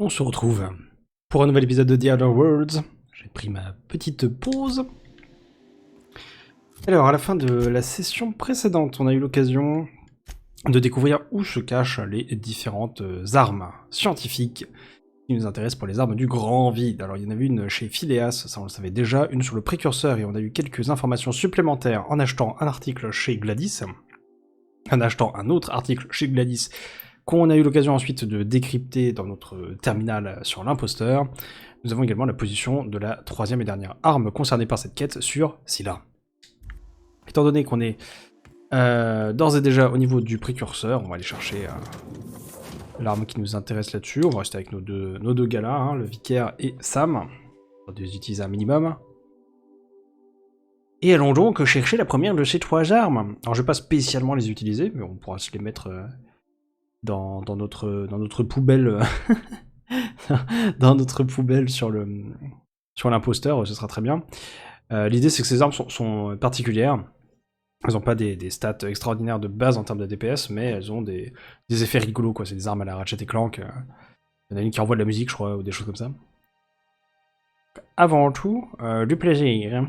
On se retrouve pour un nouvel épisode de The Other Worlds. J'ai pris ma petite pause. Alors, à la fin de la session précédente, on a eu l'occasion de découvrir où se cachent les différentes armes scientifiques qui nous intéressent pour les armes du grand vide. Alors, il y en avait une chez Phileas, ça on le savait déjà, une sur le précurseur, et on a eu quelques informations supplémentaires en achetant un article chez Gladys, en achetant un autre article chez Gladys, qu'on a eu l'occasion ensuite de décrypter dans notre terminal sur l'imposteur. Nous avons également la position de la troisième et dernière arme concernée par cette quête sur Scylla. Étant donné qu'on est d'ores et déjà au niveau du précurseur, on va aller chercher l'arme qui nous intéresse là-dessus. On va rester avec nos deux gars là, hein, le vicaire et Sam, on va les utiliser un minimum. Et allons donc chercher la première de ces trois armes. Alors je vais pas spécialement les utiliser, mais on pourra se les mettre dans notre poubelle dans notre poubelle sur l'imposteur, ce sera très bien. L'idée c'est que ces armes sont particulières. Elles n'ont pas des stats extraordinaires de base en termes de DPS, mais elles ont des effets rigolos, quoi. C'est des armes à la Ratchet et Clank. Il y en a une qui envoie de la musique, je crois, ou des choses comme ça. Avant tout, du plaisir.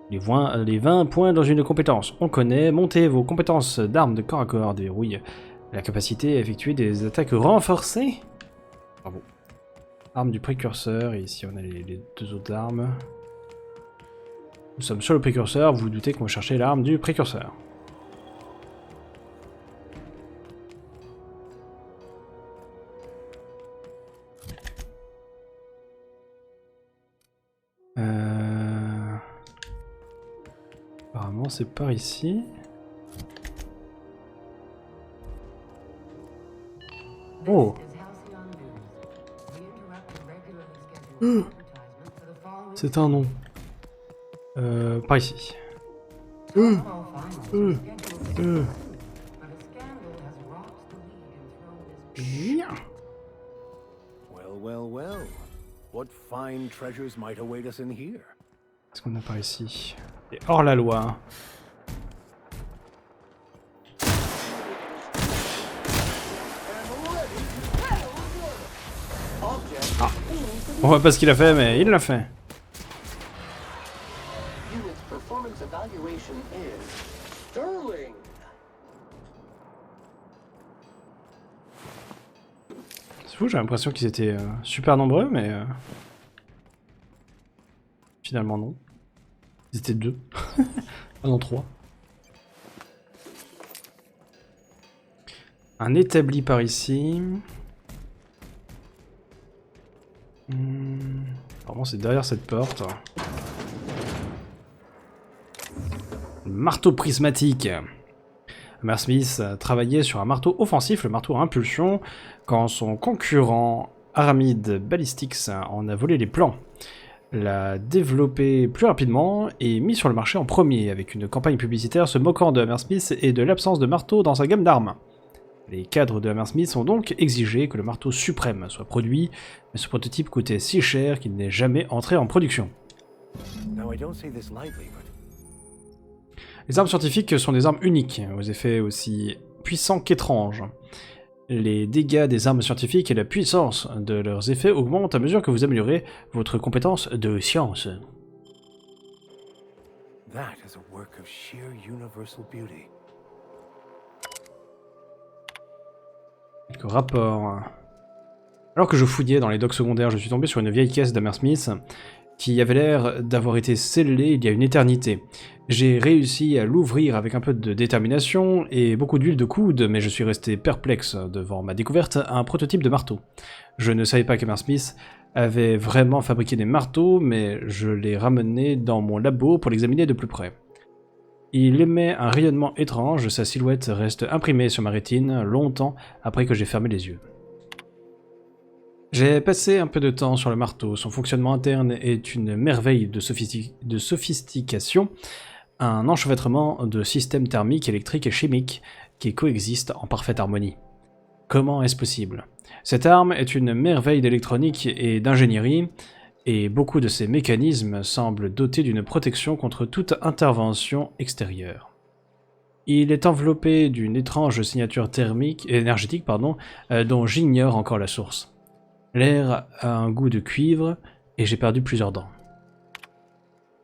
Les 20 points dans une compétence. On connaît, montez vos compétences d'armes de corps à corps, déverrouille la capacité à effectuer des attaques renforcées. Bravo. Arme du précurseur, et ici on a les deux autres armes. Nous sommes sur le précurseur, vous vous doutez qu'on va chercher l'arme du précurseur. Apparemment c'est par ici. Oh. C'est un nom. Par ici. Well. What fine treasures might await us in here? Qu'est-ce qu'on a par ici? Et hors la loi. Ah. On voit pas ce qu'il a fait, mais il l'a fait. C'est fou, j'ai l'impression qu'ils étaient super nombreux, mais finalement non. Ils étaient deux. Ah non, trois. Un établi par ici. Apparemment c'est derrière cette porte. Marteau prismatique. Hammer Smith travaillait sur un marteau offensif, le marteau à impulsion, quand son concurrent Aramid Ballistics en a volé les plans. L'a développé plus rapidement et mis sur le marché en premier, avec une campagne publicitaire se moquant de Hammer Smith et de l'absence de marteau dans sa gamme d'armes. Les cadres de Hammer Smith ont donc exigé que le marteau suprême soit produit, mais ce prototype coûtait si cher qu'il n'est jamais entré en production. Les armes scientifiques sont des armes uniques, aux effets aussi puissants qu'étranges. Les dégâts des armes scientifiques et la puissance de leurs effets augmentent à mesure que vous améliorez votre compétence de science. Quelques rapports. Alors que je fouillais dans les docks secondaires, je suis tombé sur une vieille caisse d'Hammer Smith qui avait l'air d'avoir été scellée il y a une éternité. J'ai réussi à l'ouvrir avec un peu de détermination et beaucoup d'huile de coude, mais je suis resté perplexe devant ma découverte à un prototype de marteau. Je ne savais pas qu'Hammer Smith avait vraiment fabriqué des marteaux, mais je l'ai ramené dans mon labo pour l'examiner de plus près. Il émet un rayonnement étrange, sa silhouette reste imprimée sur ma rétine longtemps après que j'ai fermé les yeux. J'ai passé un peu de temps sur le marteau, son fonctionnement interne est une merveille de sophistication, un enchevêtrement de systèmes thermiques, électriques et chimiques qui coexistent en parfaite harmonie. Comment est-ce possible? Cette arme est une merveille d'électronique et d'ingénierie, et beaucoup de ces mécanismes semblent dotés d'une protection contre toute intervention extérieure. Il est enveloppé d'une étrange signature énergétique, dont j'ignore encore la source. L'air a un goût de cuivre et j'ai perdu plusieurs dents.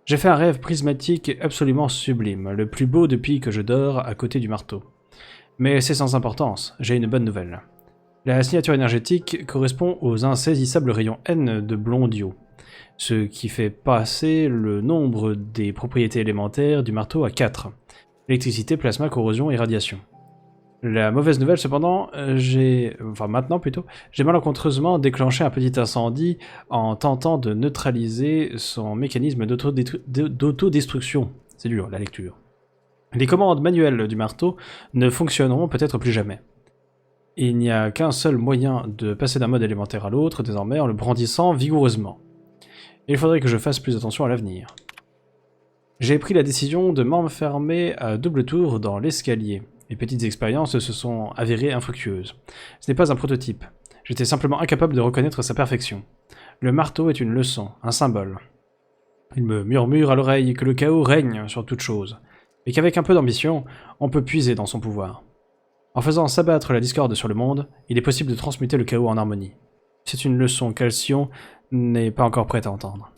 J'ai fait un rêve prismatique absolument sublime, le plus beau depuis que je dors à côté du marteau. Mais c'est sans importance, j'ai une bonne nouvelle. La signature énergétique correspond aux insaisissables rayons N de blondio, ce qui fait passer le nombre des propriétés élémentaires du marteau à 4. Électricité, plasma, corrosion et radiation. La mauvaise nouvelle cependant, j'ai malencontreusement déclenché un petit incendie en tentant de neutraliser son mécanisme d'autodestruction. C'est dur, la lecture. Les commandes manuelles du marteau ne fonctionneront peut-être plus jamais. Il n'y a qu'un seul moyen de passer d'un mode élémentaire à l'autre, désormais en le brandissant vigoureusement. Il faudrait que je fasse plus attention à l'avenir. J'ai pris la décision de m'enfermer à double tour dans l'escalier. Les petites expériences se sont avérées infructueuses. Ce n'est pas un prototype. J'étais simplement incapable de reconnaître sa perfection. Le marteau est une leçon, un symbole. Il me murmure à l'oreille que le chaos règne sur toute chose, et qu'avec un peu d'ambition, on peut puiser dans son pouvoir. En faisant s'abattre la discorde sur le monde, il est possible de transmuter le chaos en harmonie. C'est une leçon qu'Alcyon n'est pas encore prête à entendre.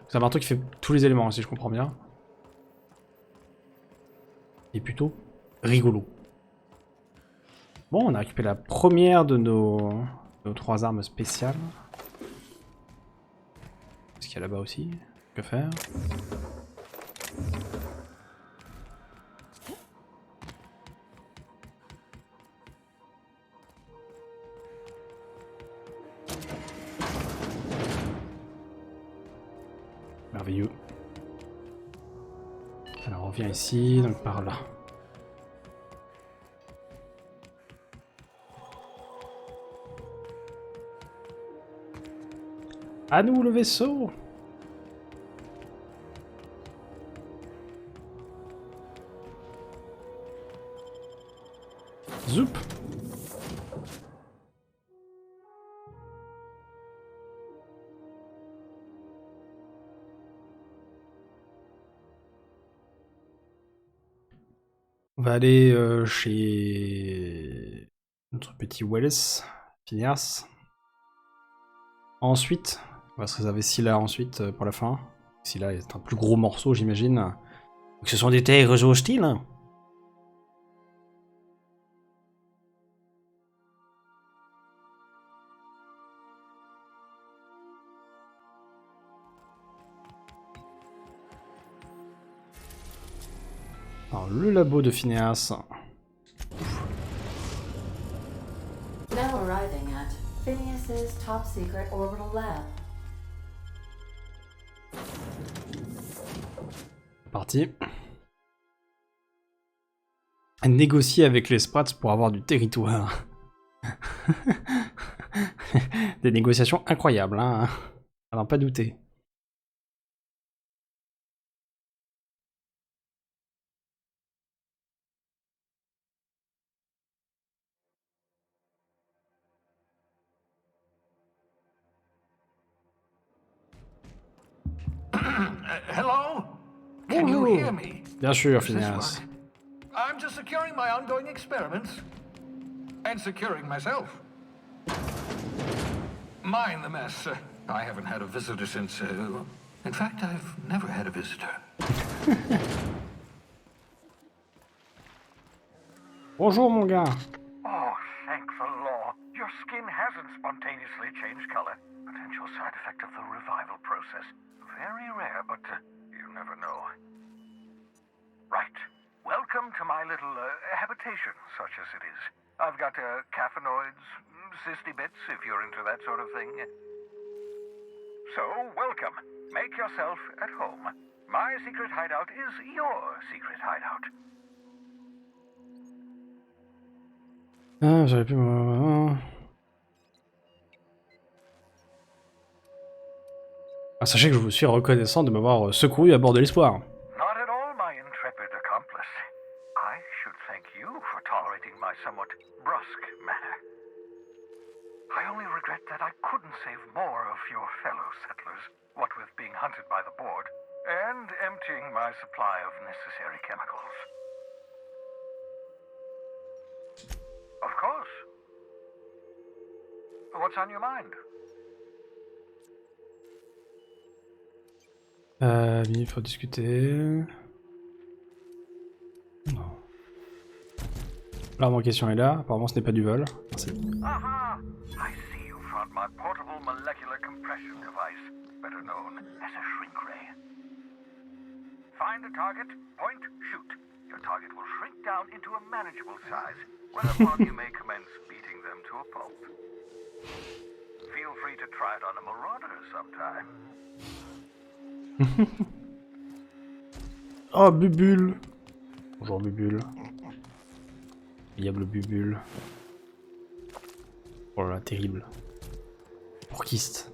C'est un marteau qui fait tous les éléments, si je comprends bien. Il est plutôt rigolo. Bon, on a récupéré la première de nos 3 armes spéciales. Qu'est-ce qu'il y a là-bas aussi? Que faire? Merveilleux. Alors on revient ici, donc par là. À nous le vaisseau! Zoup! On va aller chez notre petit Wallace, Phineas. Ensuite, on va se réserver Scylla ensuite pour la fin. Scylla est un plus gros morceau, j'imagine. Donc ce sont des terres hostiles. Alors le labo de Phineas. Now arriving at Phineas's top secret orbital lab. Parti. Négocier avec les Sprats pour avoir du territoire. Des négociations incroyables, hein. À n'en pas douter. Hello? Can you hear me? Bien sûr, Does this Phineas. work? I'm just securing my ongoing experiments. And securing myself. Mind the mess. I haven't had a visitor since... in fact, I've never had a visitor. Bonjour, mon gars. Oh, thank the law. Your skin hasn't spontaneously changed color. Potential side effect of the revival process. Very rare, but you never know. Right. Welcome to my little habitation, such as it is. I've got caffeinoids, cysty bits, if you're into that sort of thing. So, welcome. Make yourself at home. My secret hideout is your secret hideout. Ah, j'aurais pu... Ah, sachez que je vous suis reconnaissant de m'avoir secouru à bord de l'Espoir. Not at all, my intrepid accomplice. I should thank you for tolerating my somewhat brusque manner. I only regret that I couldn't save more of your fellow settlers, what with being hunted by the board. And emptying my supply of necessary chemicals. Of course. What's on your mind? Il faut discuter. Non. L'arme en question est là. Apparemment, ce n'est pas du vol. Merci. Aha! I see you found my portable molecular compression device, better known as a shrink ray. Find a target, point, shoot. Your target will shrink down into a manageable size, whereupon you may commence beating them to a pulp. Feel free to try it on a marauder sometime. Oh, Bubule. Bonjour, Bubule. Diable Bubule. Oh là là, terrible. Pourquiste.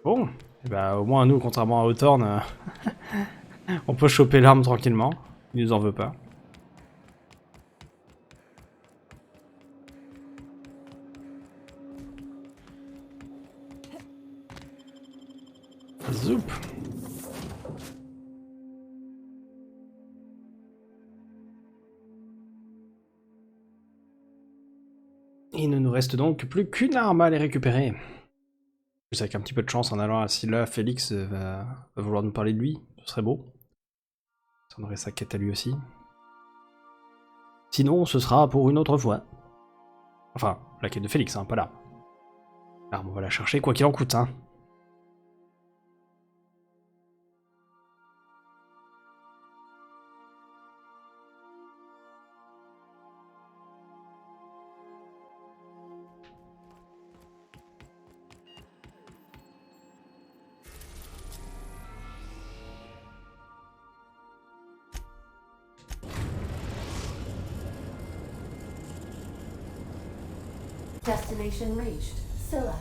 Bon, et bah au moins nous, contrairement à Hawthorne, on peut choper l'arme tranquillement. Il nous en veut pas. Zoup. Il ne nous reste donc plus qu'une arme à les récupérer. Plus avec un petit peu de chance en allant à Scylla, Félix va vouloir nous parler de lui, ce serait beau. Ça aurait sa quête à lui aussi. Sinon, ce sera pour une autre fois. Enfin, la quête de Félix, hein, pas là. L'arme, on va la chercher quoi qu'il en coûte, hein. Destination reached. Scylla.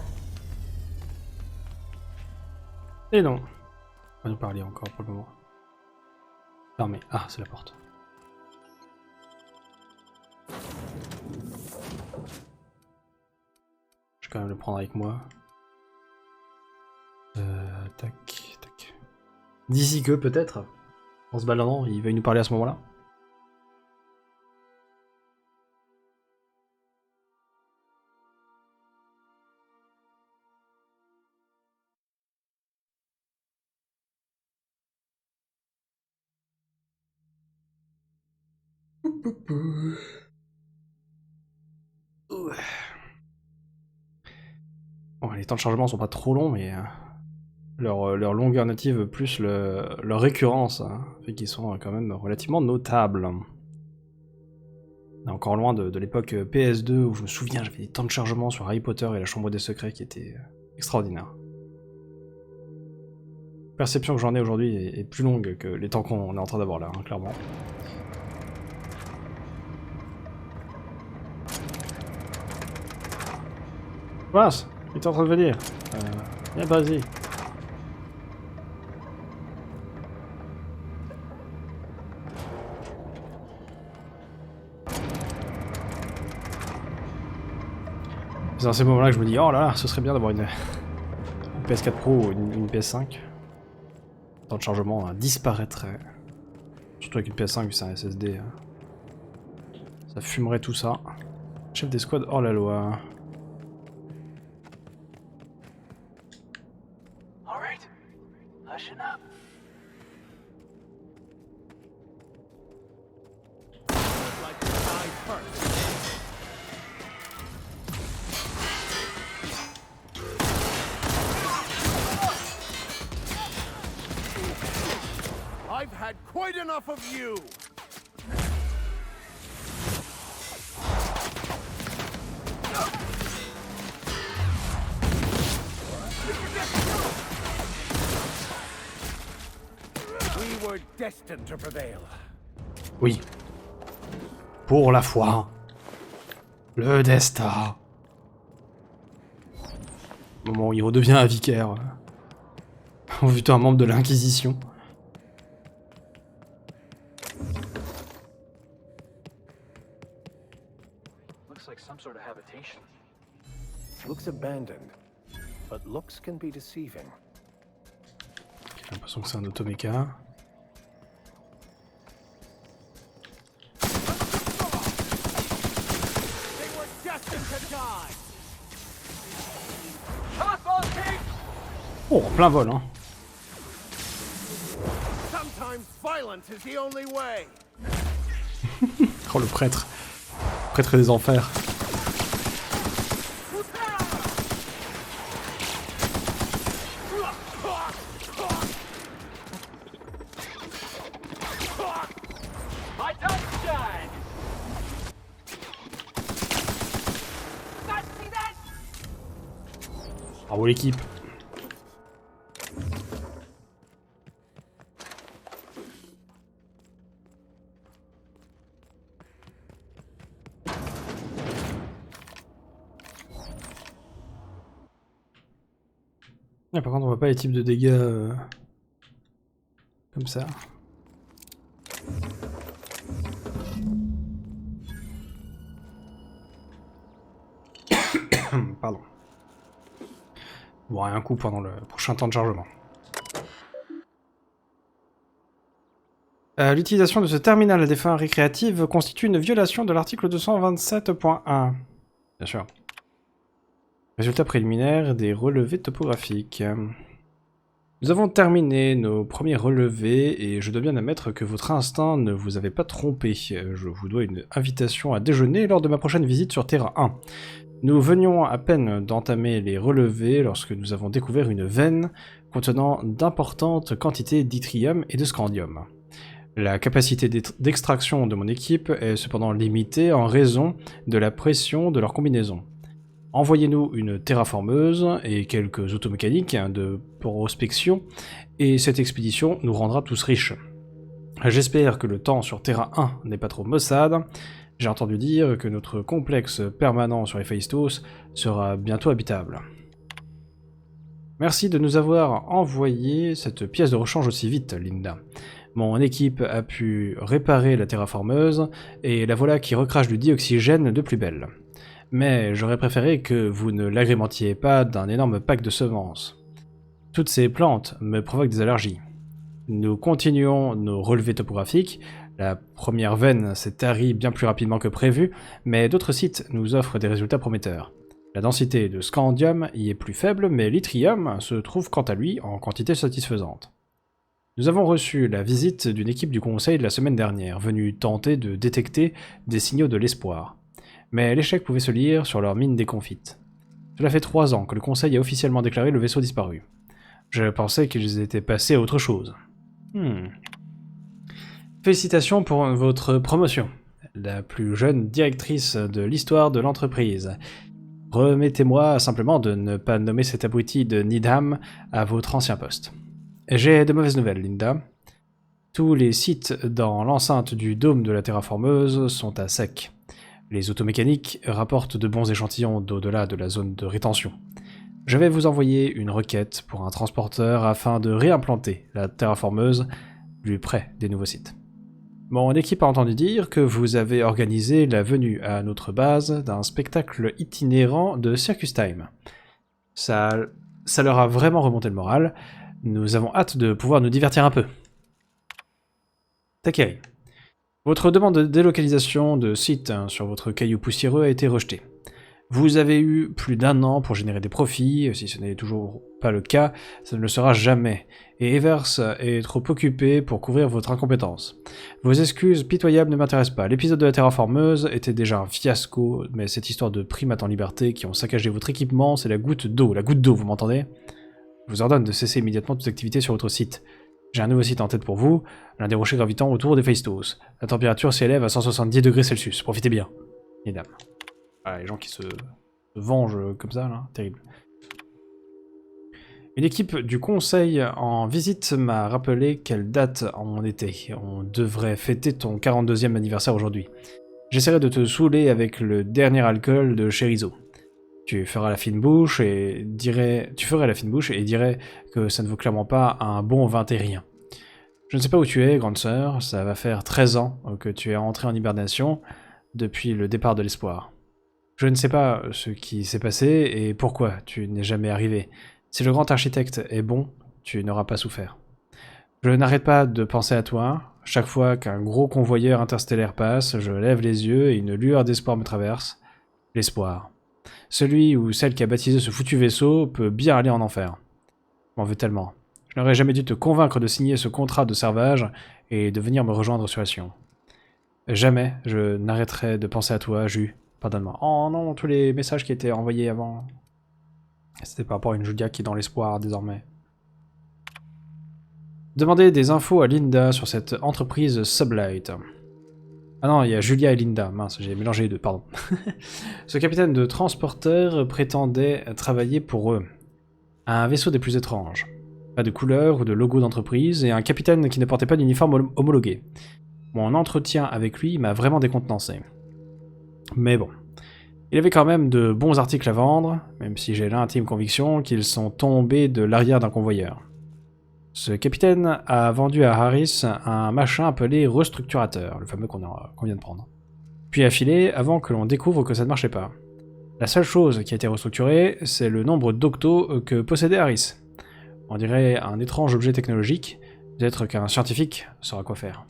Et non. On va nous parler encore pour le moment. Fermé. Ah, c'est la porte. Je vais quand même le prendre avec moi. Tac, tac. D'ici que, peut-être, en se baladant, il va nous parler à ce moment-là. Bon, les temps de chargement sont pas trop longs, mais leur longueur native plus leur récurrence fait qu'ils sont quand même relativement notables. On est encore loin de l'époque PS2 où je me souviens j'avais des temps de chargement sur Harry Potter et la Chambre des Secrets qui étaient extraordinaires. La perception que j'en ai aujourd'hui est plus longue que les temps qu'on est en train d'avoir là, hein, clairement. Mince, il est en train de venir. Viens, vas-y. C'est dans ces moments-là que je me dis, oh là là, ce serait bien d'avoir une PS4 Pro ou une PS5. Le temps de chargement disparaîtrait. Surtout avec une PS5 vu que c'est un SSD. Ça fumerait tout ça. Chef des squads hors la loi. I've had quite enough of you! We were destined to prevail. Oui. Pour la foi. Le destin. Au moment où il redevient un vicaire. En fut un membre de l'Inquisition. Looks abandoned, but looks can be deceiving. J'ai l'impression que c'est un automéca. Oh, en plein vol, hein. Oh, le prêtre. Prêtre des enfers. Bravo l'équipe. Ah, par contre on voit pas les types de dégâts comme ça. Pardon. Bon, un coup pendant le prochain temps de chargement. L'utilisation de ce terminal à des fins récréatives constitue une violation de l'article 227.1. Bien sûr. Résultat préliminaire des relevés topographiques. Nous avons terminé nos premiers relevés et je dois bien admettre que votre instinct ne vous avait pas trompé. Je vous dois une invitation à déjeuner lors de ma prochaine visite sur Terra 1. Nous venions à peine d'entamer les relevés lorsque nous avons découvert une veine contenant d'importantes quantités d'yttrium et de scandium. La capacité d'extraction de mon équipe est cependant limitée en raison de la pression de leur combinaison. Envoyez-nous une terraformeuse et quelques automécaniques de prospection, et cette expédition nous rendra tous riches. J'espère que le temps sur Terra 1 n'est pas trop maussade. J'ai entendu dire que notre complexe permanent sur Héphaïstos sera bientôt habitable. Merci de nous avoir envoyé cette pièce de rechange aussi vite, Linda. Mon équipe a pu réparer la terraformeuse, et la voilà qui recrache du dioxygène de plus belle. Mais j'aurais préféré que vous ne l'agrémentiez pas d'un énorme pack de semences. Toutes ces plantes me provoquent des allergies. Nous continuons nos relevés topographiques. La première veine s'est tarie bien plus rapidement que prévu, mais d'autres sites nous offrent des résultats prometteurs. La densité de scandium y est plus faible, mais l'yttrium se trouve quant à lui en quantité satisfaisante. Nous avons reçu la visite d'une équipe du conseil de la semaine dernière, venue tenter de détecter des signaux de l'espoir. Mais l'échec pouvait se lire sur leur mine déconfite. Cela fait 3 ans que le conseil a officiellement déclaré le vaisseau disparu. Je pensais qu'ils étaient passés à autre chose. Félicitations pour votre promotion. La plus jeune directrice de l'histoire de l'entreprise. Remettez-moi simplement de ne pas nommer cet abruti de Needham à votre ancien poste. J'ai de mauvaises nouvelles, Linda. Tous les sites dans l'enceinte du dôme de la terraformeuse sont à sec. Les automécaniques rapportent de bons échantillons d'au-delà de la zone de rétention. Je vais vous envoyer une requête pour un transporteur afin de réimplanter la terraformeuse plus près des nouveaux sites. Mon équipe a entendu dire que vous avez organisé la venue à notre base d'un spectacle itinérant de Circus Time. Ça leur a vraiment remonté le moral. Nous avons hâte de pouvoir nous divertir un peu. Takeri. Votre demande de délocalisation de site sur votre caillou poussiéreux a été rejetée. Vous avez eu plus d'1 an pour générer des profits, si ce n'est toujours pas le cas, ça ne le sera jamais, et Evers est trop occupé pour couvrir votre incompétence. Vos excuses pitoyables ne m'intéressent pas. L'épisode de la terraformeuse était déjà un fiasco, mais cette histoire de primates en liberté qui ont saccagé votre équipement, c'est la goutte d'eau, vous m'entendez? Je vous ordonne de cesser immédiatement toute activité sur votre site. J'ai un nouveau site en tête pour vous, l'un des rochers gravitant autour d'Héphaïstos. La température s'élève à 170 degrés Celsius, profitez bien, mesdames. Ah, les gens qui se vengent comme ça, là, terrible. Une équipe du conseil en visite m'a rappelé quelle date on était. On devrait fêter ton 42e anniversaire aujourd'hui. J'essaierai de te saouler avec le dernier alcool de Cherizo. Tu feras la fine bouche et dirais que ça ne vaut clairement pas un bon vin terrien. Je ne sais pas où tu es, grande sœur, ça va faire 13 ans que tu es entrée en hibernation depuis le départ de l'espoir. Je ne sais pas ce qui s'est passé et pourquoi tu n'es jamais arrivé. Si le grand architecte est bon, tu n'auras pas souffert. Je n'arrête pas de penser à toi. Chaque fois qu'un gros convoyeur interstellaire passe, je lève les yeux et une lueur d'espoir me traverse. L'espoir. Celui ou celle qui a baptisé ce foutu vaisseau peut bien aller en enfer. Je m'en veux tellement. Je n'aurais jamais dû te convaincre de signer ce contrat de servage et de venir me rejoindre sur la Sion. Jamais je n'arrêterai de penser à toi, Jus. Pardonne-moi. Oh non, tous les messages qui étaient envoyés avant. C'était par rapport à une Julia qui est dans l'espoir désormais. Demandez des infos à Linda sur cette entreprise Sublight. Ah non, il y a Julia et Linda. Mince, j'ai mélangé les deux, pardon. Ce capitaine de transporteur prétendait travailler pour eux. Un vaisseau des plus étranges. Pas de couleur ou de logo d'entreprise, et un capitaine qui ne portait pas d'uniforme homologué. Mon entretien avec lui m'a vraiment décontenancé. Mais bon. Il avait quand même de bons articles à vendre, même si j'ai l'intime conviction qu'ils sont tombés de l'arrière d'un convoyeur. Ce capitaine a vendu à Harris un machin appelé restructurateur, le fameux qu'on vient de prendre. Puis a filé avant que l'on découvre que ça ne marchait pas. La seule chose qui a été restructurée, c'est le nombre d'octos que possédait Harris. On dirait un étrange objet technologique, peut-être qu'un scientifique saura quoi faire.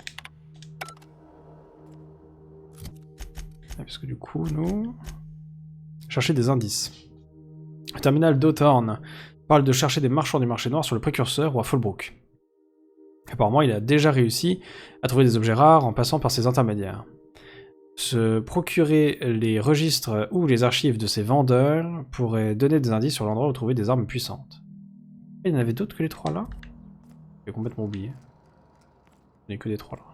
Parce que du coup, nous... Chercher des indices. Le terminal d'Hawthorne parle de chercher des marchands du marché noir sur le précurseur ou à Fallbrook. Apparemment, il a déjà réussi à trouver des objets rares en passant par ses intermédiaires. Se procurer les registres ou les archives de ces vendeurs pourrait donner des indices sur l'endroit où trouver des armes puissantes. Et il y en avait d'autres que les trois là? J'ai complètement oublié. Il n'y a que des trois là.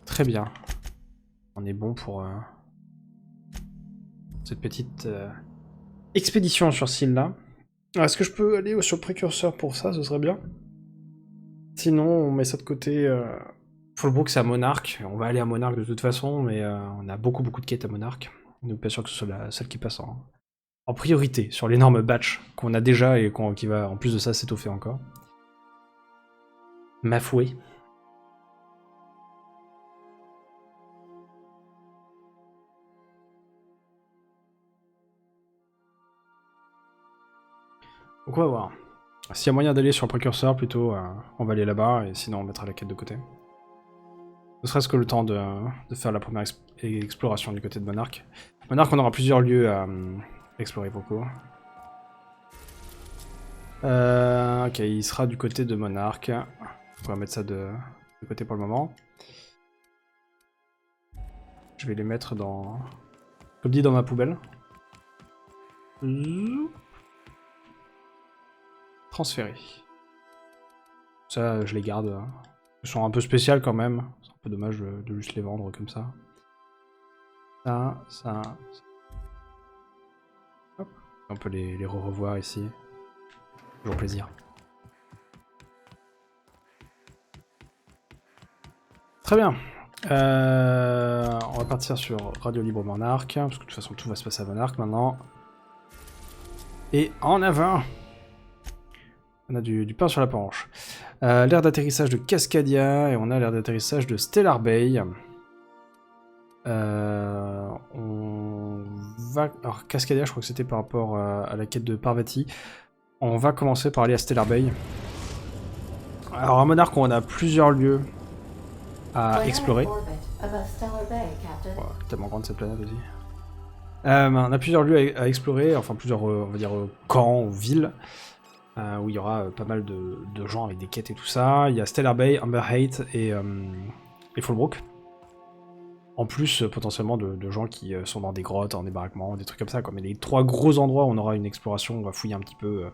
Très bien. On est bon pour cette petite expédition sur ce île là. Est-ce que je peux aller sur le précurseur pour ça? Ce serait bien. Sinon, on met ça de côté. Fallbrook, c'est à Monarque. On va aller à Monarque de toute façon, mais on a beaucoup de quêtes à Monarque. Donc, pas sûr que ce soit celle qui passe en priorité sur l'énorme batch qu'on a déjà et qui va, en plus de ça, s'étoffer encore. Ma fouet. Donc, on va voir. S'il y a moyen d'aller sur le précurseur, plutôt, on va aller là-bas, et sinon, on mettra la quête de côté. Ne serait-ce que le temps de faire la première exploration du côté de Monarque. Monarque, on aura plusieurs lieux à explorer pour le coup. Ok, il sera du côté de Monarque. On va mettre ça de côté pour le moment. Je vais les mettre dans... Comme dit, dans ma poubelle. Transférer. Ça, je les garde. Ils sont un peu spéciales quand même. C'est un peu dommage de juste les vendre comme ça. Ça. Hop. On peut les revoir ici. Toujours plaisir. Très bien. On va partir sur Radio Libre Monarque, parce que de toute façon tout va se passer à Monarque maintenant. Et en avant! On a du pain sur la planche. L'aire d'atterrissage de Cascadia, et on a l'aire d'atterrissage de Stellar Bay. On va... Alors Cascadia, je crois que c'était par rapport à la quête de Parvati. On va commencer par aller à Stellar Bay. Alors à Monarque, on a plusieurs lieux à explorer. Tellement grande cette planète aussi. On a plusieurs lieux à explorer, enfin plusieurs, on va dire, camps ou villes, où il y aura pas mal de gens avec des quêtes et tout ça. Il y a Stellar Bay, Amber Height et Fallbrook. En plus, potentiellement, de gens qui sont dans des grottes, en débarquement, des trucs comme ça, quoi. Mais les trois gros endroits où on aura une exploration, on va fouiller un petit peu,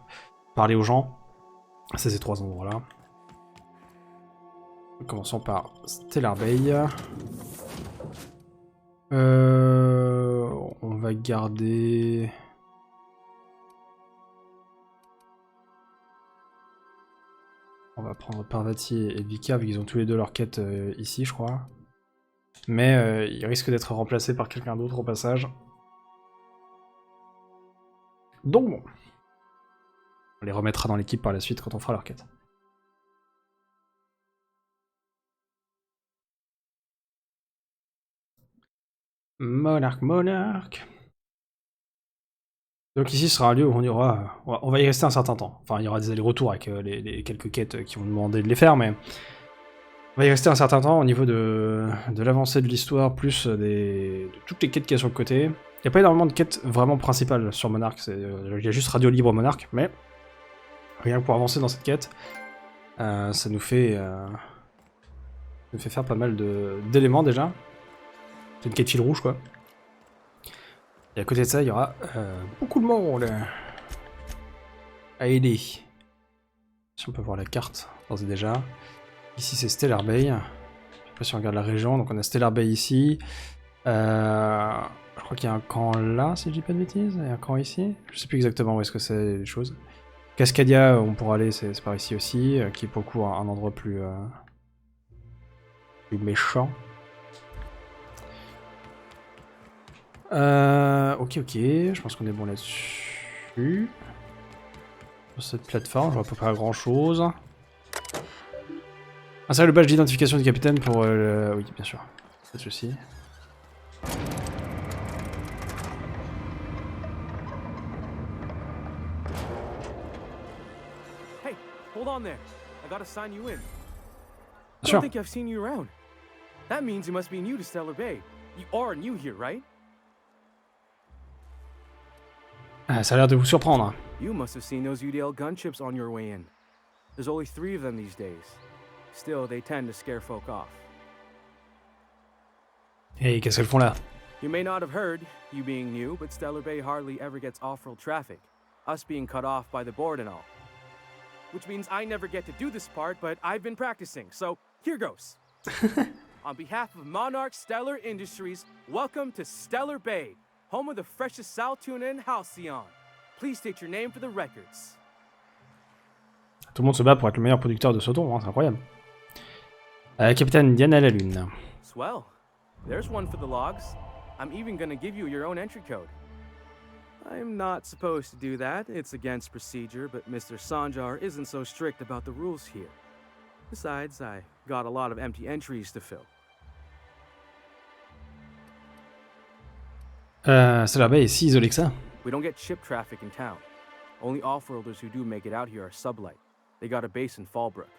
parler aux gens. C'est ces trois endroits-là. Commençons par Stellar Bay. On va garder... On va prendre Parvati et Vika, vu qu'ils ont tous les deux leur quête ici, je crois. Mais ils risquent d'être remplacés par quelqu'un d'autre au passage. Donc bon. On les remettra dans l'équipe par la suite quand on fera leur quête. Monarque. Donc ici sera un lieu où on va y rester un certain temps. Enfin, il y aura des allers-retours avec les quelques quêtes qui vont demander de les faire, mais on va y rester un certain temps au niveau de l'avancée de l'histoire, plus de toutes les quêtes qu'il y a sur le côté. Il n'y a pas énormément de quêtes vraiment principales sur Monarque, il y a juste Radio Libre Monarque, mais rien que pour avancer dans cette quête, ça nous fait faire pas mal d'éléments déjà. C'est une quête fil rouge, quoi. Et à côté de ça, il y aura beaucoup de monde à aider. Si on peut voir la carte, d'ores et déjà. Ici, c'est Stellar Bay. Je sais pas si on regarde la région. Donc, on a Stellar Bay ici. Je crois qu'il y a un camp là, si je dis pas de bêtises. Il y a un camp ici. Je sais plus exactement où est-ce que c'est les choses. Cascadia, on pourra aller, c'est par ici aussi. Qui est pour le coup un endroit plus méchant. Ok, je pense qu'on est bon là-dessus. Sur cette plateforme, je vois pas grand chose. Ah, ça, le badge d'identification du capitaine pour oui, bien sûr. Pas de soucis. Hey, hold on there. I gotta sign you in. I Sure. don't think I've seen you around. That means you must be new to Stellar Bay. You are new here, right? Ah, ça a l'air de vous surprendre. You must have seen those UDL gunships on your way in. There's only 3 of them these days. Still, they tend to scare folk off. Et qu'est-ce qu'elles font là? You may not have heard, you being new, but Stellar Bay hardly ever gets off-road traffic. Us being cut off by the board and all. Which means I never get to do this part, but I've been practicing, so here goes. On behalf of Monarque Stellar Industries, welcome to Stellar Bay, home of the freshest sal tuna in Halcyon. Please state your name for the records. Tout le monde se bat pour être le meilleur producteur de sautons, hein, c'est incroyable. Capitaine Diana la Lune. Swell. There's one for the logs. I'm even gonna give you your own entry code. I'm not supposed to do that. It's against procedure, but Mr. Sanjar isn't so strict about the rules here. Besides, I got a lot of empty entries to fill. Stellar Bay est si isolé que ça. We don't get ship traffic in town. Only off-worlders who do make it out here are sublight. They got a base in Fallbrook.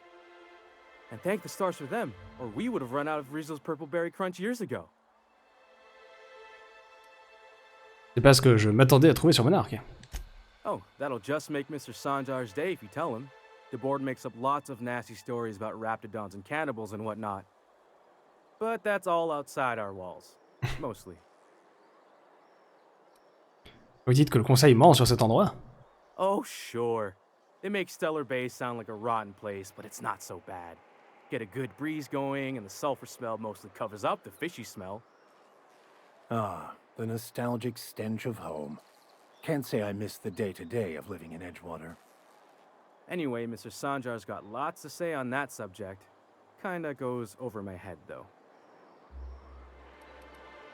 And thank the stars for them, or we would have run out of Rizzo's Purple Berry Crunch years ago. C'est pas ce que je m'attendais à trouver sur Monarque. Oh, that'll just make Mr. Sanjar's day if you tell him. The board makes up lots of nasty stories about raptidons and cannibals and whatnot. But that's all outside our walls. Mostly. Vous dites que le conseil ment sur cet endroit? Oh, sure. It makes Stellar Bay sound like a rotten place, but it's not so bad. Get a good breeze going, and the sulfur smell mostly covers up the fishy smell. Ah, the nostalgic stench of home. Can't say I miss the day-to-day of living in Edgewater. Anyway, Mr. Sanjar's got lots to say on that subject. Kinda goes over my head, though.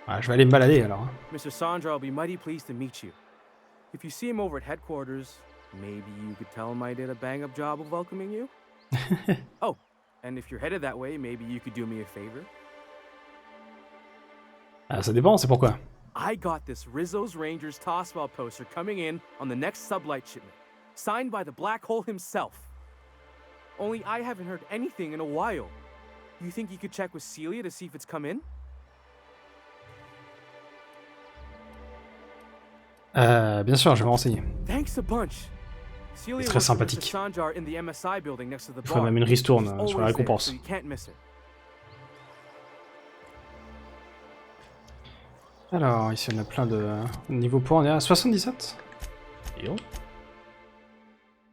Ouais, je vais aller me balader alors. Hein. Mr. Sanjar will be mighty pleased to meet you. If you see him over at headquarters, maybe you could tell him I did a bang-up job of welcoming you? Oh, and if you're headed that way, maybe you could do me a favor? Ah, ça dépend, c'est pourquoi. I got this Rizzo's Rangers Tossball poster coming in on the next sublight shipment, signed by the Black Hole himself. Only I haven't heard anything in a while. You think you could check with Celia to see if it's come in? Bien sûr, je vais me renseigner. Thanks a bunch. Celia Très works for sympathique. Mr. Sanjar in the MSI building next to the Je ferai bar. même une ristourne She's sur la always there, récompense. so you can't miss her. Alors, ici on a plein de niveau points, on est à 77. Et oh.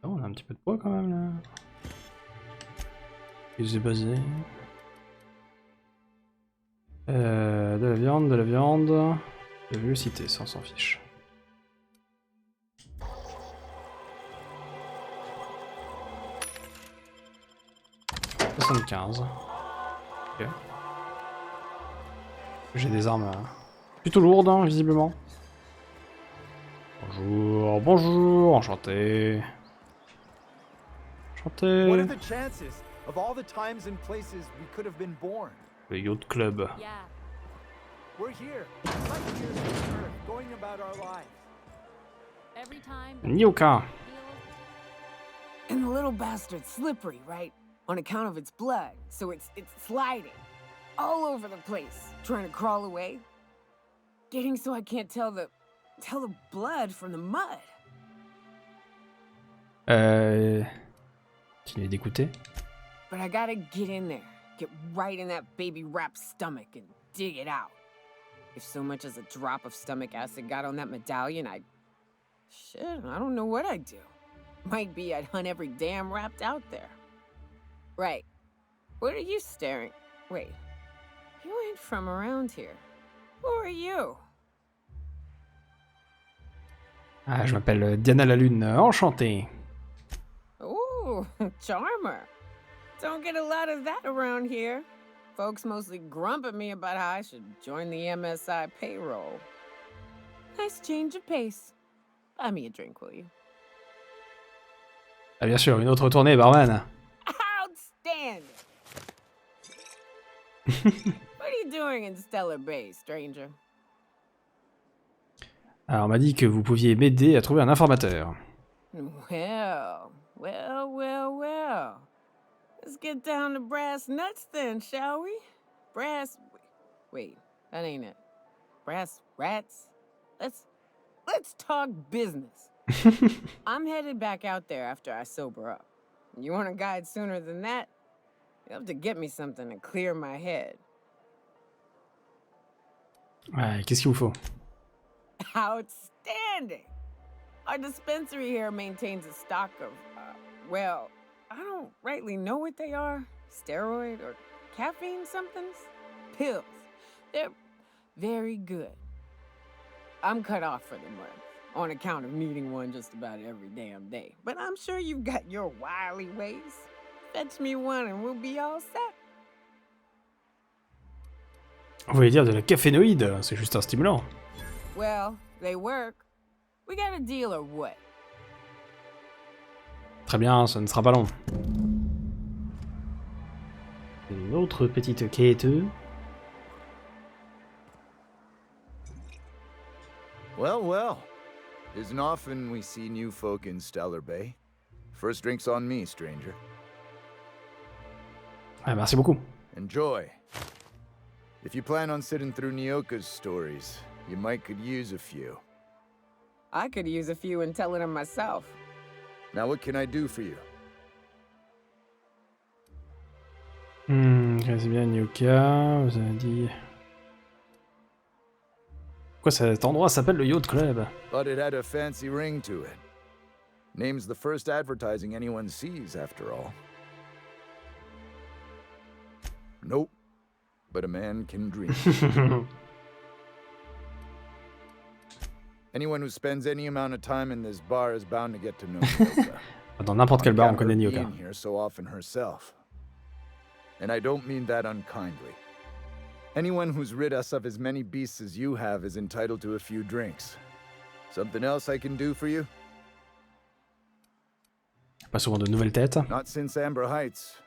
Oh, on a un petit peu de poids quand même là. Ils est basé. De la viande, de la viande. Je vais le citer, ça on s'en fiche. « 75. Ok. J'ai des armes plutôt lourdes, hein, visiblement. Bonjour, bonjour, enchanté. Enchanté. What are the chances of all the times and places we could have been born? Le Yacht Club. Yeah. We're here, right here on Earth, going about our lives. Every time. Nyoka. And the little bastard's slippery, right? On account of its blood, so it's sliding all over the place, trying to crawl away. Getting so I can't tell the blood from the mud. Tu l'as d'écouter? But I gotta get in there, get right in that baby rap's stomach and dig it out. If so much as a drop of stomach acid got on that medallion, shit, I don't know what I'd do. Might be I'd hunt every damn wrapped out there. Right. What are you staring? Wait. You ain't from around here. Who are you? Ah, je m'appelle Diana la Lune, enchanté. Ooh, charmer. Don't get a lot of that around here. Folks mostly grump at me about how I should join the MSI payroll. Nice change of pace. Buy me a drink, will you? Ah bien sûr, une autre tournée, barman. Outstanding! What are you doing in Stellar Bay, stranger? Alors on m'a dit que vous pouviez m'aider à trouver un informateur. Well. Let's get down to brass nuts then, shall we? Wait, that ain't it. Brass rats? Let's talk business. I'm headed back out there after I sober up. You want a guide sooner than that? You'll have to get me something to clear my head. Ouais, qu'est-ce qu'il vous faut? Outstanding! Our dispensary here maintains a stock of, well, I don't rightly know what they are. Steroid or caffeine somethings? Pills. They're very good. I'm cut off for the month, on account of needing one just about every damn day. But I'm sure you've got your wily ways. Fetch me one and we'll be all set. Vous voulez dire de la cafénoïde? C'est juste un stimulant. Well, they work. We got a deal or what? Très bien, ça ne sera pas long. Une autre petite quête. Well. Isn't often we see new folk in Stellar Bay. First drink's on me, stranger. Ah, merci beaucoup. Enjoy. If you plan on sitting through Nyoka's stories, you might could use a few. I could use a few and telling them myself. Now what can I do for you? C'est bien Nyoka, vous avez dit... Pourquoi cet endroit s'appelle le Yacht Club? But it had a fancy ring to it. Name's the first advertising anyone sees, after all. Nope. But a man can dream. Anyone who spends any amount of time in this bar is bound to get to know Nyoka. Dans n'importe quel bar, on connaît Nyoka. Being here so often herself. And I don't mean that unkindly. Anyone who's rid us of as many beasts as you have is entitled to a few drinks. Something else I can do for you? Pas souvent de nouvelles têtes. Not since Amber Heights.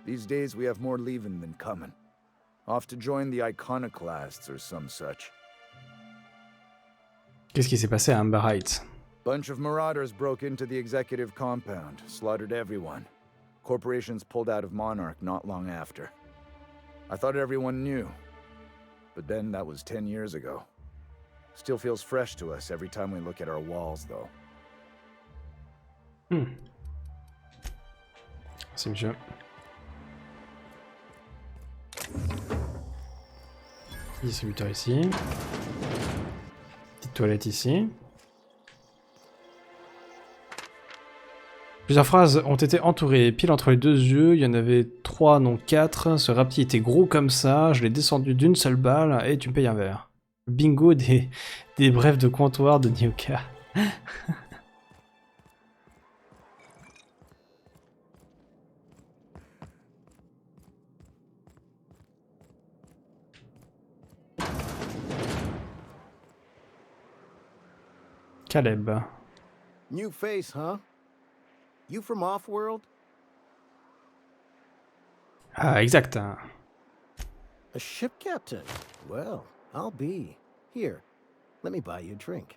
These days we have more leaving than coming. Off to join the iconoclasts or some such. Qu'est-ce qui s'est passé à Amber Heights? Bunch of marauders broke into the executive compound, slaughtered everyone. Corporations pulled out of Monarque not long after. I thought everyone knew. But then that was 10 years ago. Still feels fresh to us every time we look at our walls, though. C'est monsieur. Distributeur ici. Petite toilette ici. Plusieurs phrases ont été entourées, pile entre les deux yeux, il y en avait 3, non 4. Ce reptile était gros comme ça, je l'ai descendu d'une seule balle et tu me payes un verre. Bingo des brèves de comptoir de Nyoka. Caleb. New face, huh? You from off-world? Ah, exact. A ship captain? Well, I'll be. Here, let me buy you a drink.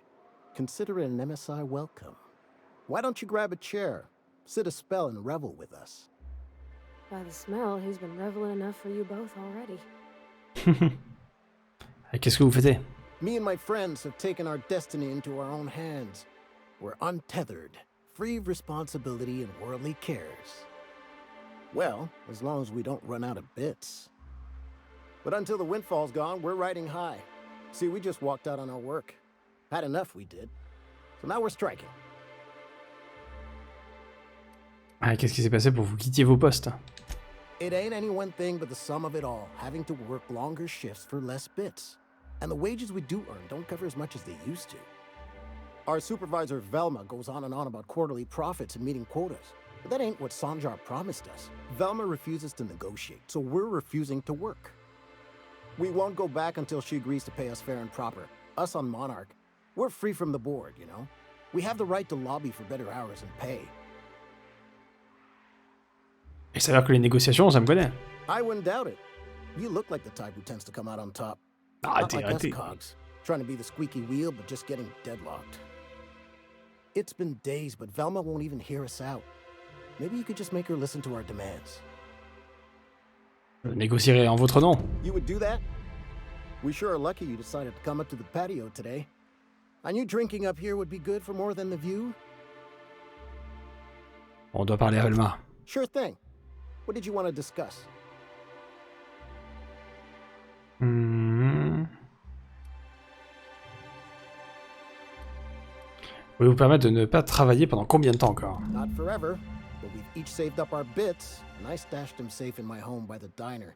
consider it an MSI welcome. Why don't you grab a chair, sit a spell, and revel with us? By the smell, he's been reveling enough for you both already. Qu'est-ce que vous faites? Me and my friends have taken our destiny into our own hands. We're untethered, free of responsibility and worldly cares. Well, as long as we don't run out of bits. But until the windfall's gone, we're riding high. See, we just walked out on our work. Had enough, we did. So now we're striking. Ah, qu'est-ce qui s'est passé pour que vous quittiez vos postes? It ain't any one thing but the sum of it all, having to work longer shifts for less bits. And the wages we do earn don't cover as much as they used to. Our supervisor Velma goes on and on about quarterly profits and meeting quotas. But that ain't what Sanjar promised us. Velma refuses to negotiate, so we're refusing to work. We won't go back until she agrees to pay us fair and proper. Us on Monarque, we're free from the board, you know? We have the right to lobby for better hours and pay. Et ça veut dire que les négociations, ça me connaît. I wouldn't doubt it. You look like the type who tends to come out on top. Arrêtez, Not like us arrêtez. cogs, trying to be the squeaky wheel but just getting deadlocked. It's been days, but Velma won't even hear us out. Maybe you could just make her listen to our demands. Je négocierai en votre nom. You would do that? We sure are lucky you decided to come up to the patio today. I knew drinking up here would be good for more than the view. On doit parler à Velma. Sure thing. What did you want to discuss? Pouvez-vous permettre de ne pas travailler pendant combien de temps encore? Not forever, but we've each saved up our bits, and I stashed them safe in my home by the diner.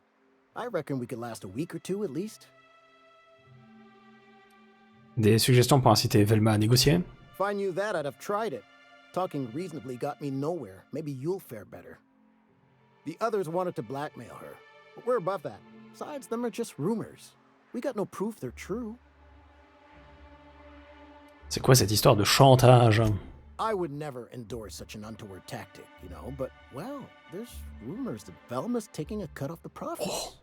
I reckon we could last a week or two at least. Des suggestions pour inciter Velma à négocier? If I knew that, I'd have tried it. Talking reasonably got me nowhere. Maybe you'll fare better. The others wanted to blackmail her, but we're above that. Besides, them are just rumors. We got no proof they're true. C'est quoi cette histoire de chantage? I would never endorse such an untoward tactic, you know, but, well, there's rumors that Velma's taking a cut off the profits.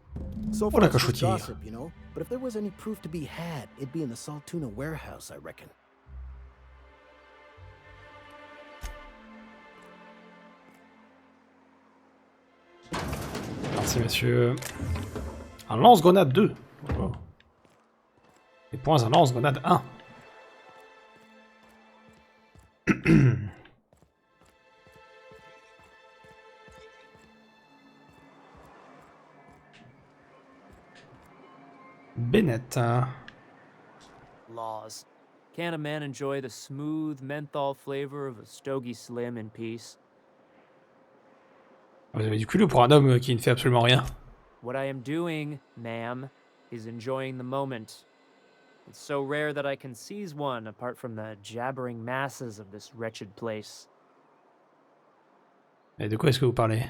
So far, la it's just cachotière. gossip, you know, but if there was any proof to be had, it'd be in the Saltuna warehouse, I reckon. Merci, monsieur. Un lance-grenade 2. Oh. Des points, un lance-grenade 1. Bennett. Laws. Can't a man enjoy the smooth menthol flavor of a Stogie Slim in peace? Vous avez du culot pour un homme qui ne fait absolument rien. What I am doing, ma'am, is enjoying the moment. It's so rare that I can seize one apart from the jabbering masses of this wretched place. Et de quoi est-ce que vous parlez?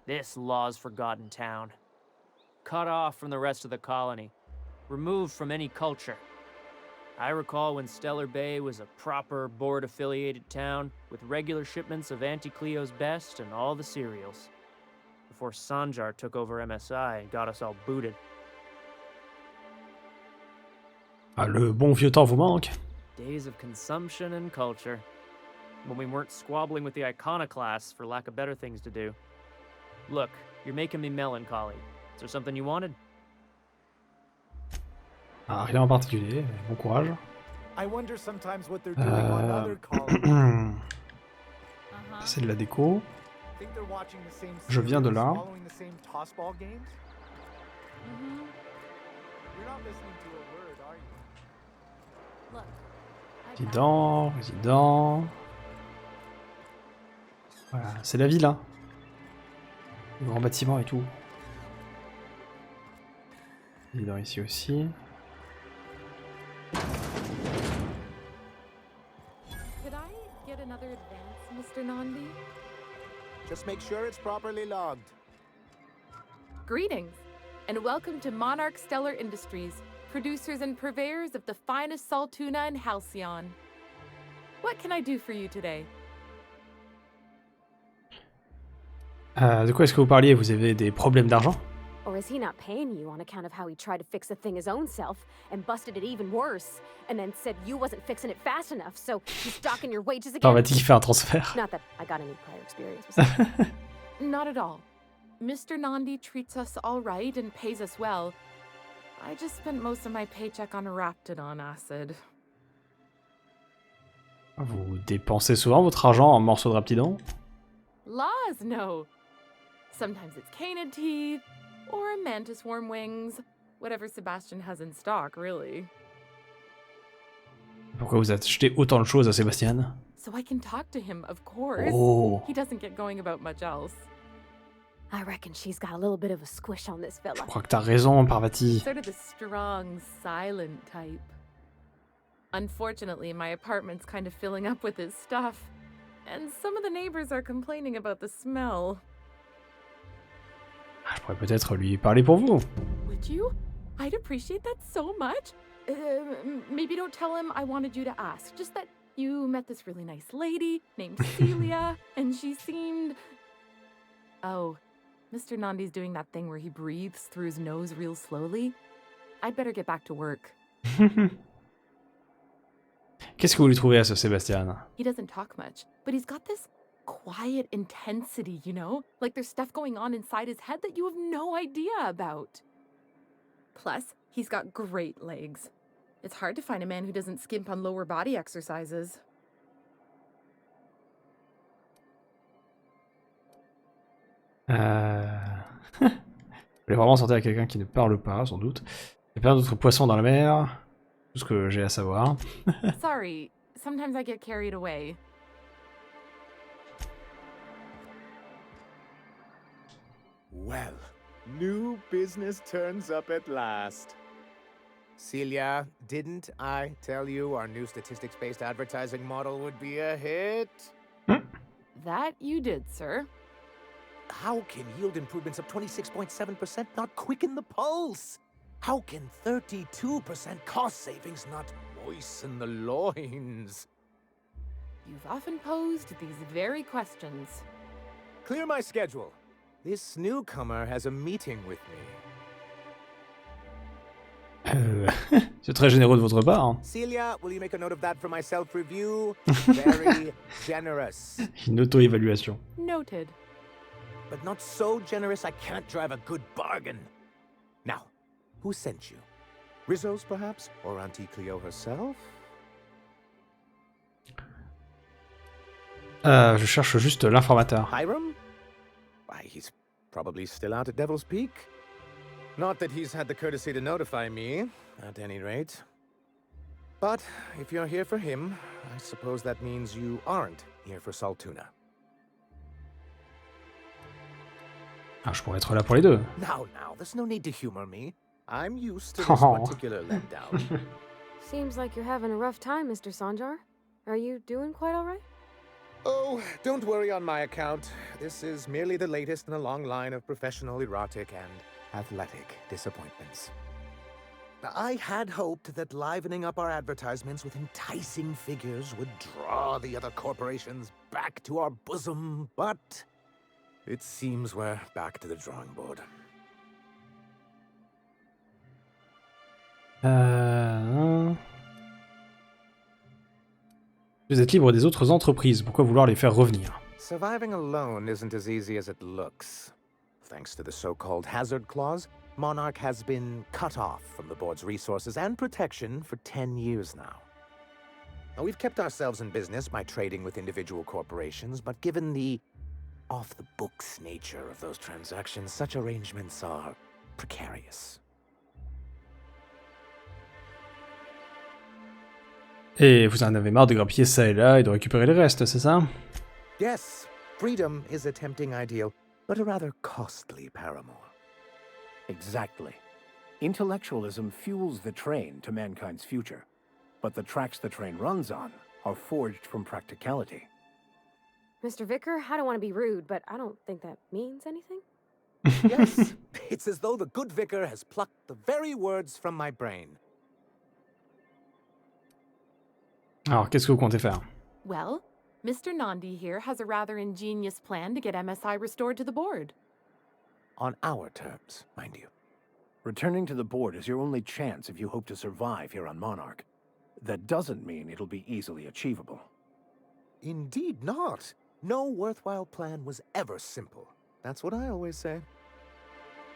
This law's forgotten town. Cut off from the rest of the colony. Removed from any culture. I recall when Stellar Bay was a proper board-affiliated town with regular shipments of Auntie Cleo's best and all the cereals. Before Sanjar took over MSI and got us all booted. Ah, le bon vieux temps vous manque? Days of consumption and culture. When we weren't squabbling with the iconoclasts for lack of better things to do. Look, you're making me melancholy. Is there something you wanted? Ah, rien en particulier. Bon courage. I wonder sometimes what they're doing on other colonies. C'est de la déco. Think they're watching the same Je viens de series, là. following the same tossball games? You're not listening to a word, are you? Résident, résident. Voilà, c'est la ville, hein. Le grand bâtiment et tout. Résident ici aussi. Could I get another advance, Mr. Nandi? Just make sure it's properly logged. Greetings, and welcome to Monarque Stellar Industries, producers and purveyors of the finest salt tuna in Halcyon. What can I do for you today? De quoi est-ce que vous parliez? Vous avez des problèmes d'argent? Or is he not paying you on account of how he tried to fix the thing his own self and busted it even worse, and then said you wasn't fixing it fast enough, so he's docking your wages again? Parvati qui fait un transfert. Not that I got any prior experience with that. Not at all. Mr. Nandi treats us all right and pays us well. I just spent most of my paycheck on Raptidon acid. Vous dépensez souvent votre argent en morceaux de Raptidon? Laws, no. Sometimes it's canid teeth, or mantis worm wings. Whatever Sebastian has in stock, really. Pourquoi vous achetez autant de choses à Sébastien? So I can talk to him, of course. Oh. He doesn't get going about much else. I reckon she's got a little bit of a squish on this fella. Je crois que t'as raison, Parvati. Sort of the strong, silent type. Unfortunately, my apartment's kind of filling up with his stuff. And some of the neighbors are complaining about the smell. Je pourrais peut-être lui parler pour vous. Would you? I'd appreciate that so much. Maybe don't tell him I wanted you to ask. Just that you met this really nice lady named Celia, and she seemed... Oh, Mr. Nandi's doing that thing where he breathes through his nose real slowly. I'd better get back to work. Qu'est-ce que vous lui trouvez à ce Sébastien? He doesn't talk much, but he's got this quiet intensity, you know? Like there's stuff going on inside his head that you have no idea about. Plus, he's got great legs. It's hard to find a man who doesn't skimp on lower body exercises. Vous voulez vraiment sortir avec quelqu'un qui ne parle pas, sans doute. Il y a plein d'autres poissons dans la mer. Tout ce que j'ai à savoir. Sorry, sometimes I get carried away. Well, new business turns up at last. Celia, didn't I tell you our new statistics-based advertising model would be a hit? That you did, sir. How can yield improvements of 26.7% not quicken the pulse? How can 32% cost savings not moisten the loins? You've often posed these very questions. Clear my schedule. This newcomer has a meeting with me. C'est très généreux de votre part. Hein. Celia, will you make a note of that for my self-review? Very generous. Une auto-évaluation. Noted. But not so generous I can't drive a good bargain. Now, who sent you? Rizzo's, perhaps? Or Auntie Cleo herself? Je cherche juste l'informateur. Hiram? Why, he's probably still out at Devil's Peak. Not that he's had the courtesy to notify me, at any rate. But if you're here for him, I suppose that means you aren't here for Saltuna. Ah, je pourrais être là pour les deux. Now, there's no need to humor me. I'm used to this particular letdown. Seems like you're having a rough time, Mr. Sanjar. Are you doing quite all right? Oh, don't worry on my account. This is merely the latest in a long line of professional erotic and athletic disappointments. I had hoped that livening up our advertisements with enticing figures would draw the other corporations back to our bosom, but it seems we're back to the drawing board. Vous êtes libre des autres entreprises, pourquoi vouloir les faire revenir? Surviving alone isn't as easy as it looks. Thanks to the so-called hazard clause, Monarque has been cut off from the board's resources and protection for 10 years now. Now, we've kept ourselves in business by trading with individual corporations, but given the off-the-books nature of those transactions, such arrangements are precarious. Et vous en avez marre de grappiller ça et là et de récupérer le reste, c'est ça? Yes, freedom is a tempting ideal, but a rather costly paramour. Exactly. Intellectualism fuels the train to mankind's future, but the tracks the train runs on are forged from practicality. Mr. Vicar, I don't want to be rude, but I don't think that means anything. Yes, it's as though the good vicar has plucked the very words from my brain. Alors, qu'est-ce que vous comptez faire? Well, Mr. Nandi here has a rather ingenious plan to get MSI restored to the board. On our terms, mind you. Returning to the board is your only chance if you hope to survive here on Monarch. That doesn't mean it'll be easily achievable. Indeed not. No worthwhile plan was ever simple. That's what I always say.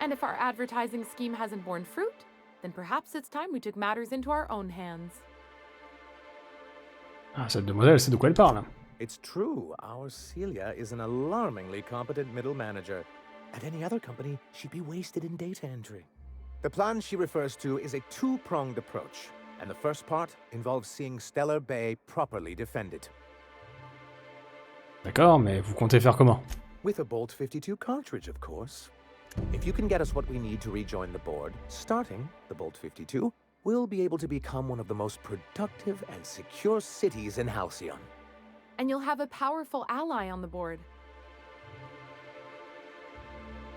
And if our advertising scheme hasn't borne fruit, then perhaps it's time we took matters into our own hands. Ah, cette demoiselle sait de quoi elle parle. It's true, our Celia is an alarmingly competent middle manager. At any other company, she'd be wasted in data entry. The plan she refers to is a two-pronged approach, and the first part involves seeing Stellar Bay properly defended. D'accord, mais vous comptez faire comment? With a Bolt 52 cartridge, of course. If you can get us what we need to rejoin the board, starting the Bolt 52, we'll be able to become one of the most productive and secure cities in Halcyon. And you'll have a powerful ally on the board.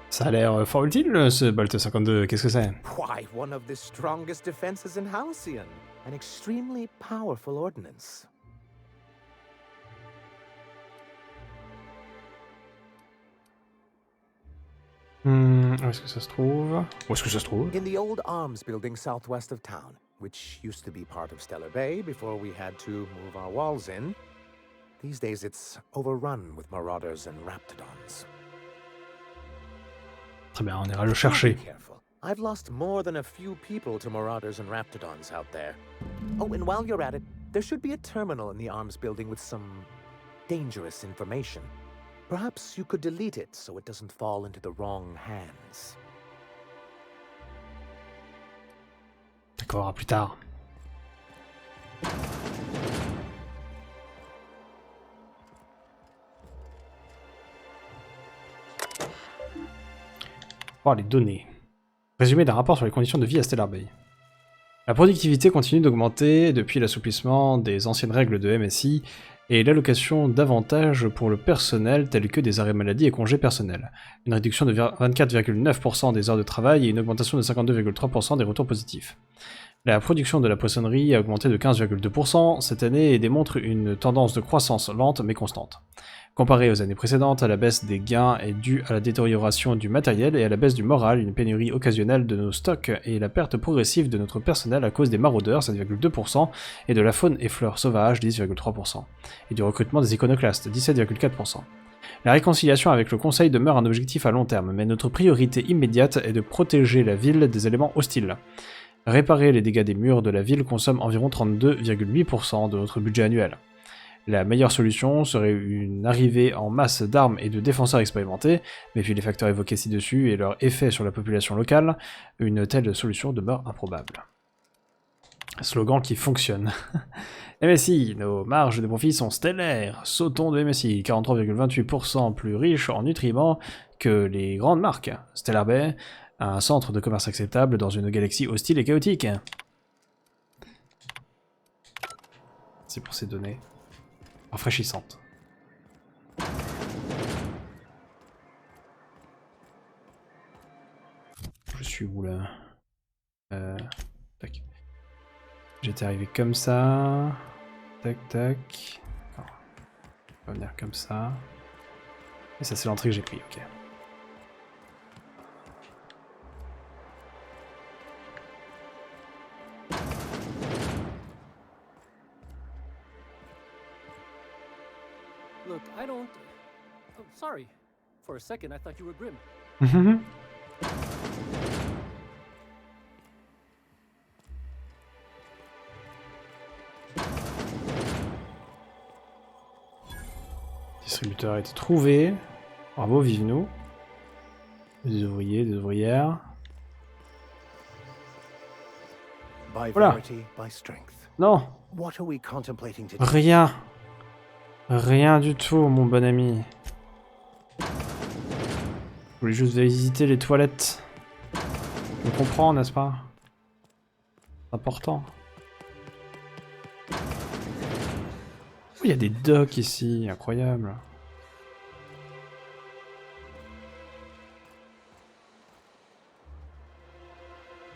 Ça a l'air fort utile, ce Bolt 52. Qu'est-ce que c'est? Why, one of the strongest defenses in Halcyon. An extremely powerful ordnance. Où est-ce que ça se trouve? Où est-ce que ça se trouve? In the old arms building southwest of town, which used to be part of Stellar Bay before we had to move our walls in. These days it's overrun with marauders and raptidons. Très bien, on ira le chercher. Be careful. I've lost more than a few people to marauders and raptidons out there. Oh, and while you're at it, there should be a terminal in the arms building with some dangerous information. Perhaps you could delete it so it doesn't fall into the wrong hands. D'accord, à plus tard. Voir les données. Résumé d'un rapport sur les conditions de vie à Stellar Bay. La productivité continue d'augmenter depuis l'assouplissement des anciennes règles de MSI et l'allocation d'avantages pour le personnel tels que des arrêts maladie et congés personnels. Une réduction de 24,9% des heures de travail et une augmentation de 52,3% des retours positifs. La production de la poissonnerie a augmenté de 15,2% cette année et démontre une tendance de croissance lente mais constante. Comparé aux années précédentes, la baisse des gains est due à la détérioration du matériel et à la baisse du moral, une pénurie occasionnelle de nos stocks et la perte progressive de notre personnel à cause des maraudeurs, 7,2%, et de la faune et fleurs sauvages, 10,3%, et du recrutement des iconoclastes, 17,4%. La réconciliation avec le Conseil demeure un objectif à long terme, mais notre priorité immédiate est de protéger la ville des éléments hostiles. Réparer les dégâts des murs de la ville consomme environ 32,8% de notre budget annuel. La meilleure solution serait une arrivée en masse d'armes et de défenseurs expérimentés, mais vu les facteurs évoqués ci-dessus et leur effet sur la population locale, une telle solution demeure improbable. Slogan qui fonctionne. MSI, nos marges de profit sont stellaires. Sautons de MSI, 43,28% plus riche en nutriments que les grandes marques. Stellar Bay, un centre de commerce acceptable dans une galaxie hostile et chaotique. C'est pour ces données rafraîchissantes. Je suis où là? Tac. J'étais arrivé comme ça. Tac tac. Non. On va venir comme ça. Et ça c'est l'entrée que j'ai pris, ok. Look, I don't... Oh, sorry. For a second, I thought you were Grimm. Distributeur a été trouvé. Bravo, vive nous. Des ouvriers, des ouvrières. Voilà. Non. Rien. Rien du tout, mon bon ami. Je voulais juste visiter les toilettes. Tu me comprends, n'est-ce pas? C'est important. Oh, il y a des docks ici, incroyable.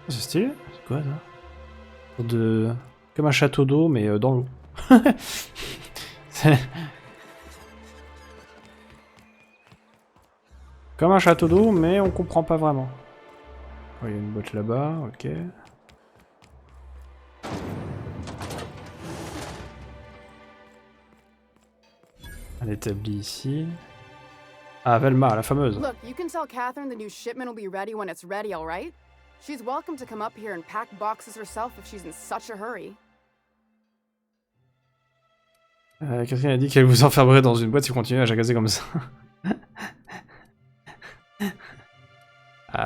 Oh, c'est stylé, c'est quoi ça? Comme un château d'eau, mais dans l'eau. Comme un château d'eau, mais on comprend pas vraiment. Oh, il y a une boîte là-bas, ok. Un établi ici. Ah, Velma, la fameuse. Look, you can tell Catherine the new shipment will be ready when it's ready, all right? She's welcome to come up here and pack boxes herself if she's in such a hurry. Catherine a dit qu'elle vous enfermerait dans une boîte si vous continuez à jacasser comme ça.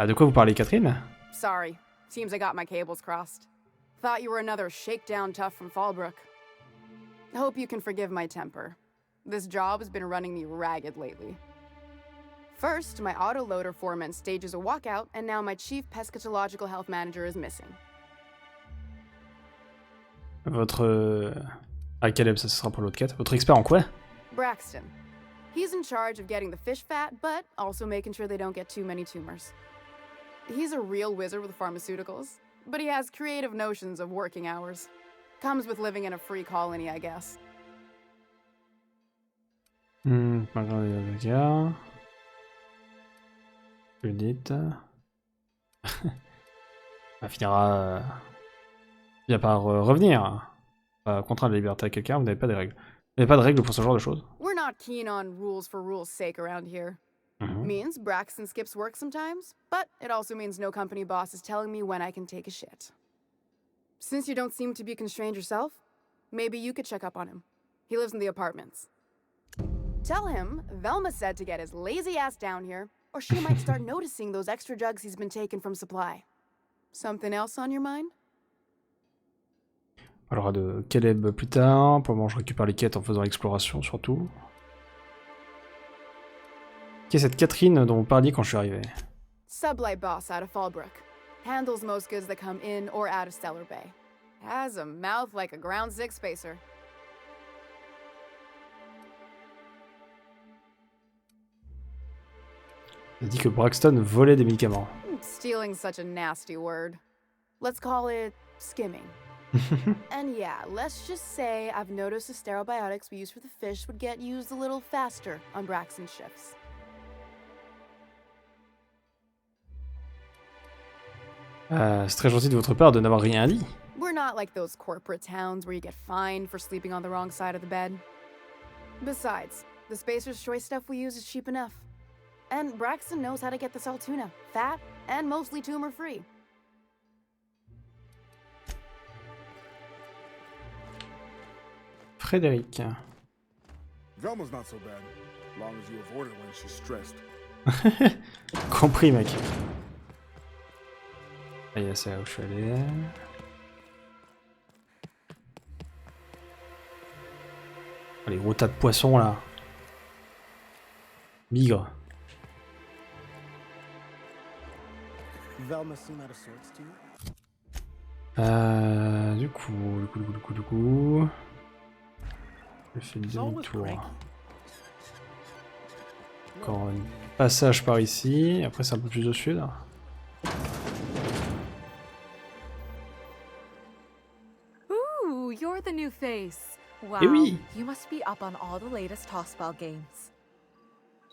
De quoi vous parlez, Catherine? Sorry. Seems I got my cables crossed. Thought you were another shakedown tough from Fallbrook. Hope you can forgive my temper. This job has been running me ragged lately. First, my autoloader foreman stages a walkout, and now my chief pescatological health manager is missing. Votre... Ah, Caleb, ça sera pour l'autre quête. Votre expert en quoi? Braxton. He's in charge of getting the fish fat, but also making sure they don't get too many tumors. He's a real wizard with pharmaceuticals, but he has creative notions of working hours. Comes with living in a free colony, I guess. Pas grand gars. Judith. Elle finira bien par revenir. Contraindre la liberté à quelqu'un, vous n'avez pas de règles. Vous n'avez pas de règles pour ce genre de choses. We're not keen on rules for rules' sake around here. Means Braxton skips work sometimes, but it also means no company boss is telling me when I can take a shit. Since you don't seem to be constrained yourself, maybe you could check up on him. He lives in the apartments. Tell him Velma said to get his lazy ass down here, or she might start noticing those extra jugs he's been taking from supply. Something else on your mind? On parlera de Caleb plus tard. Pour le moment, je récupère les quêtes en faisant l'exploration surtout. Qui est cette Catherine dont vous parliez quand je suis arrivé? Sublight boss out of Fallbrook. Handles most goods that come in or out of Stellar Bay. Has a mouth like a ground six spacer. Elle dit que Braxton volait des médicaments. Stealing's such a nasty word. Let's call it skimming. And yeah, let's just say I've noticed the sterile biotics we use for the fish would get used a little faster on Braxton's shifts. C'est très gentil de votre part de n'avoir rien dit. We're not like those corporate towns where you get fined for sleeping on the wrong side of the bed. Besides, the Spacer's Choice stuff we use is cheap enough. And Braxton knows how to get the Saltuna, fat and mostly tumor-free. Frédéric. Velma's not so bad, as long as you avoid her when she's stressed. Compris, mec. Ah, il y a ça où je suis allé. Oh, les gros tas de poissons là. Bigre. Velma seem out of sorts to you? Du coup. Je fais le demi-tour. Encore un passage par ici. Après, c'est un peu plus au sud. Ooh, you're the new face. Wow, Eh oui. You must be up on all the latest tossball games.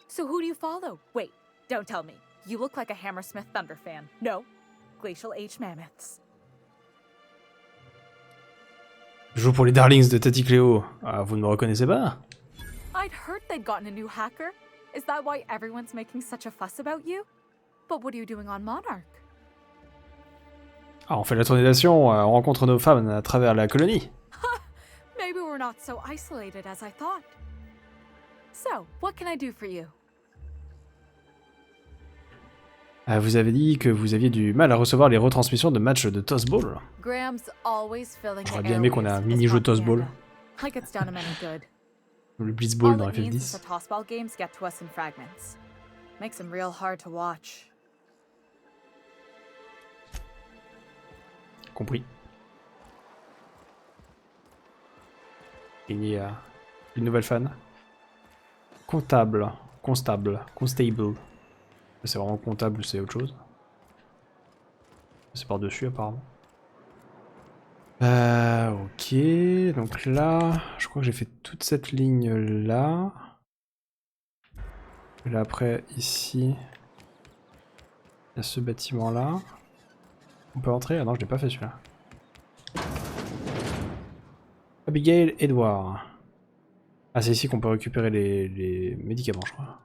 So who do you follow? Wait, don't tell me. You look like a Hammersmith Thunder fan. No, Glacial H Mammoths. Je joue pour les Darlings de Tati Cléo. Ah, vous ne me reconnaissez pas? I'd heard they'd gotten a new hacker. Is that why everyone's making such a fuss about you? But what are you doing on Monarque? Ah, on fait la tournée d'action, on rencontre nos femmes à travers la colonie. Maybe we're not so isolated as I thought. So, what can I do for you? Vous avez dit que vous aviez du mal à recevoir les retransmissions de matchs de Tossball. Graham's always filling J'aurais bien aimé qu'on ait un mini-jeu Tossball. Like it's done him any good. Le Blitzball dans All it means is FF10. the tossball games get to us in fragments. Makes them real hard to watch. Compris. Il y a une nouvelle fan. Constable. C'est vraiment comptable, c'est autre chose. C'est par-dessus apparemment. Ok, donc là, je crois que j'ai fait toute cette ligne là. Là après, ici, Il y a ce bâtiment-là. On peut entrer? Ah non, je l'ai pas fait celui-là. Abigail, Edward. Ah, c'est ici qu'on peut récupérer les médicaments, je crois.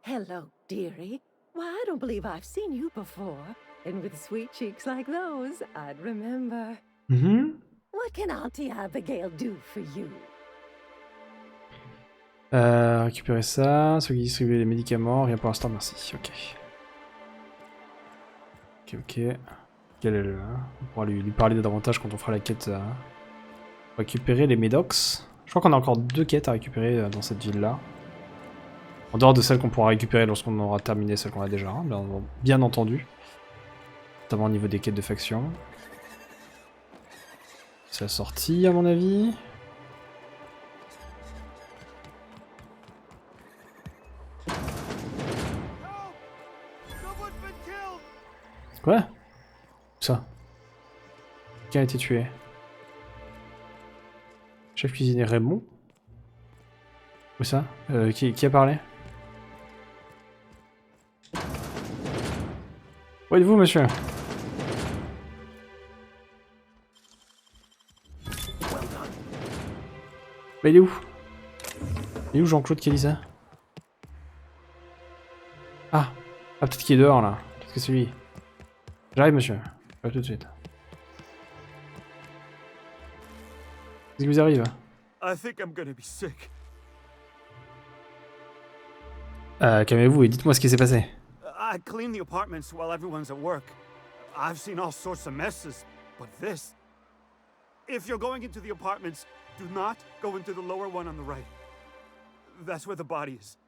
Hello, dearie. Why, I don't believe I've seen you before. And with sweet cheeks like those, I'd remember. What can Auntie Abigail do for you? Récupérer ça, ceux qui distribuent les médicaments, rien pour l'instant, merci. Ok. Ok. Quel est on pourra lui parler davantage quand on fera la quête. Récupérer les médocs. Je crois qu'on a encore 2 quêtes à récupérer dans cette ville-là. En dehors de celles qu'on pourra récupérer lorsqu'on aura terminé celles qu'on a déjà, hein, bien entendu. Notamment au niveau des quêtes de faction. C'est la sortie à mon avis. Quoi? Ça. Qui a été tué? Chef cuisinier Raymond? Où ça? Qui a parlé? Où êtes-vous, monsieur? Mais il est où? Il est où Jean-Claude qui a dit ça? Ah, peut-être qu'il est dehors là. Qu'est-ce que c'est lui? J'arrive, monsieur. J'arrive tout de suite. Qu'est-ce qui vous arrive? I think I'm gonna be sick. Calmez-vous et dites-moi ce qui s'est passé. I clean the apartments while everyone's at work. I've seen all sorts of messes, but this... If you're going into the apartments, do not go into the lower one on the right. That's where the body is.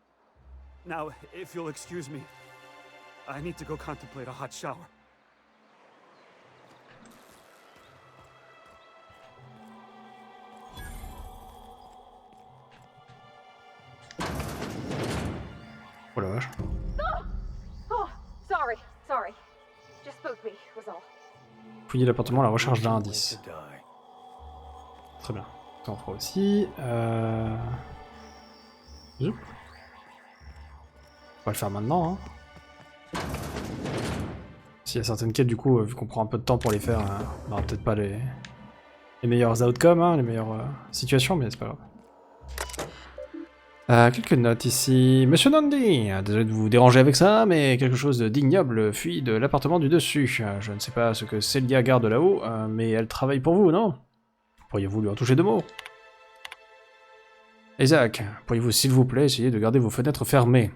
Now, if you'll excuse me, I need to go contemplate a hot shower. Oh la vache. Oh, sorry. Just spooked me, was all. Fouiller l'appartement à la recherche d'un indice. Très bien. Ça on fera aussi. Zoup. On va le faire maintenant. Hein. S'il y a certaines quêtes, du coup, vu qu'on prend un peu de temps pour les faire, on n'aura peut-être pas les meilleurs outcomes, hein, les meilleures situations, mais c'est pas grave. Quelques notes ici. Monsieur Nandi, désolé de vous déranger avec ça, mais quelque chose d'ignoble fuit de l'appartement du dessus. Je ne sais pas ce que Celia garde là-haut, mais elle travaille pour vous, non? Pourriez-vous lui en toucher 2 mots? Isaac, pourriez-vous s'il vous plaît essayer de garder vos fenêtres fermées?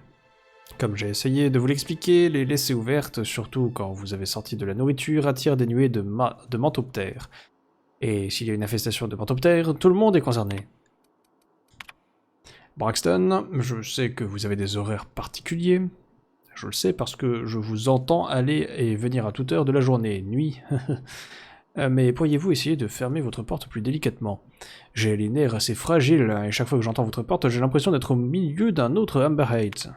Comme j'ai essayé de vous l'expliquer, les laisser ouvertes, surtout quand vous avez sorti de la nourriture, attirent des nuées de manthoptères. Et s'il y a une infestation de manthoptères, tout le monde est concerné. Braxton, je sais que vous avez des horaires particuliers. Je le sais parce que je vous entends aller et venir à toute heure de la journée, nuit. Mais pourriez-vous essayer de fermer votre porte plus délicatement? J'ai les nerfs assez fragiles, et chaque fois que j'entends votre porte, j'ai l'impression d'être au milieu d'un autre Amber Heights.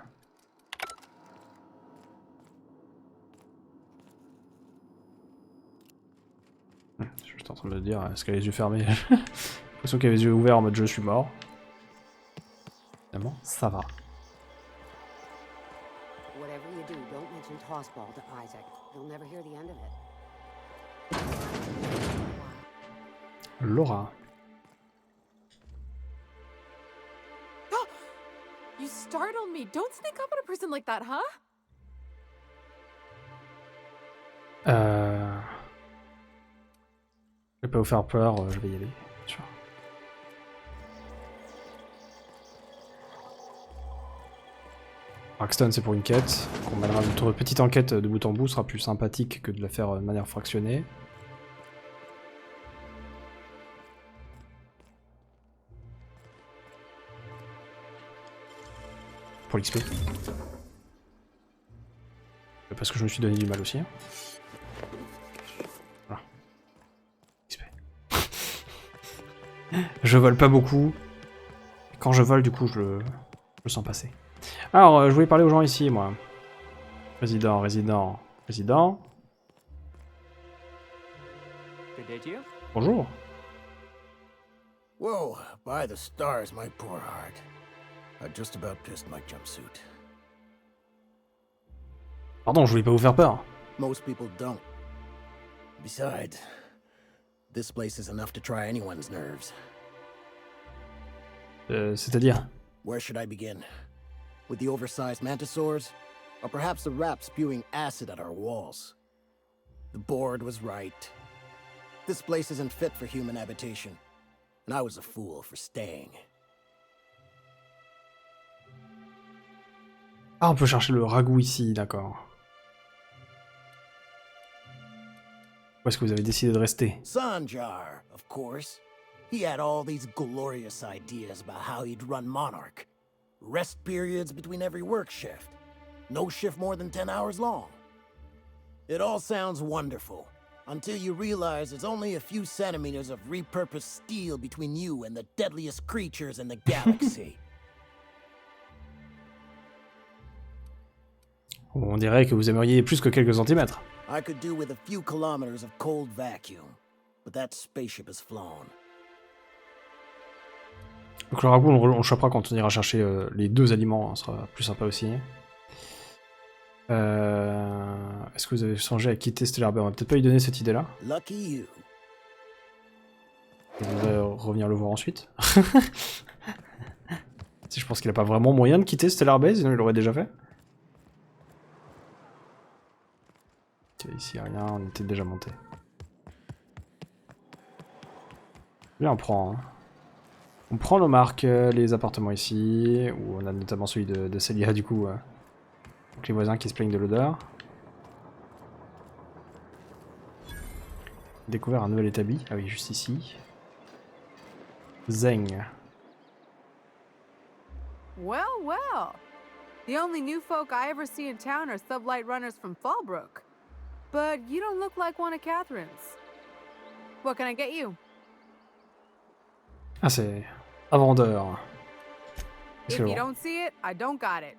Je suis en train de me dire, est-ce qu'elle a les yeux fermés? J'ai l'impression qu'elle a les yeux ouverts en mode je suis mort. Évidemment, ça va. Whatever you do, don't mention tossball to Isaac. He'll never hear the end of it. Laura. You startled me. Don't sneak up on a person like that, huh? Je vais pas vous faire peur, je vais y aller, bien sûr. Braxton, c'est pour une quête. On mènera notre petite enquête de bout en bout, sera plus sympathique que de la faire de manière fractionnée. Pour l'XP. Parce que je me suis donné du mal aussi. Voilà. XP. Je vole pas beaucoup. Quand je vole, du coup, je le sens passer. Alors, je voulais parler aux gens ici, moi. Résident. Good day to you. Bonjour. Whoa, by the stars, my poor heart. I just about pissed my jumpsuit. Pardon, je voulais pas vous faire peur. Most people don't. Besides, this place is enough to try anyone's nerves. C'est-à-dire? Where should I begin? With the oversized mantisaurs? Or perhaps the rats spewing acid at our walls? The board was right. This place isn't fit for human habitation. And I was a fool for staying. Ah, on peut chercher le ragoût ici, d'accord. Où est-ce que vous avez décidé de rester? Sanjar, of course. He had all these glorious ideas about how he'd run Monarque. Rest periods between every work shift. No shift more than 10 hours long. It all sounds wonderful, until you realize there's only a few centimeters of repurposed steel between you and the deadliest creatures in the galaxy. On dirait que vous aimeriez plus que quelques centimètres. I could do with a few kilometers of cold vacuum, but that spaceship is flown. Donc le ragoût, on le chopera quand on ira chercher les deux aliments, ça sera plus sympa aussi. Est-ce que vous avez songé à quitter Stellar Bay? On va peut-être pas lui donner cette idée-là. Lucky you. Vous devrez revenir le voir ensuite. Si je pense qu'il a pas vraiment moyen de quitter Stellar Bay, sinon il l'aurait déjà fait. Ok, ici y'a rien, on était déjà monté. Là on prend. Hein. On prend nos marques, les appartements ici, où on a notamment celui de Celia du coup. Donc les voisins qui se plaignent de l'odeur. Découvert un nouvel établi. Ah oui, juste ici. Zeng. Well, well. The only new folk I ever see in town are sublight runners from Fallbrook. But you don't look like one of Catherine's. What can I get you? Ah, c'est un vendeur. If you don't see it, I don't got it.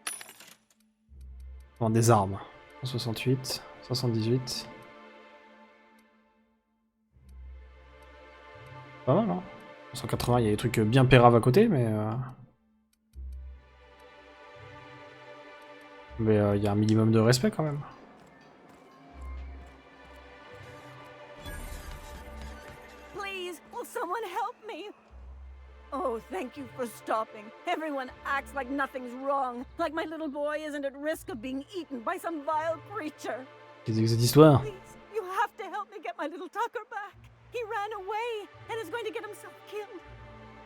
Vend des armes. 168, 78. Pas mal, hein. 180, il y a des trucs bien péraves à côté, mais... Mais il y a un minimum de respect quand même. Please, will someone help me? Oh, thank you for stopping. Everyone acts like nothing's wrong, like my little boy isn't at risk of being eaten by some vile creature. Qu'est-ce que c'est cette histoire? Please, you have to help me get my little Tucker back. He ran away and is going to get himself killed.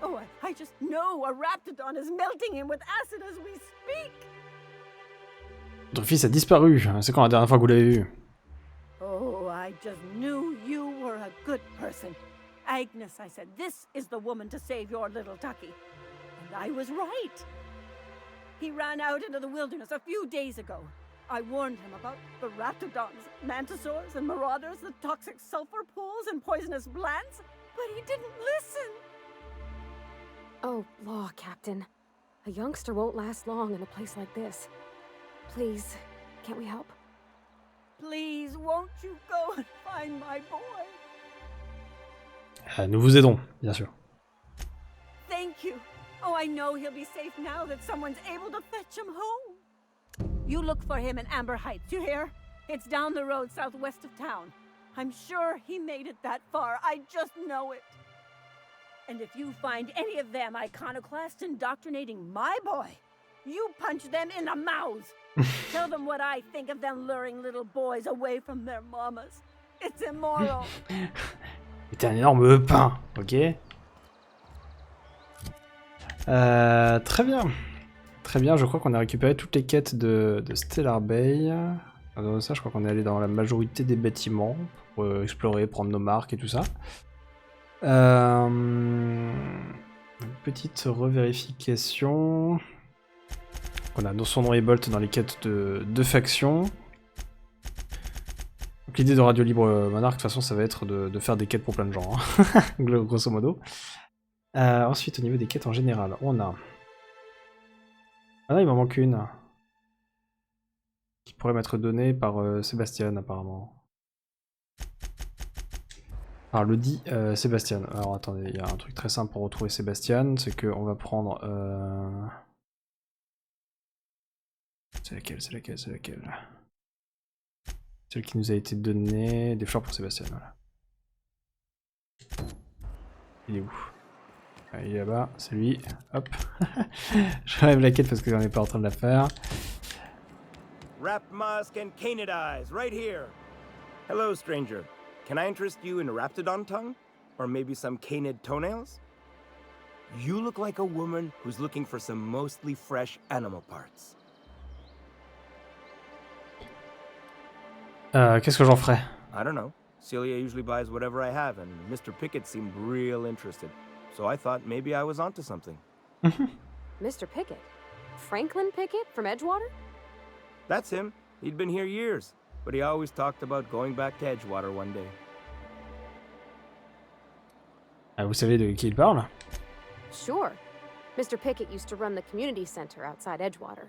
Oh, I just know a raptidon is melting him with acid as we speak. Votre fils a disparu. C'est quand la dernière fois que vous l'avez vu? Oh, I just knew you were a good person. Agnes, I said, this is the woman to save your little Tucky. And I was right. He ran out into the wilderness a few days ago. I warned him about the raptidons, mantisaurs, and marauders, the toxic sulfur pools and poisonous plants, but he didn't listen. Oh, law, Captain. A youngster won't last long in a place like this. Please, can't we help? Please, won't you go and find my boy? Nous vous aidons, bien sûr. Thank you. Oh, I know he'll be safe now that someone's able to fetch him home. You look for him in Amber Heights, you hear? It's down the road southwest of town. I'm sure he made it that far, I just know it. And if you find any of them iconoclasts indoctrinating my boy, you punch them in the mouths. Tell them what I think of them luring little boys away from their mamas. It's immoral. C'était un énorme pain, ok. Très bien. Très bien, je crois qu'on a récupéré toutes les quêtes de Stellar Bay. Dans ça, je crois qu'on est allé dans la majorité des bâtiments pour explorer, prendre nos marques et tout ça. Une petite revérification. On a son nom et Bolt dans les quêtes de faction. Donc l'idée de Radio Libre Monarque, de toute façon, ça va être de faire des quêtes pour plein de gens, hein. Grosso modo. Ensuite, au niveau des quêtes en général, on a... Ah là, il m'en manque une. Qui pourrait m'être donnée par Sebastian, apparemment. Alors, le dit Sebastian. Alors, attendez, il y a un truc très simple pour retrouver Sebastian, c'est qu'on va prendre... C'est laquelle? Celle qui nous a été donnée. Des fleurs pour Sébastien, voilà. Il est où? Ah, il est là-bas, c'est lui. Hop. J'enlève la quête parce que j'en ai pas en train de la faire. Wrap musk and canid eyes, right here. Hello, stranger. Can I interest you in raptidon tongue? Or maybe some canid toenails? You look like a woman who's looking for some mostly fresh animal parts. Qu'est-ce que j'en ferais? I don't know. Celia usually buys whatever I have, and Mr. Pickett seemed real interested. So I thought maybe I was onto something. Mr. Pickett? Franklin Pickett from Edgewater? That's him. He'd been here years, but he always talked about going back to Edgewater one day. Ah, vous savez de qui il parle? Sure. Mr. Pickett used to run the community center outside Edgewater.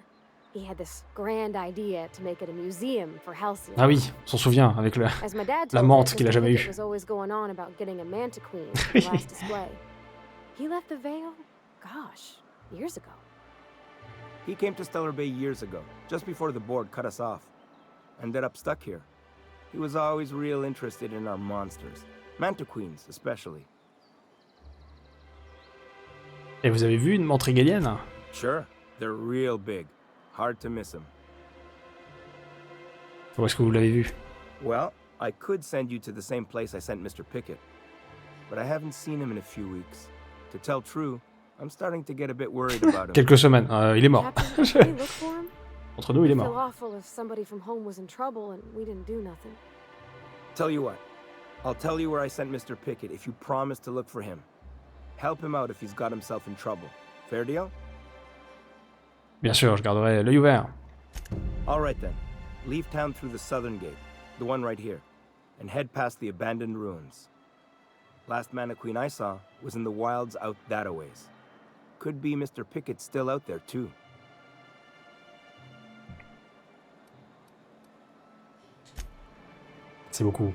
He had this grand idea to make it a museum for Halcyon. Ah oui, on s'en souvient, avec le... As my dad la told menthe me, qu'il a Mr. jamais Pickett eue. was always going on about getting a manta queen for the last display. He left the Vale, gosh, years ago. He came to Stellar Bay years ago, just before the board cut us off. Ended up stuck here. He was always real interested in our monsters. Manta queens, especially. Et vous avez vu une menthe régalienne? Sure, they're real big. Hard to miss them. Où est-ce que vous l'avez vu? Well, I could send you to the same place I sent Mr. Pickett, but I haven't seen him in a few weeks. To tell true, I'm starting to get a bit worried about him. Quelques semaines, il est mort. Captain, we look for him? Entre nous, il est It'd feel mort. awful if somebody from home was in trouble and we didn't do nothing. Tell you what, I'll tell you where I sent Mr. Pickett if you promise to look for him. Help him out if he's got himself in trouble. Fair deal? Bien sûr, je garderai l'œil ouvert. All right then. Leave town through the southern gate, the one right here, and head past the abandoned ruins. Last Mana Queen I saw was in the wilds out that-a-ways. Could be Mr. Pickett still out there too. C'est beaucoup.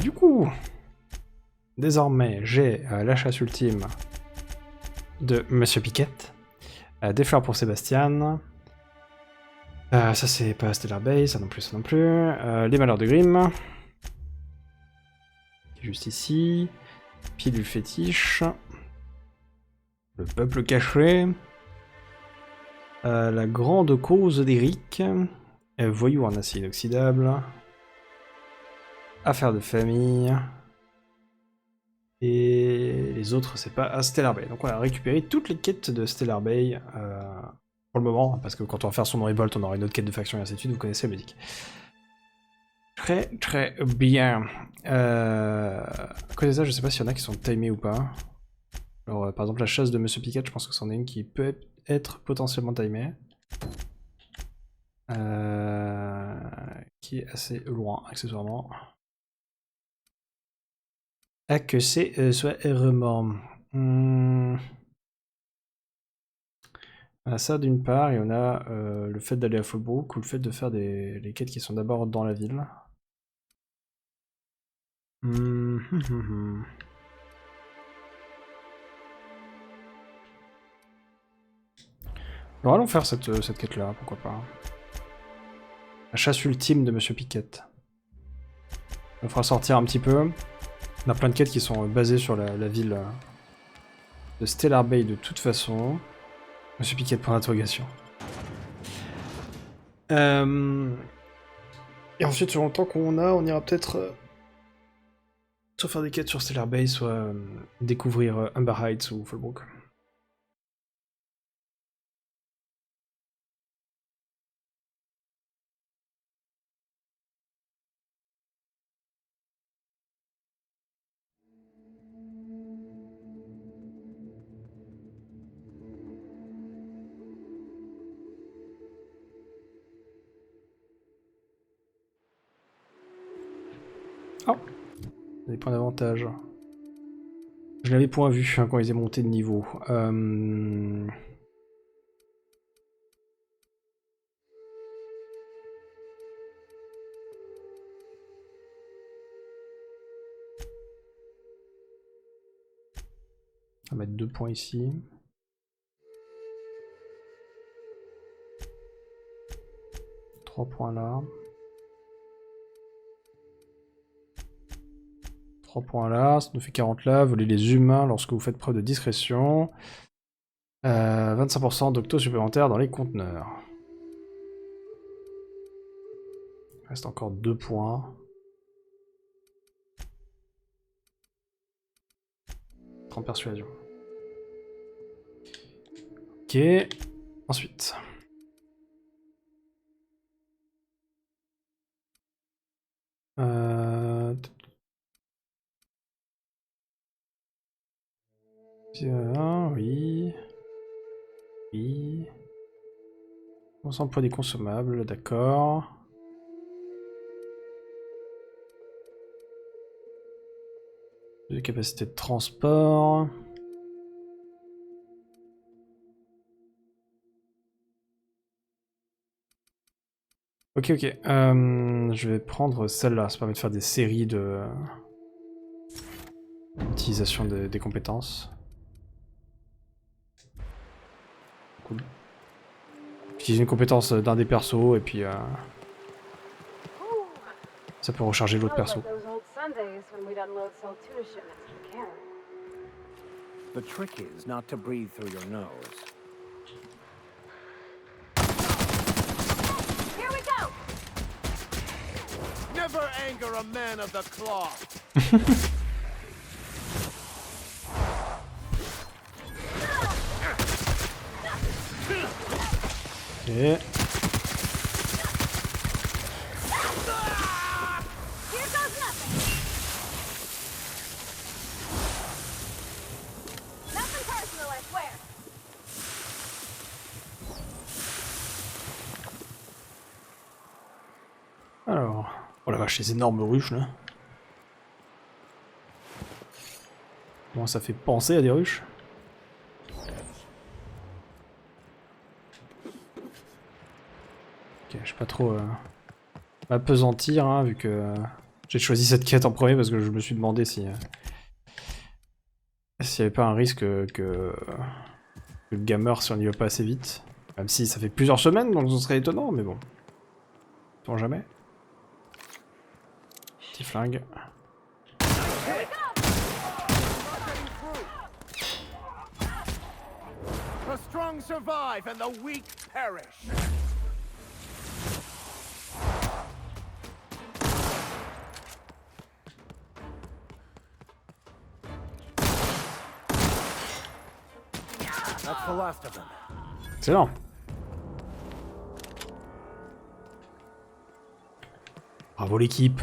Du coup, désormais, j'ai la chasse ultime de Monsieur Pickett. Des fleurs pour Sebastian. Ça c'est pas Stellar Bay, ça non plus, ça non plus. Les malheurs de Grimm. Juste ici. Pilules fétiches. Le peuple caché. La grande cause d'Eric. Voyou en acier inoxydable. Affaires de famille. Et les autres, c'est pas à Stellar Bay. Donc on a récupéré toutes les quêtes de Stellar Bay pour le moment, parce que quand on va faire son révolte, on aura une autre quête de faction et ainsi de suite, vous connaissez la musique. Très très bien. À côté de ça, je sais pas s'il y en a qui sont timés ou pas. Alors par exemple la chasse de Monsieur Pickett, je pense que c'en est une qui peut être potentiellement timée. Qui est assez loin accessoirement. Ah, que c'est soit remords. On a ça d'une part, et on a le fait d'aller à Fallbrook, ou le fait de faire les quêtes qui sont d'abord dans la ville. Alors allons faire cette quête-là, pourquoi pas. La chasse ultime de Monsieur Pickett. On fera sortir un petit peu. On a plein de quêtes qui sont basées sur la ville de Stellar Bay de toute façon. Monsieur Pickett, point d'interrogation. Et ensuite, sur le temps qu'on a, on ira peut-être soit faire des quêtes sur Stellar Bay, soit découvrir Umber Heights ou Fallbrook. Oh, des points d'avantage. Je l'avais point vu hein, quand ils étaient montés de niveau. On va mettre 2 points ici. Trois points là. 3 points là, ça nous fait 40 là. Voler les humains lorsque vous faites preuve de discrétion. 25% d'octo supplémentaires dans les conteneurs. Il reste encore 2 points. 30 persuasion. Ok. Ensuite. Oui. Oui. On s'emploie des consommables, d'accord. De capacité de transport. Ok, ok. Je vais prendre celle-là. Ça permet de faire des séries de... Utilisation des compétences. Cool. Utiliser une compétence d'un des persos et puis... ça peut recharger l'autre perso. The trick is not to breathe through your nose. Here we go! Never anger a man of the cloth. Ok. Here goes nothing. Nothing personal, I swear. Alors... Oh la vache, les énormes ruches là. Bon, ça fait penser à des ruches. Ok, je vais pas trop m'apesantir, hein, vu que j'ai choisi cette quête en premier parce que je me suis demandé si s'il n'y avait pas un risque que le gars meurt si on n'y va pas assez vite. Même si ça fait plusieurs semaines, donc ce serait étonnant, mais bon. Tant jamais. Petit flingue. The strong survive and the weak perish. That's the last of them. Excellent. Bravo l'équipe.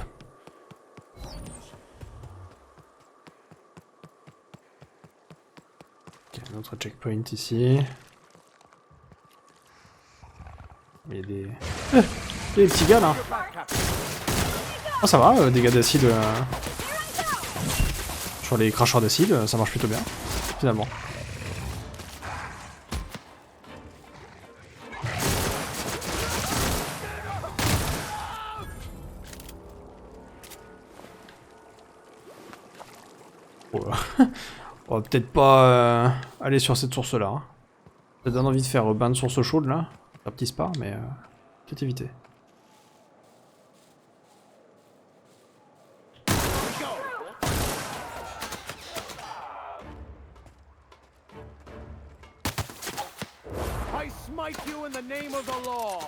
Ok, un autre checkpoint ici. Il y a des... il y a des petits gars là. Oh ça va, dégâts d'acide sur les cracheurs d'acide, ça marche plutôt bien, finalement. On va peut-être pas aller sur cette source là. Hein. Ça donne envie de faire bain de source chaude là. Un petit spa, mais peut-être éviter. I smite you in the name of the law.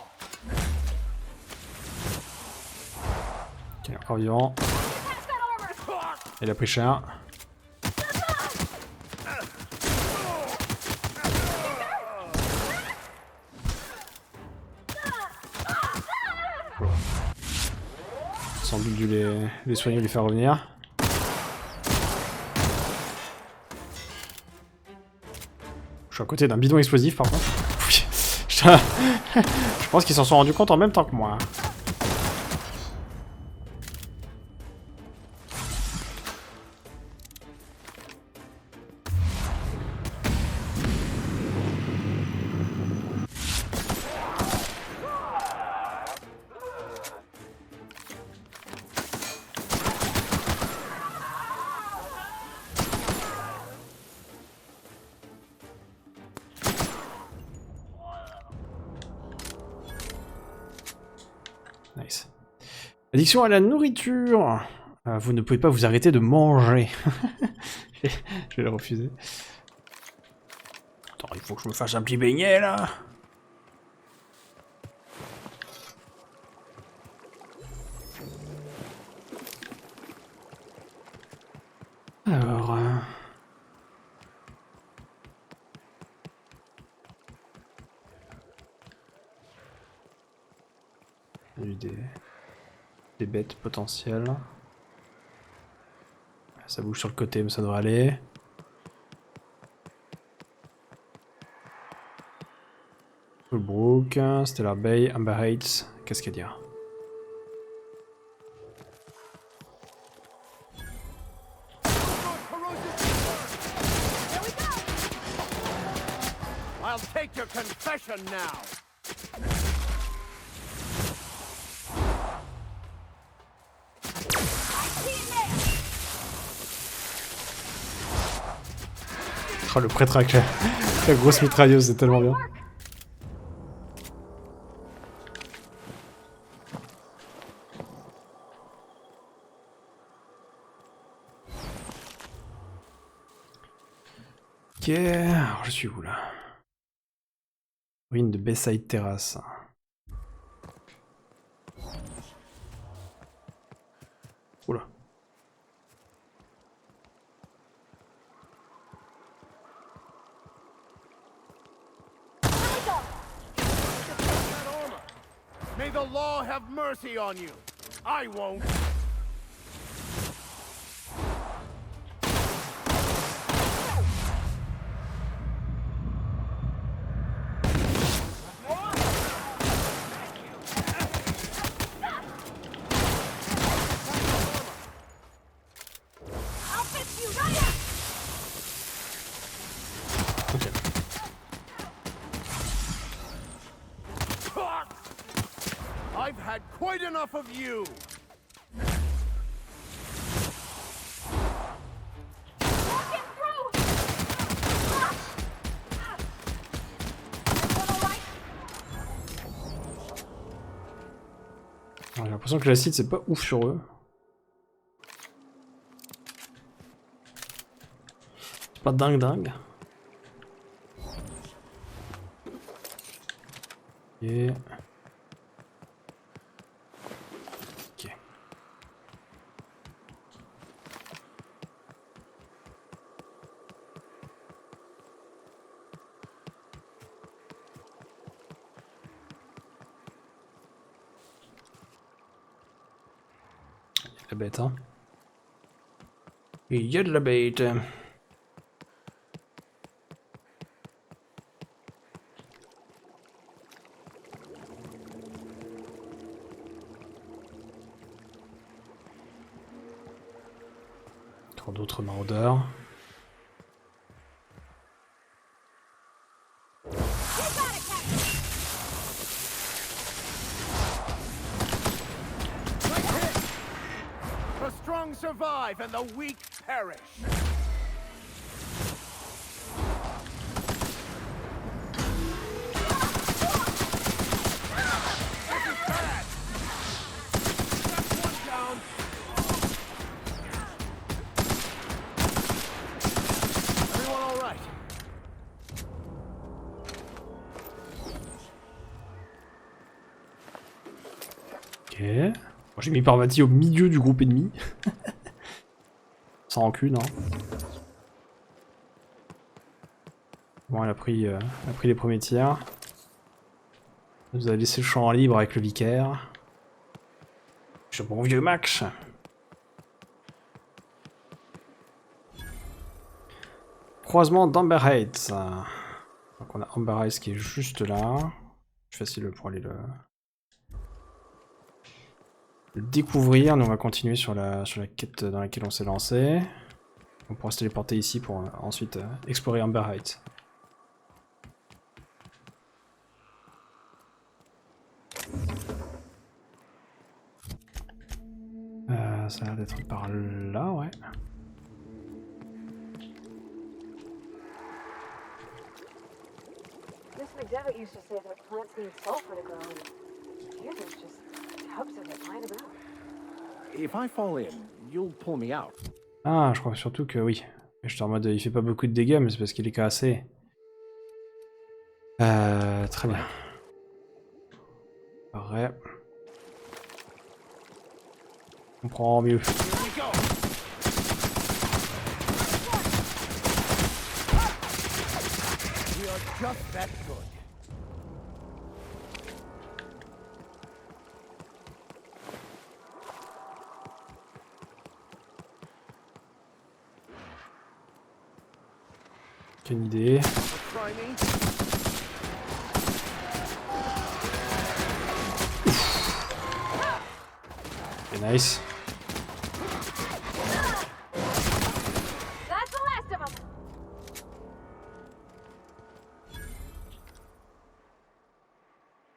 Ok, encore vivant. Il a pris cher. Sans doute dû les soigner et les faire revenir. Je suis à côté d'un bidon explosif par contre. Oui. Je pense qu'ils s'en sont rendus compte en même temps que moi. Nice. Addiction à la nourriture. Vous ne pouvez pas vous arrêter de manger. Je vais le refuser. Attends, il faut que je me fasse un petit beignet là. Alors... Il y a eu des bêtes potentielles. Ça bouge sur le côté, mais ça devrait aller. Fullbrook, Stellar Bay, Amber Heights, Cascadia. I'll take your confession now. Oh, le prêtre avec la grosse mitrailleuse, c'est tellement bien. Ok, alors je suis où là? Ruine de Bayside Terrace. Oula. May the law have mercy on you. I won't. I've had quite enough of you. J'ai l'impression que l'acide c'est pas ouf sur eux. C'est pas dingue. Et... ok. La bête, hein. Il y a de la bête. Encore d'autres maraudeurs. The strong survive and the weak perish. This is bad. That's one down. Everyone all right? Ok. Bon, j'ai mis Parvati au milieu du groupe ennemi. Sans rancune, hein. Bon, elle a pris les premiers tirs. Elle nous a laissé le champ libre avec le vicaire. Ce bon vieux Max. Croisement d'Amber Heights. Donc on a Amber Heights qui est juste là. C'est facile pour aller le découvrir. Nous on va continuer sur la quête dans laquelle on s'est lancé. On pourra se téléporter ici pour ensuite explorer Amber Heights. Ça a l'air d'être par là, ouais. Miss McDevitt used to say that plants need sulfur to grow, and here's just tubs of it lying about. If I fall in, you'll pull me out. Ah, je crois surtout que oui. J'étais en mode, il fait pas beaucoup de dégâts, mais c'est parce qu'il est cassé. Très bien. Pareil. On comprend mieux. Just that good. Quelle idée. C'est nice.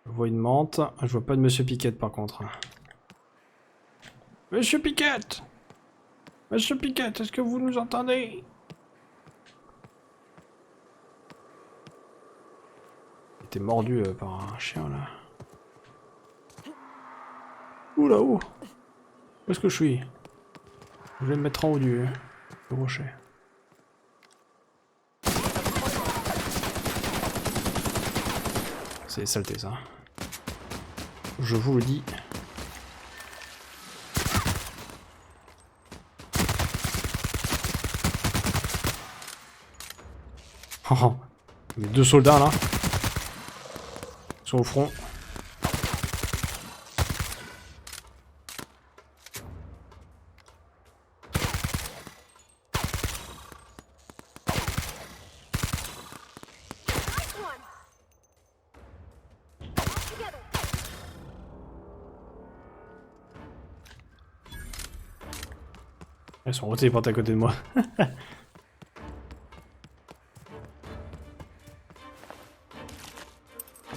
Je vois une menthe. Je vois pas de Monsieur Pickett par contre. Monsieur Pickett! Monsieur Pickett, est-ce que vous nous entendez? Il était mordu par un chien là. Ouh là-haut! Où est-ce que je suis? Je vais me mettre en haut du rocher. C'est saleté ça. Je vous le dis. Oh, les deux soldats là. Ils sont au front. Ils sont retéléportés à côté de moi.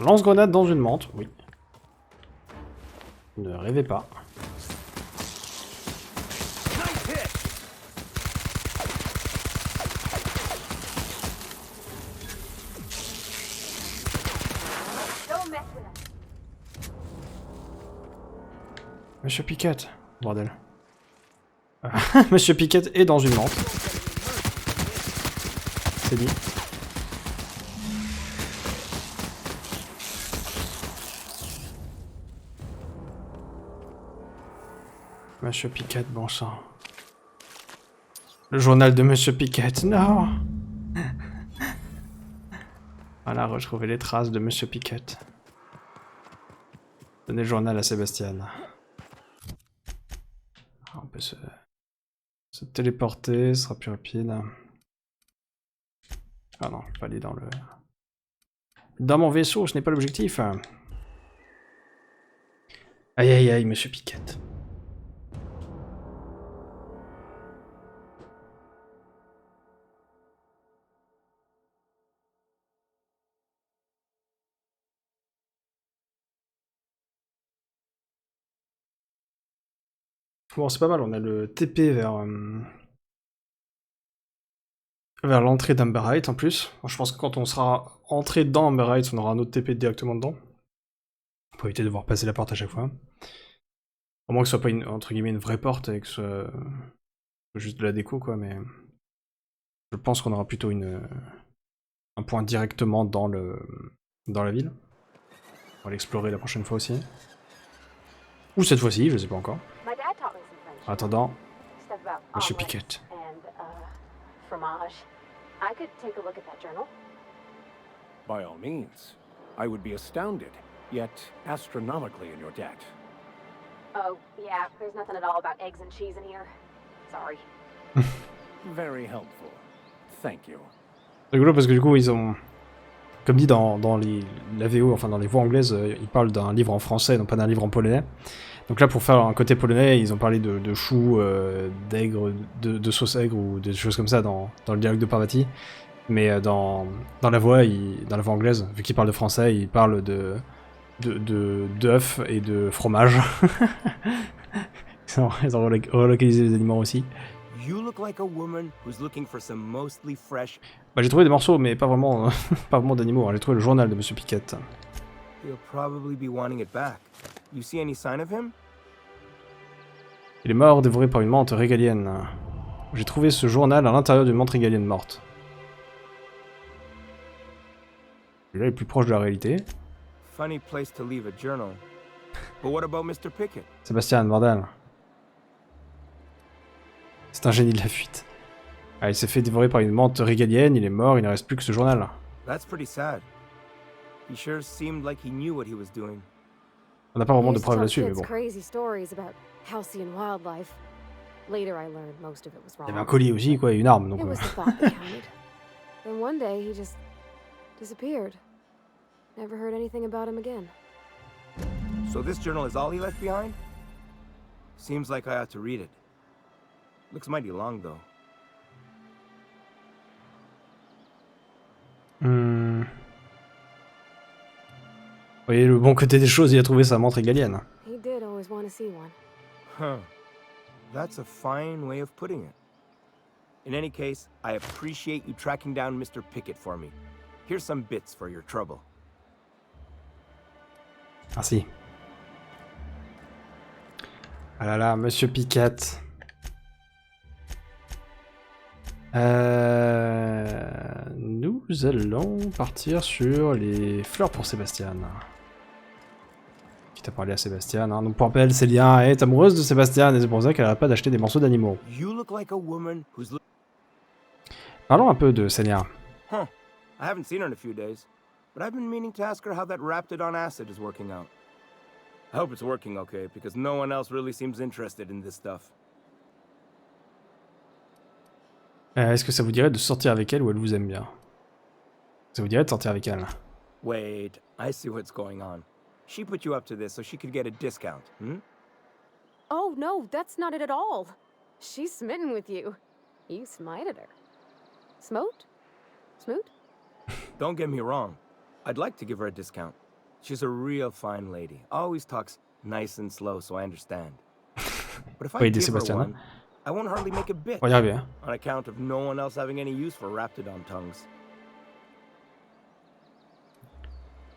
Lance-grenade dans une menthe, oui. Ne rêvez pas. Monsieur Pickett, bordel. Monsieur Pickett est dans une menthe. C'est dit. Monsieur Pickett, bon sang. Le journal de Monsieur Pickett, non. Voilà, retrouver les traces de Monsieur Pickett. Donnez le journal à Sebastian. On peut se téléporter, ce sera plus rapide. Ah non, je peux pas aller dans le... Dans mon vaisseau, ce n'est pas l'objectif. Aïe aïe aïe, Monsieur Pickett. Bon, c'est pas mal, on a le TP vers l'entrée d'Amber Heights en plus. Bon, je pense que quand on sera entré dans Amber Heights, on aura un autre TP directement dedans. Pour éviter de devoir passer la porte à chaque fois. Au moins que ce soit pas une, entre guillemets une vraie porte et que ce soit juste de la déco quoi, mais je pense qu'on aura plutôt un point directement dans la ville. On va l'explorer la prochaine fois aussi. Ou cette fois-ci, je sais pas encore. En attendant, Monsieur Pickett. By all means. I would be astounded, yet astronomically in your debt. Oh, yeah, there's nothing at all about eggs and cheese in here. Sorry. Very helpful. Thank you. C'est rigolo parce que du coup, ils ont... Comme dit dans la VO, enfin dans les voix anglaises, ils parlent d'un livre en français, non pas d'un livre en polonais. Donc là, pour faire un côté polonais, ils ont parlé de choux, d'aigre, de sauce aigre ou des choses comme ça dans le dialogue de Parvati. Mais dans la voix anglaise, vu qu'ils parlent de français, ils parlent d'œufs et de fromage. Ils ont relocalisé les aliments aussi. You look like a woman who's looking for some mostly fresh. Bah, j'ai trouvé des morceaux, mais pas vraiment, pas vraiment d'animaux. Hein. J'ai trouvé le journal de Monsieur Pickett. He'll probably be wanting it back. You see any sign of him? Il est mort, dévoré par une menthe régalienne. J'ai trouvé ce journal à l'intérieur d'une menthe régalienne morte. Celui-là est plus proche de la réalité. Funny place to leave a journal. But what about Mr. Pickett? Sebastian, bordel. C'est un génie de la fuite. Ah, il s'est fait dévorer par une menthe régalienne, il est mort, il ne reste plus que ce journal. That's pretty sad. He sure seemed like he knew what he was doing. On n'a pas vraiment de preuves là-dessus, mais bon. Crazy stories about halcyon wildlife. Later I learned most of it was Il y wrong. avait un collier aussi, quoi, et une arme, donc... It was the thought that counted. Then one day he just disappeared. Never heard anything about him again. So this journal is all he left behind? Seems like I ought to read it. Looks mighty long, though. Vous voyez le bon côté des choses, il a trouvé sa menthe régalienne. He did always want to see one. Huh. That's a fine way of putting it. In any case, I appreciate you tracking down Mr. Pickett for me. Here's some bits for your trouble. Merci. Ah là là, Monsieur Pickett. Nous allons partir sur les fleurs pour Sebastian. Quitte à parler à Sebastian. Hein. Donc pour rappel, Célia est amoureuse de Sebastian et c'est pour ça qu'elle n'arrête pas d'acheter des morceaux d'animaux. Parlons un peu de Célia. Huh. I haven't seen her in a few days, but I've been meaning to ask her how that Raptidon acid is working out. I hope it's working okay, because no one else really seems interested in this stuff. Est-ce que ça vous dirait de sortir avec elle ou elle vous aime bien? Ça vous dirait de sortir avec elle? Wait, I see what's going on. She put you up to this so she could get a discount, hmm? Oh no, that's not it at all. She's smitten with you. You smited her. Smote? Smoot? Don't get me wrong. I'd like to give her a discount. She's a real fine lady. Always talks nice and slow, so I understand. But if I give her one, I won't hardly make a bit. On account of no one else having any use for Raptidon tongues.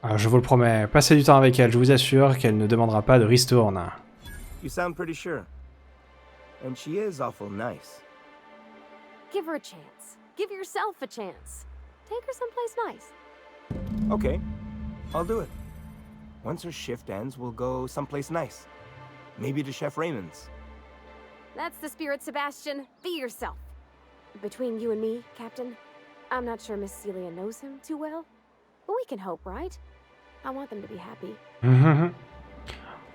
Alors, je vous le promets, passez du temps avec elle, je vous assure qu'elle ne demandera pas de ristourne. You sound pretty sure. And she is awful nice. Give her a chance. Give yourself a chance. Take her someplace nice. Okay, I'll do it. Once her shift ends, we'll go someplace nice. Maybe to Chef Raymond's. That's the spirit, Sebastian. Be yourself. Between you and me, Captain, I'm not sure Miss Celia knows him too well. But we can hope, right? I want them to be happy.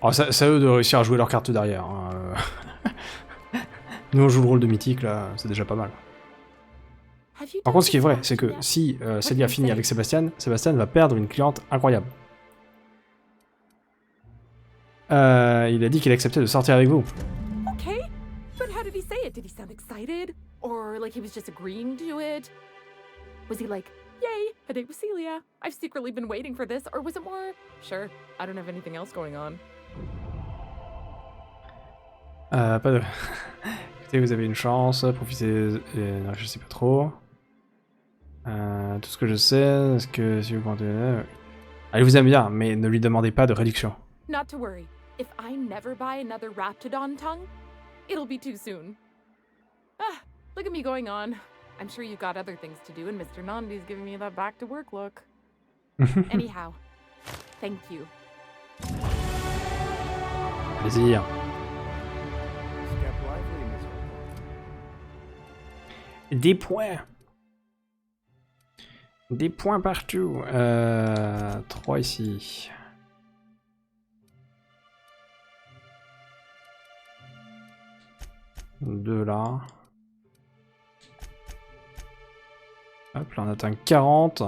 Oh, c'est à eux de réussir à jouer leur carte derrière. Hein. Nous on joue le rôle de mythique là, c'est déjà pas mal. Par contre, ce qui est vrai, c'est que si Celia finit avec Sébastien, Sébastien va perdre une cliente incroyable. Il a dit qu'il acceptait de sortir avec vous. Okay, but how did he say it? Did he sound excited? Or like he was just agreeing to it? Was he like, yay, a date with Celia. I've secretly been waiting for this. Or was it more, sure, I don't have anything else going on. Pas de... Écoutez, vous avez une chance, profitez... ne réfléchissez pas trop. Tout ce que je sais, est-ce que si vous continuez... Elle vous aime bien, mais ne lui demandez pas de réduction. Not to worry. If I never buy another Raptidon tongue, it'll be too soon. Ah, look at me going on. I'm sure you've got other things to do, and Mr. Nandi's giving me that back-to-work look. Anyhow, thank you. Plaisir. Des points. Des points partout. 3 ici. Deux là. Hop, là on atteint 40.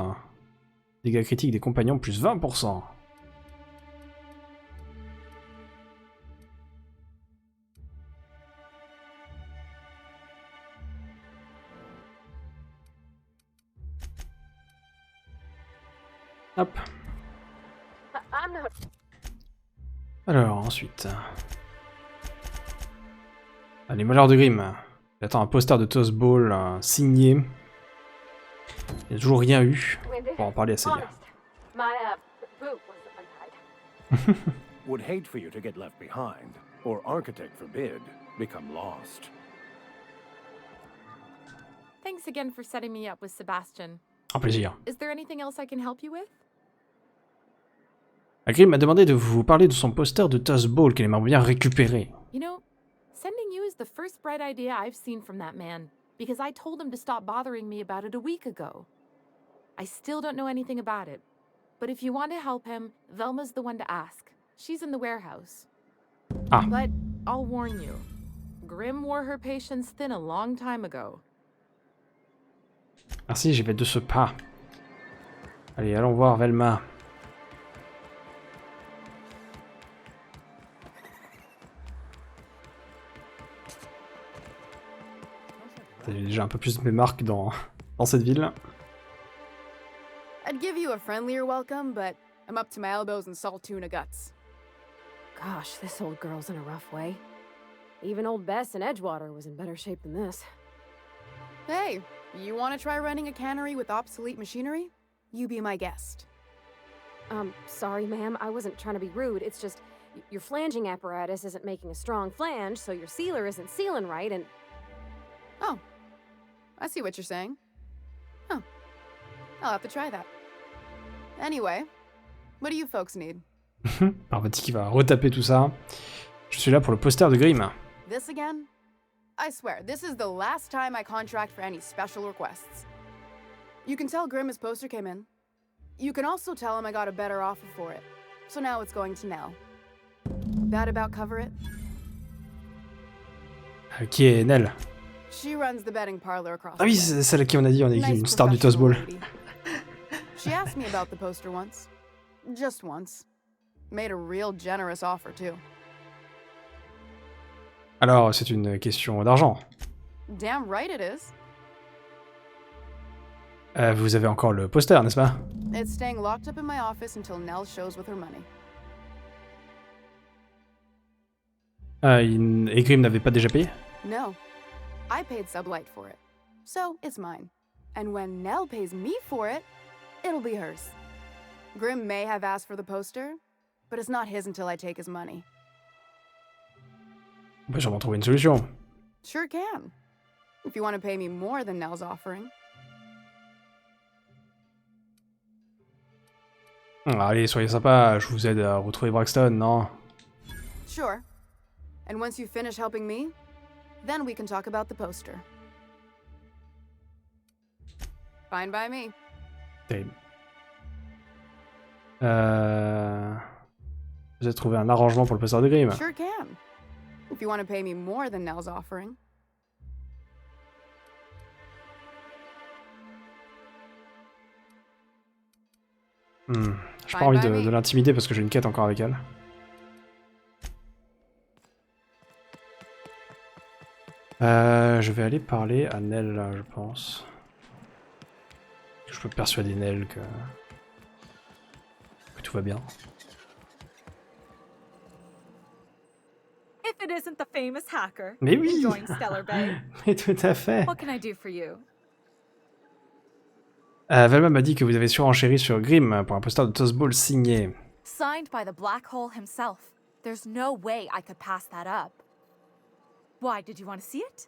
Dégâts critiques des compagnons plus 20%. Hop. Alors, ensuite... Ah, les malheurs de Grimm. Il attend un poster de Toast Ball signé. Il n'y a toujours rien eu. Pour en parler à Celia. Would hate for you to get left behind, or architect forbid. become lost. Thanks again for setting me up with Sebastian. Un plaisir. Is there anything else I can help you with? Grimm m'a demandé de vous parler de son poster de Tossball qu'il aimerait bien récupérer. You know, sending you is the first bright idea I've seen from that man, because I told him to stop bothering me about it a week ago. I still don't know anything about it, but if you want to help him, Velma's the one to ask. She's in the warehouse. Ah. But I'll warn you, Grimm wore her patience thin a long time ago. Merci, j'y vais de ce pas. Allez, allons voir Velma. J'ai déjà un peu plus de mes marques dans cette ville. I'd give you a friendlier welcome, but I'm up to my elbows in salt tuna guts. Gosh, this old girl's in a rough way. Even old Bess in Edgewater was in better shape than this. Hey, you want to try running a cannery with obsolete machinery? You be my guest. Sorry, ma'am, I wasn't trying to be rude. It's just, your flanging apparatus isn't making a strong flange, so your sealer isn't sealing right, and... Oh, I see what you're saying. Huh. I'll have to try that. Anyway, what do you folks need? Parvati qui va retaper tout ça. Je suis là pour le poster de Grimm. This again? I swear, this is the last time I contract for any special requests. You can tell Grimm his poster came in. You can also tell him I got a better offer for it. So now it's going to Nell. That about cover it? Qui est Nell? She runs the betting parlor across. Ah oui, c'est celle à qui on a dit on est une star du Tossball. She asked me about the poster once. Just once. Made a real generous offer too. Alors, c'est une question d'argent. Damn right it is. Vous avez encore le poster, n'est-ce pas? It's staying locked up in my office until Nell shows with her money. Et Grimm n'avait pas déjà payé? No. I paid Sublight for it. So, it's mine. And when Nell pays me for it, it'll be hers. Grimm may have asked for the poster, but it's not his until I take his money. On peut sûrement trouver une solution. Sure can. If you want to pay me more than Nell's offering. Allez, soyez sympa, je vous aide à retrouver Braxton, non? Sure. And once you finish helping me, then we can talk about the poster. Fine by me. Terrible. Vous avez trouvé un arrangement pour le poster de Grimm? Sure can. If you want to pay me more than Nell's offering. J'ai pas envie de l'intimider parce que j'ai une quête encore avec elle. Je vais aller parler à Nell, là, je pense. Je peux persuader Nell que tout va bien. If it isn't the famous hacker, Mais oui! enjoying Stellar Bay. Mais tout à fait! What can I do for you? Velma m'a dit que vous avez surenchéri sur Grimm pour un poster de Tossball signé. Signed by the Black Hole himself. There's no way I could pass that up. Why, did you want to see it?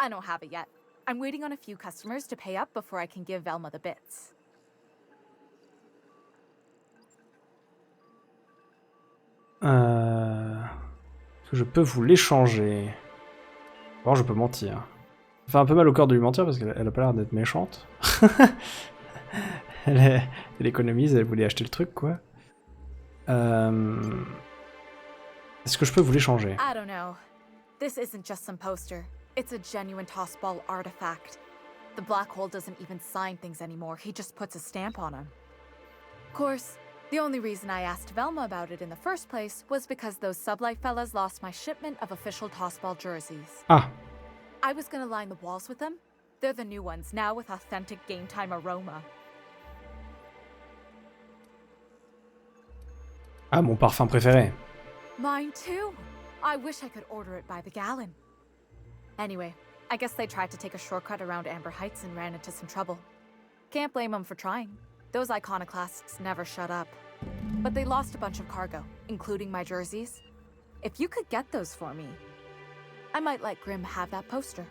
I don't have it yet. I'm waiting on a few customers to pay up before I can give Velma the bits. Est-ce que je peux vous l'échanger? Or, je peux mentir. Ça fait un peu mal au corps de lui mentir parce qu'elle a pas l'air d'être méchante. elle économise, elle voulait acheter le truc, quoi. Est-ce que je peux vous l'échanger? I don't know. This isn't just some poster. It's a genuine tossball artifact. The Black Hole doesn't even sign things anymore. He just puts a stamp on them. Of course, the only reason I asked Velma about it in the first place was because those Sublight fellas lost my shipment of official tossball jerseys. Ah. I was gonna line the walls with them. They're the new ones, now with authentic game time aroma. Ah, mon parfum préféré. Mine too. I wish I could order it by the gallon. Anyway, I guess they tried to take a shortcut around Amber Heights and ran into some trouble. Can't blame them for trying. Those iconoclasts never shut up. But they lost a bunch of cargo, including my jerseys. If you could get those for me... I might let Grimm have that poster.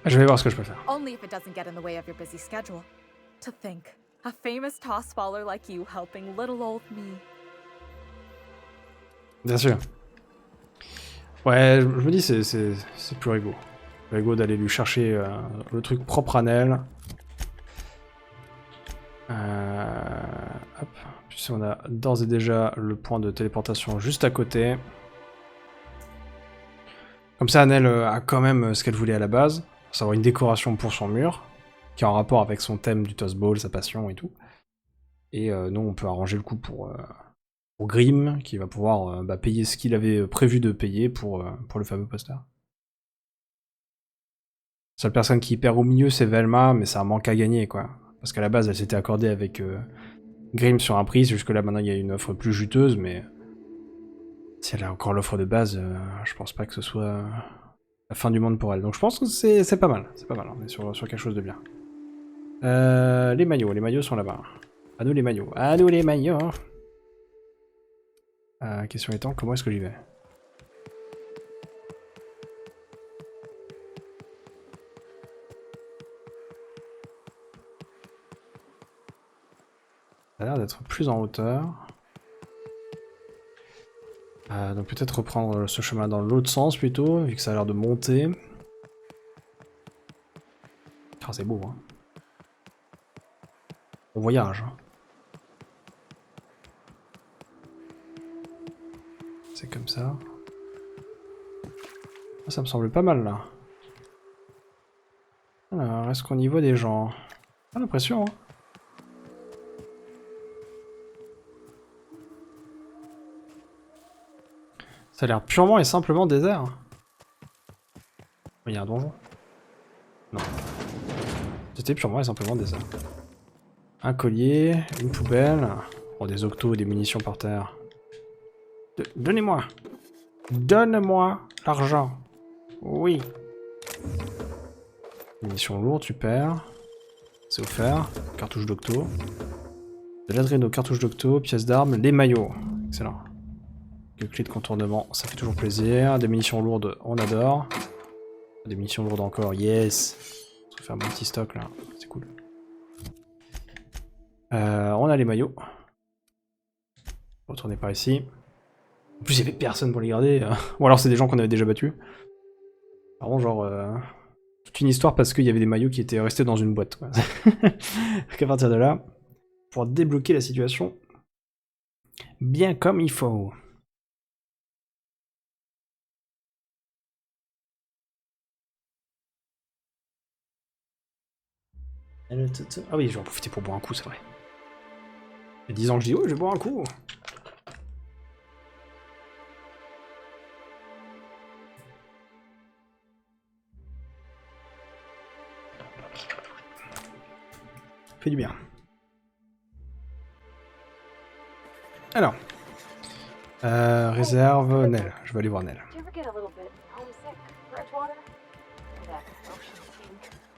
Je vais voir ce que je peux faire. Only if it doesn't get in the way of your busy schedule. To think, a famous tossballer like you helping little old me. Bien sûr. Ouais, je me dis c'est plus rigolo. C'est rigolo d'aller lui chercher le truc propre à Nell. Hop. Puis on a d'ores et déjà le point de téléportation juste à côté. Comme ça, Nell a quand même ce qu'elle voulait à la base, à savoir une décoration pour son mur, qui est en rapport avec son thème du tossball, sa passion et tout. Et nous, on peut arranger le coup pour Grimm, qui va pouvoir payer ce qu'il avait prévu de payer pour le fameux poster. La seule personne qui perd au milieu, c'est Velma, mais ça manque à gagner, quoi. Parce qu'à la base, elle s'était accordée avec Grimm sur un prix, jusque-là, maintenant, il y a une offre plus juteuse, mais si elle a encore l'offre de base, je pense pas que ce soit la fin du monde pour elle. Donc je pense que c'est pas mal, on est sur quelque chose de bien. Les maillots sont là-bas. À nous les maillots. Question étant, comment est-ce que j'y vais? Ça a l'air d'être plus en hauteur. Donc peut-être reprendre ce chemin dans l'autre sens plutôt, vu que ça a l'air de monter. Ah, c'est beau, hein. On voyage. Hein. C'est comme ça. Ah, ça me semble pas mal là. Alors, est-ce qu'on y voit des gens? Pas l'impression, hein. Ça a l'air purement et simplement désert. Il y a un donjon. Non. C'était purement et simplement désert. Un collier, une poubelle. Oh, des octos, des munitions par terre. Donnez-moi. Donne-moi l'argent. Oui. Munitions lourdes, super. C'est offert. Cartouche d'octo. De l'adréno, cartouche d'octo, pièces d'armes, les maillots. Excellent. Quelques clés de contournement, ça fait toujours plaisir. Des munitions lourdes, on adore. Des munitions lourdes encore, yes. On va faire un bon petit stock là, c'est cool. On a les maillots. Retourner par ici. En plus, il n'y avait personne pour les garder. Ou alors c'est des gens qu'on avait déjà battus. Vraiment, genre... toute une histoire parce qu'il y avait des maillots qui étaient restés dans une boîte. Donc à partir de là, pour débloquer la situation bien comme il faut. Ah oui, je vais en profiter pour boire un coup, c'est vrai. Il y a 10 ans que je dis, oh, je vais boire un coup. Fait du bien. Alors. Réserve Nell. Je vais aller voir Nell.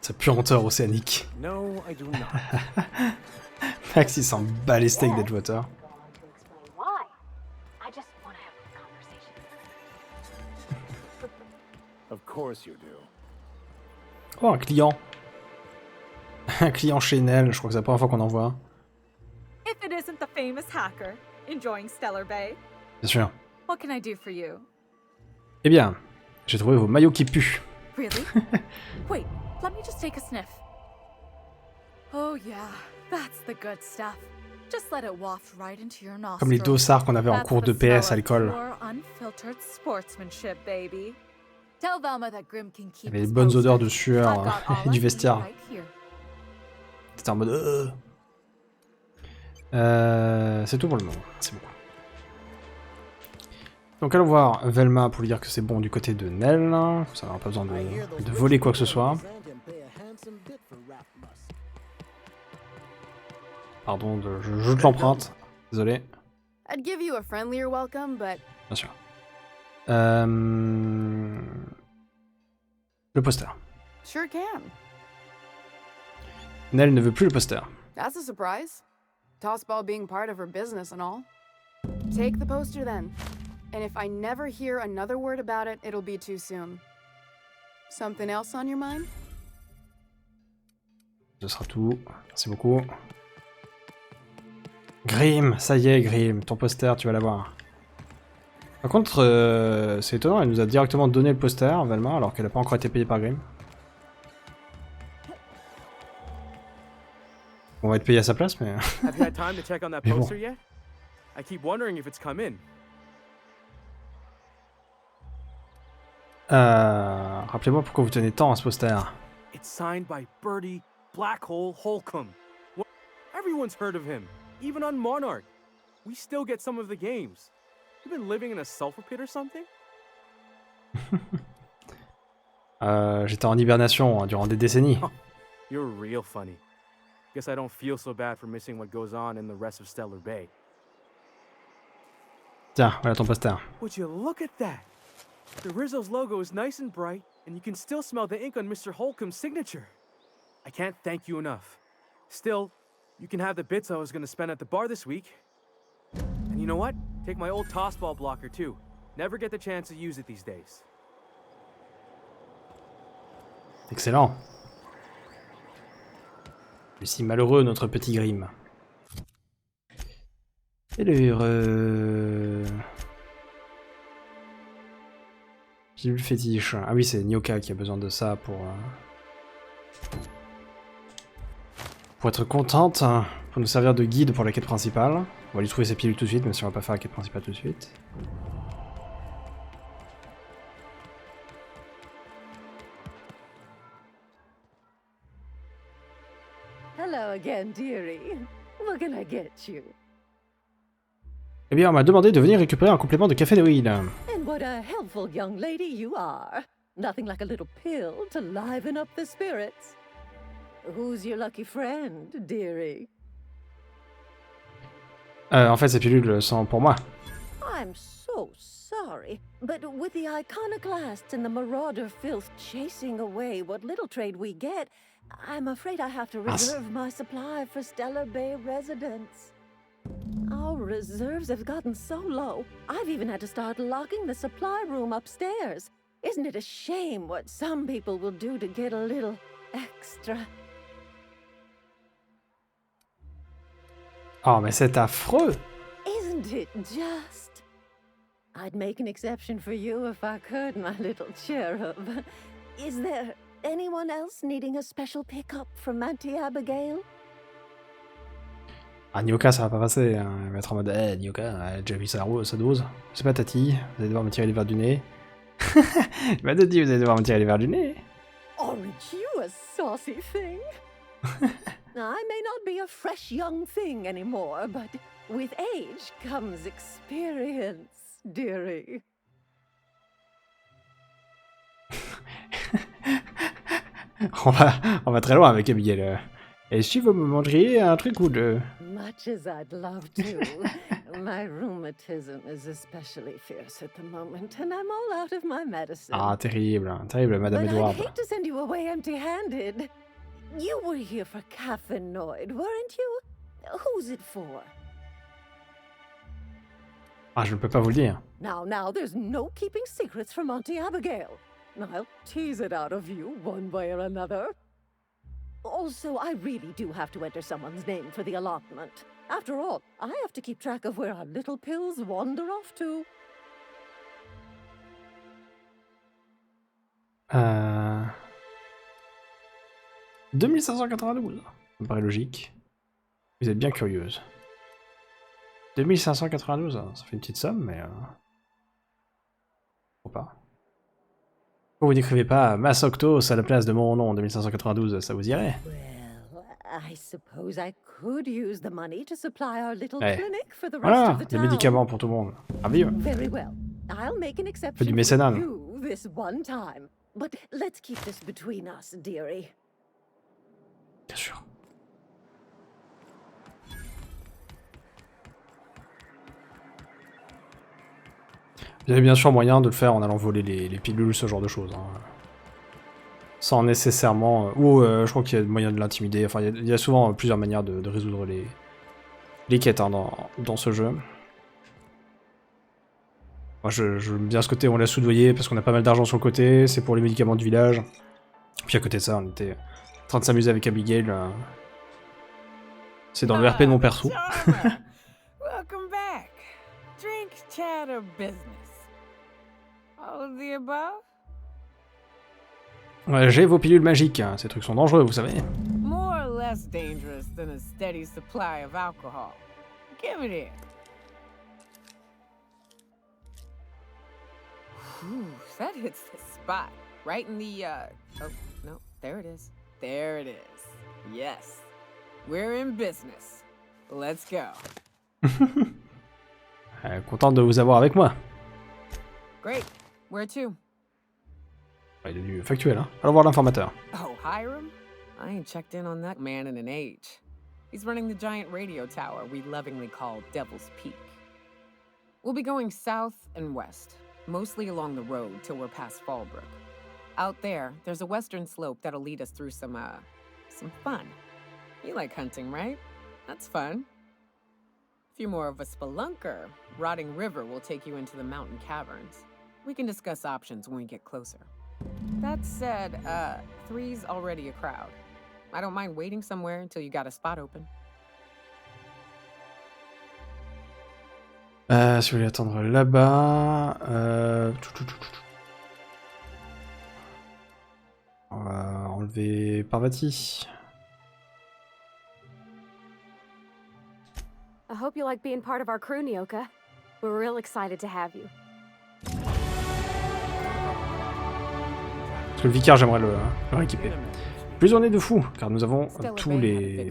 Sa puanteur océanique. Max il s'en bat les steaks d'Edgewater. Oh, un client. Un client chez Nell, je crois que c'est la première fois qu'on en voit. If it isn't the famous hacker enjoying Stellar Bay. Bien sûr. What can I do for you? Eh bien, j'ai trouvé vos maillots qui puent. Really? Wait, let me just take a sniff. Oh yeah, that's the good stuff. Just let it waft right into your nostrils. Comme les dossards qu'on avait en cours de PS à l'école. Unfiltered sportsmanship, baby. Tell Velma that Grimm can keep. Il y avait des bonnes odeurs de sueur et du vestiaire. C'était en mode. C'est tout pour le moment. C'est bon. Donc allons voir Velma pour lui dire que c'est bon du côté de Nell. Ça n'aura pas besoin de voler quoi que ce soit. Pardon, je te l'emprunte. Désolé. I'd give you a friendlier welcome, but... Bien sûr. Le poster. Sure can. Nell ne veut plus le poster. That's a surprise. Tossball being part of her business and all. Take the poster then. And if I never hear another word about it, it'll be too soon. Something else on your mind? Ce sera tout. Merci beaucoup. Grimm, ça y est, Grimm, ton poster, tu vas l'avoir. Par contre, c'est étonnant, elle nous a directement donné le poster, Velma, alors qu'elle n'a pas encore été payée par Grimm. On va être payé à sa place, mais... Have you had time to check on that Mais bon. poster yet? I keep wondering if it's come in. Rappelez-moi pourquoi vous tenez tant à ce poster. It's signed by Birdie Black Hole Holcomb. Everyone's heard of him, even on Monarque. We still get some of the games. You've been living in a sulfur pit or something? J'étais en hibernation durant des décennies. You're real funny. Guess I don't feel so bad for missing what goes on in the rest of Stellar Bay. Tiens, voilà ton poster. Would you look at that? The Rizzo's logo is nice and bright, and you can still smell the ink on Mr. Holcomb's signature. I can't thank you enough. Still, you can have the bits I was going to spend at the bar this week. And you know what? Take my old tossball blocker too. Never get the chance to use it these days. Excellent. Je suis malheureux, notre petit Grimm. Alors... Pilules fétiches. Ah oui, c'est Nyoka qui a besoin de ça pour être contente, pour nous servir de guide pour la quête principale. On va lui trouver ses pilules tout de suite, même si on va pas faire la quête principale tout de suite. Hello again, dearie. What can I get you? Eh bien, on m'a demandé de venir récupérer un complément de café de weed. And what a helpful young lady you are. Nothing like a little pill to liven up the spirits. Who's your lucky friend, dearie? En fait, ces pilules sont pour moi. I'm so sorry, but with the iconoclasts and the marauder filth chasing away what little trade we get, I'm afraid I have to reserve my supply for Stellar Bay residents. Our reserves have gotten so low, I've even had to start locking the supply room upstairs. Isn't it a shame what some people will do to get a little extra? Oh, mais c'est affreux! Isn't it just? I'd make an exception for you if I could, my little cherub. Is there anyone else needing a special pickup from Auntie Abigail? Ah, Nyoka, ça va pas passer. Hein. Elle va être en mode, Nyoka, elle a déjà vu sa dose. C'est pas Tati, vous allez devoir me tirer les verres du nez. Bah, Tati, vous allez devoir me tirer les verres du nez. Aren't you a saucy thing? I may not be a fresh young thing anymore, but with age comes experience, dearie. on va très loin avec Abigail. Et si vous me mangeriez un truc ou deux? Much as I'd love to. My rheumatism is especially fierce at the moment, and I'm all out of my medicine. Ah, terrible, terrible, Madame But Edward. I'd hate to send you away empty-handed. You were here for Caffeinoid, weren't you? Who's it for? Ah, je ne peux pas vous le dire. Now, there's no keeping secrets from Auntie Abigail. I'll tease it out of you one way or another. Also, I really do have to enter someone's name for the allotment. After all, I have to keep track of where our little pills wander off to. 2592. Ça me paraît logique. Vous êtes bien curieuse. 2592, ça fait une petite somme, mais... Pourquoi pas. Pourquoi vous n'écrivez pas Massoctos à la place de mon nom, 2592, ça vous irait? Well, I suppose I could use the money to supply our little Ouais. clinic for the rest Voilà, of the des town. médicaments pour tout le monde. Ah, vive. Very well. I'll make an Fais exception du for mécénat. you this one time. But let's keep this between us, dearie. Bien sûr. Il y avait bien sûr moyen de le faire en allant voler les pilules, ce genre de choses. Hein. Sans nécessairement... je crois qu'il y a moyen de l'intimider. Enfin, il y a souvent plusieurs manières de résoudre les quêtes hein, dans ce jeu. Moi, j'aime bien ce côté, on l'a soudoyé parce qu'on a pas mal d'argent sur le côté, c'est pour les médicaments du village. Puis à côté de ça, on était en train de s'amuser avec Abigail. C'est dans le RP de mon perso. Welcome back. Drink, chat, or business? All of the above? Ouais, j'ai vos pilules magiques, hein. Ces trucs sont dangereux, vous savez. More or less dangerous than a steady supply of alcohol. Give it here. Whew, that hits the spot. Right in the, oh, no, there it is. There it is. Yes. We're in business. Let's go. Contente de vous avoir avec moi. Great. Where to? Il est devenu factuel, hein. Allons voir l'informateur. Oh, Hiram? I ain't checked in on that man in an age. He's running the giant radio tower we lovingly call Devil's Peak. We'll be going south and west, mostly along the road till we're past Fallbrook. Out there, there's a western slope that'll lead us through some fun. You like hunting, right? That's fun. If you're more of a spelunker, Rotting River will take you into the mountain caverns. We can discuss options when we get closer. That said, 3's already a crowd. I don't mind waiting somewhere until you got a spot open. Si vous voulez attendre là-bas... On va enlever Parvati. I hope you like being part of our crew, Nyoka. We're real excited to have you. Parce que le vicaire, j'aimerais le rééquiper. Plus on est de fous, car nous avons tous les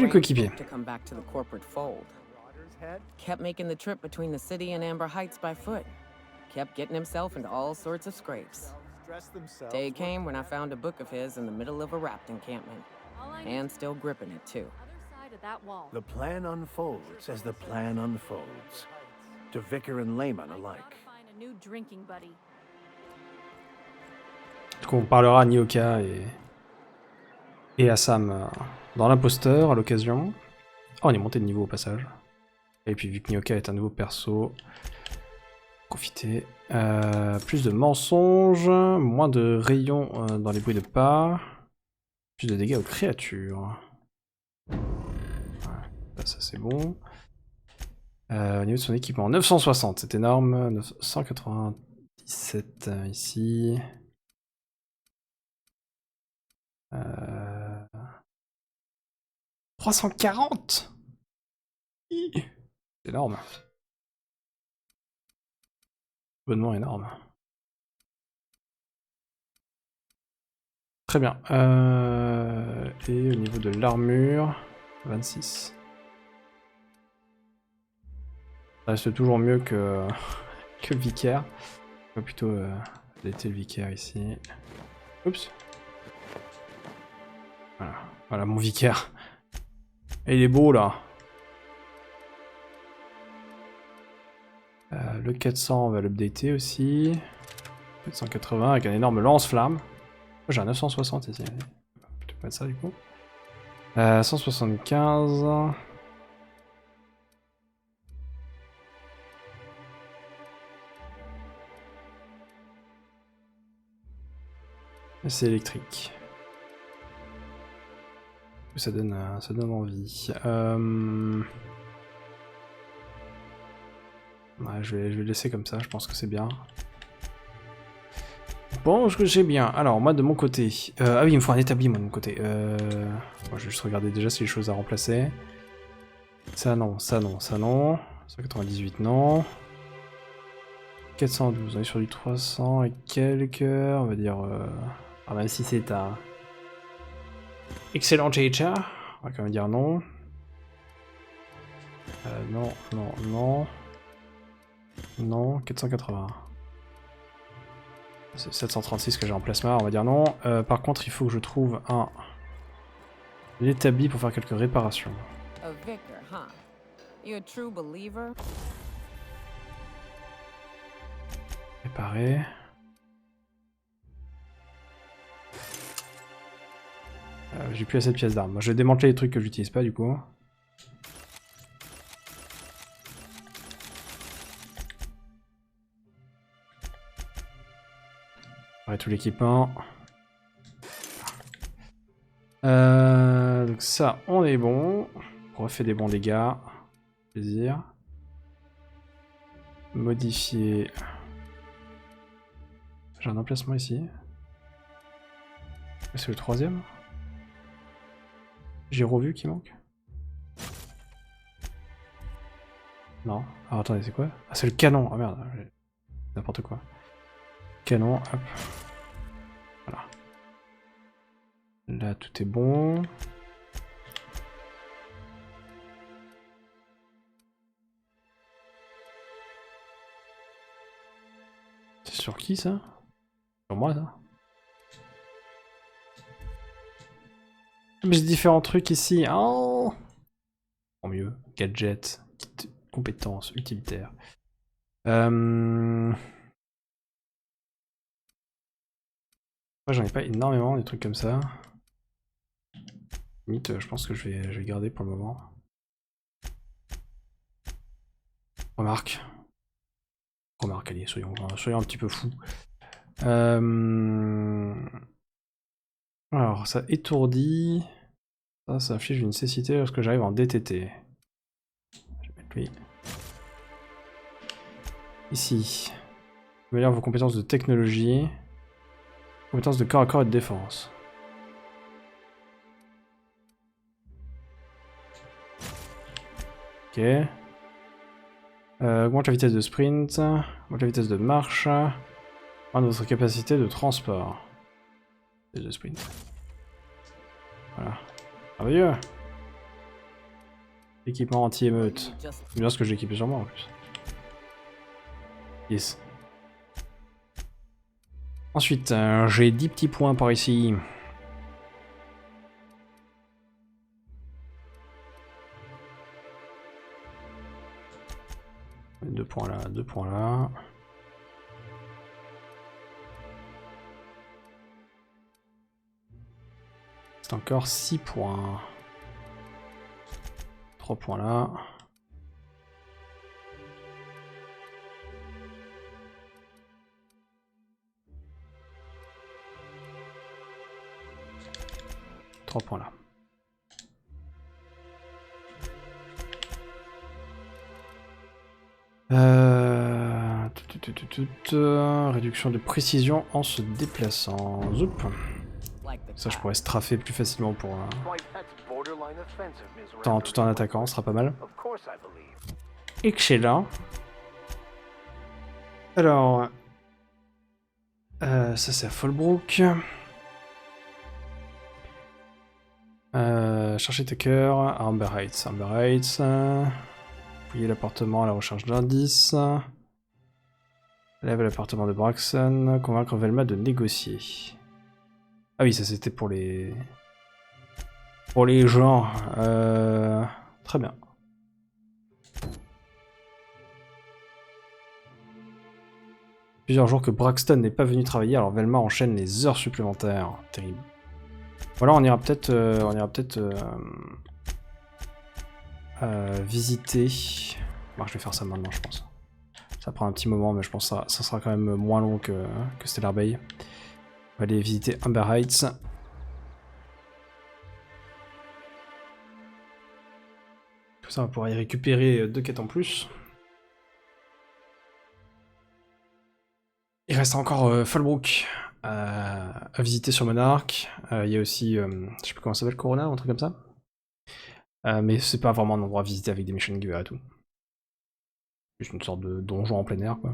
coéquipiers. Kept making the trip between the city and Amber Heights by foot. Kept getting himself into all sorts of scrapes. Day came when I found a book of his in the middle of a raft encampment. And still gripping it, too. The plan unfolds as the plan unfolds. To Vicar and layman alike. Du coup, on parlera à Nyoka et à Sam dans l'imposteur à l'occasion. Oh, on est monté de niveau au passage. Et puis vu que Nyoka est un nouveau perso, profitez. Plus de mensonges, moins de rayons dans les bruits de pas, plus de dégâts aux créatures. Là, ça c'est bon. Au niveau de son équipement, 960, c'est énorme. 997 ici. 340. C'est énorme. Abonnement énorme. Très bien. Et au niveau de l'armure, 26. Ça reste toujours mieux que, que le vicaire. On va plutôt laisser le vicaire ici. Oups. Voilà, voilà mon vicaire. Et il est beau là. Le 400 on va l'updater aussi. 480 avec un énorme lance-flamme. J'ai un 960 ici. Je vais mettre ça du coup. 175. Et c'est électrique. Ça donne envie. Ouais, je vais laisser comme ça, je pense que c'est bien. Bon, j'ai bien. Alors, moi, de mon côté... ah oui, il me faut un établi, moi, de mon côté. Moi, je vais juste regarder déjà si les choses à remplacer. Ça, non, ça, non, ça, non. 198, non. 412, on est sur du 300 et quelques, on va dire... Ah, même si c'est un... excellent JHR, on va quand même dire non. Non, non, non. Non, 480. C'est 736 que j'ai en plasma, on va dire non. Par contre, il faut que je trouve un établi pour faire quelques réparations. Réparer. J'ai plus assez de pièces d'armes. Moi, je vais démanteler les trucs que j'utilise pas du coup. Pareil, tout l'équipement. Donc ça, on est bon. On refait des bons dégâts. Plaisir. Modifier. J'ai un emplacement ici. C'est le 3e. J'ai revu qui manque. Non. Alors attendez, c'est quoi? Ah, c'est le canon. Ah merde. N'importe quoi. Canon, hop. Voilà. Là, tout est bon. C'est sur qui ça? Sur moi ça? Mais j'ai différents trucs ici. Oh, tant mieux. Gadget, kit, compétences, utilitaires. Moi j'en ai pas énormément des trucs comme ça. Limite, je pense que je vais garder pour le moment. Remarque, allez, soyons un petit peu fous. Alors, ça étourdit. Ça affiche une cécité lorsque j'arrive en DTT. Je vais mettre lui. Ici. Améliore vos compétences de technologie. Compétences de corps à corps et de défense. Ok. Augmente la vitesse de sprint. Augmente la vitesse de marche. Augmente votre capacité de transport. Vitesse de sprint. Voilà. Merveilleux. Équipement anti-émeute. C'est bien ce que j'ai équipé sur moi en plus. Yes. Ensuite, j'ai 10 petits points par ici. Deux points là, 2 points là. C'est encore 6 points. 3 points là. Trois points là. Réduction de précision en se déplaçant. Zoup. Ça, je pourrais straffer plus facilement pour tout en attaquant, ce sera pas mal. Excellent. Alors, ça c'est à Fallbrook. Chercher Tucker à Amber Heights. Fouiller l'appartement à la recherche d'indices. Lève l'appartement de Braxton. Convaincre Velma de négocier. Ah oui, ça c'était pour les... gens. Très bien. Plusieurs jours que Braxton n'est pas venu travailler, alors Velma enchaîne les heures supplémentaires. Terrible. Voilà, on ira peut-être visiter. Bon, je vais faire ça maintenant, je pense. Ça prend un petit moment, mais je pense que ça sera quand même moins long que Stellar Bay. On va aller visiter Amber Heights. Tout ça, on va pouvoir y récupérer 2 quêtes en plus. Il reste encore Fallbrook à visiter sur Monarque. Il y a aussi, je sais plus comment ça s'appelle, Corona, ou un truc comme ça. Mais c'est pas vraiment un endroit à visiter avec des mission gear et tout. Juste une sorte de donjon en plein air, quoi.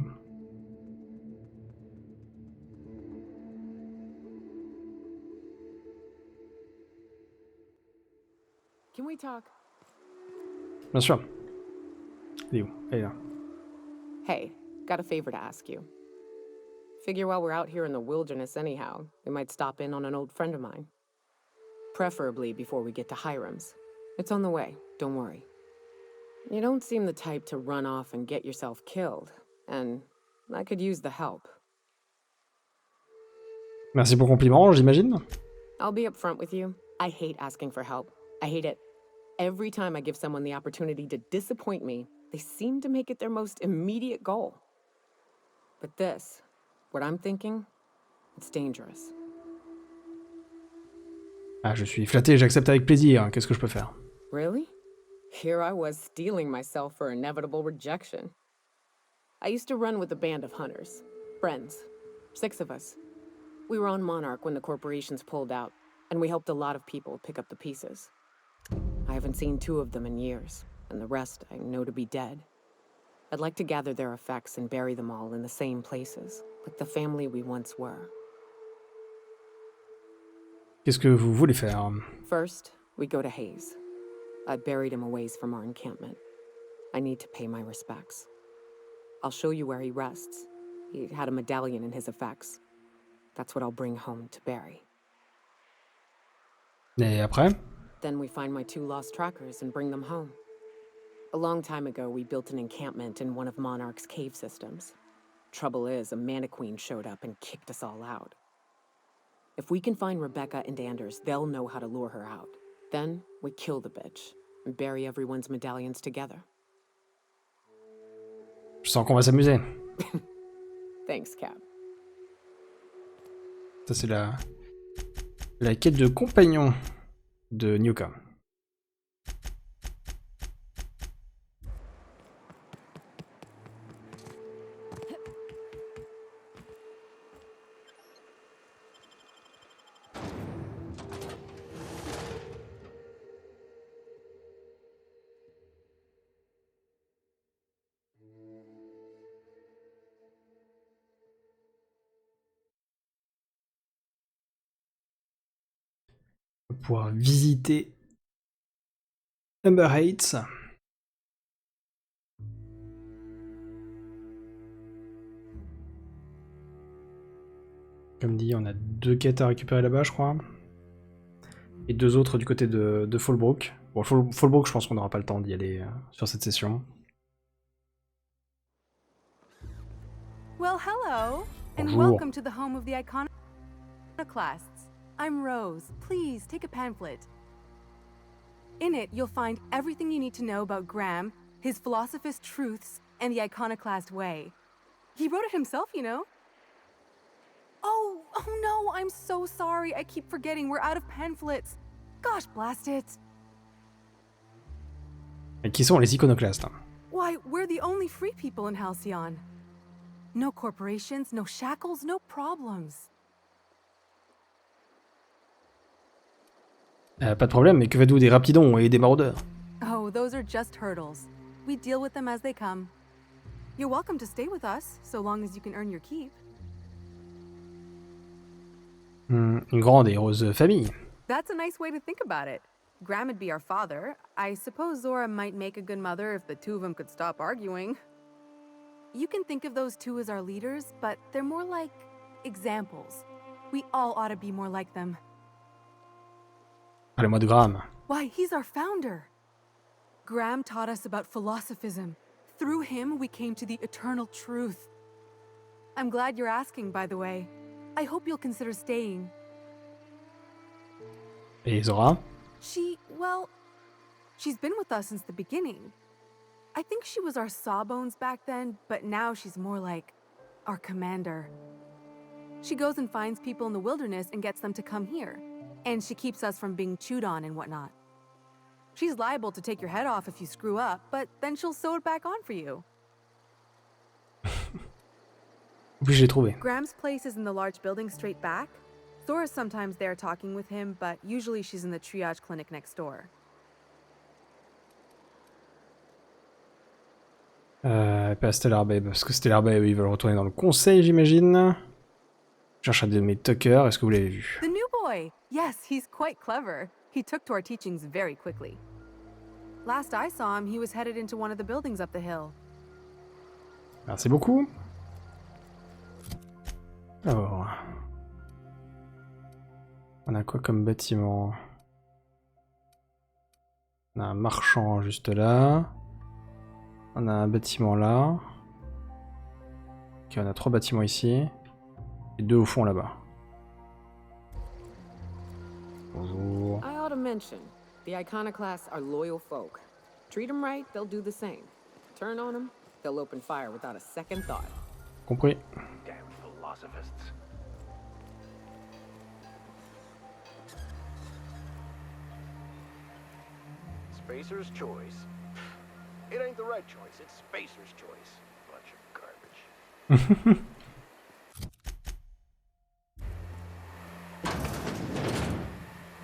Can we talk? Bien sûr. Elle est où? Elle est là. Hey, got a favor to ask you. Figure while we're out here in the wilderness anyhow, we might stop in on an old friend of mine. Preferably before we get to Hiram's. It's on the way, don't worry. You don't seem the type to run off and get yourself killed, and I could use the help. Merci pour le compliment, j'imagine. I'll be upfront with you. I hate asking for help. I hate it. Every time I give someone the opportunity to disappoint me, they seem to make it their most immediate goal. But this, what I'm thinking, It's dangerous. Ah, je suis flatté, j'accepte avec plaisir. Qu'est-ce que je peux faire? Really? Here I was steeling myself for inevitable rejection. I used to run with a band of hunters. Friends. 6 of us. We were on Monarque when the corporations pulled out, and we helped a lot of people pick up the pieces. I haven't seen 2 of them in years, and the rest I know to be dead. I'd like to gather their effects and bury them all in the same places, like the family we once were. Qu'est-ce que vous voulez faire? First, we go to Hayes. I buried him a ways from our encampment. I need to pay my respects. I'll show you where he rests. He had a medallion in his effects. That's what I'll bring home to bury. Et après? Then we find my 2 lost trackers and bring them home. A long time ago, we built an encampment in one of Monarch's cave systems. Trouble is, a mannequin showed up and kicked us all out. If we can find Rebecca and Anders, they'll know how to lure her out. Then we kill the bitch and bury everyone's medallions together. Je sens qu'on va s'amuser. Thanks, Cap. Ça, c'est la quête de compagnon de Nyuka. Pouvoir visiter Number 8. Comme dit, on a 2 quêtes à récupérer là-bas, je crois. Et 2 autres du côté de Fallbrook. Bon, Fallbrook, je pense qu'on n'aura pas le temps d'y aller sur cette session. Well, hello, and Bonjour. welcome to the home of the iconoclasts. I'm Rose. Please take a pamphlet. In it, you'll find everything you need to know about Graham, his philosophist truths, and the iconoclast way. He wrote it himself, you know. Oh no, I'm so sorry. I keep forgetting we're out of pamphlets. Gosh, blast it. Et qui sont les iconoclastes? Why, we're the only free people in Halcyon. No corporations, no shackles, no problems. Pas de problème, mais que faites-vous des rapidons et des maraudeurs? Oh, those are just hurdles. We deal with them as they come. You're welcome to stay with us, so long as you can earn your keep. Une grande et heureuse famille. That's a nice way to think about it. Graham would be our father. I suppose Zora might make a good mother if the 2 of them could stop arguing. You can think of those 2 as our leaders, but they're more like examples. We all ought to be more like them. Parlez-moi de Graham. Why, he's our founder. Graham taught us about philosophism. Through him, we came to the eternal truth. I'm glad you're asking, by the way. I hope you'll consider staying. Et Zora? She's been with us since the beginning. I think she was our sawbones back then, but now she's more like our commander. She goes and finds people in the wilderness and gets them to come here. And she keeps us from being chewed on and whatnot. She's liable to take your head off if you screw up, but then she'll sew it back on for you. Oui, je l'ai trouvé. Graham's place is in the large building straight back. Zora's sometimes there talking with him, but usually she's in the triage clinic next door. Pas Stellar Babe, parce que Stellar Babe, ils veulent retourner dans le conseil, j'imagine. Je cherche un de mes Tucker, est-ce que vous l'avez vu? The new boy! Yes, he's quite clever. He took to our teachings very quickly. Last I saw him, he was headed into one of the buildings up the hill. Merci beaucoup. Alors... On a quoi comme bâtiment? On a un marchand juste là. On a un bâtiment là. Ok, on a 3 bâtiments ici. Et 2 au fond là-bas. Bonjour. I ought to mention, the iconoclasts are loyal folk. Treat them right, they'll do the same. Turn on them, they'll open fire without a second thought. Compris. Damn philosophists. Spacer's choice. It ain't the right choice, it's Spacer's choice. Bunch of garbage.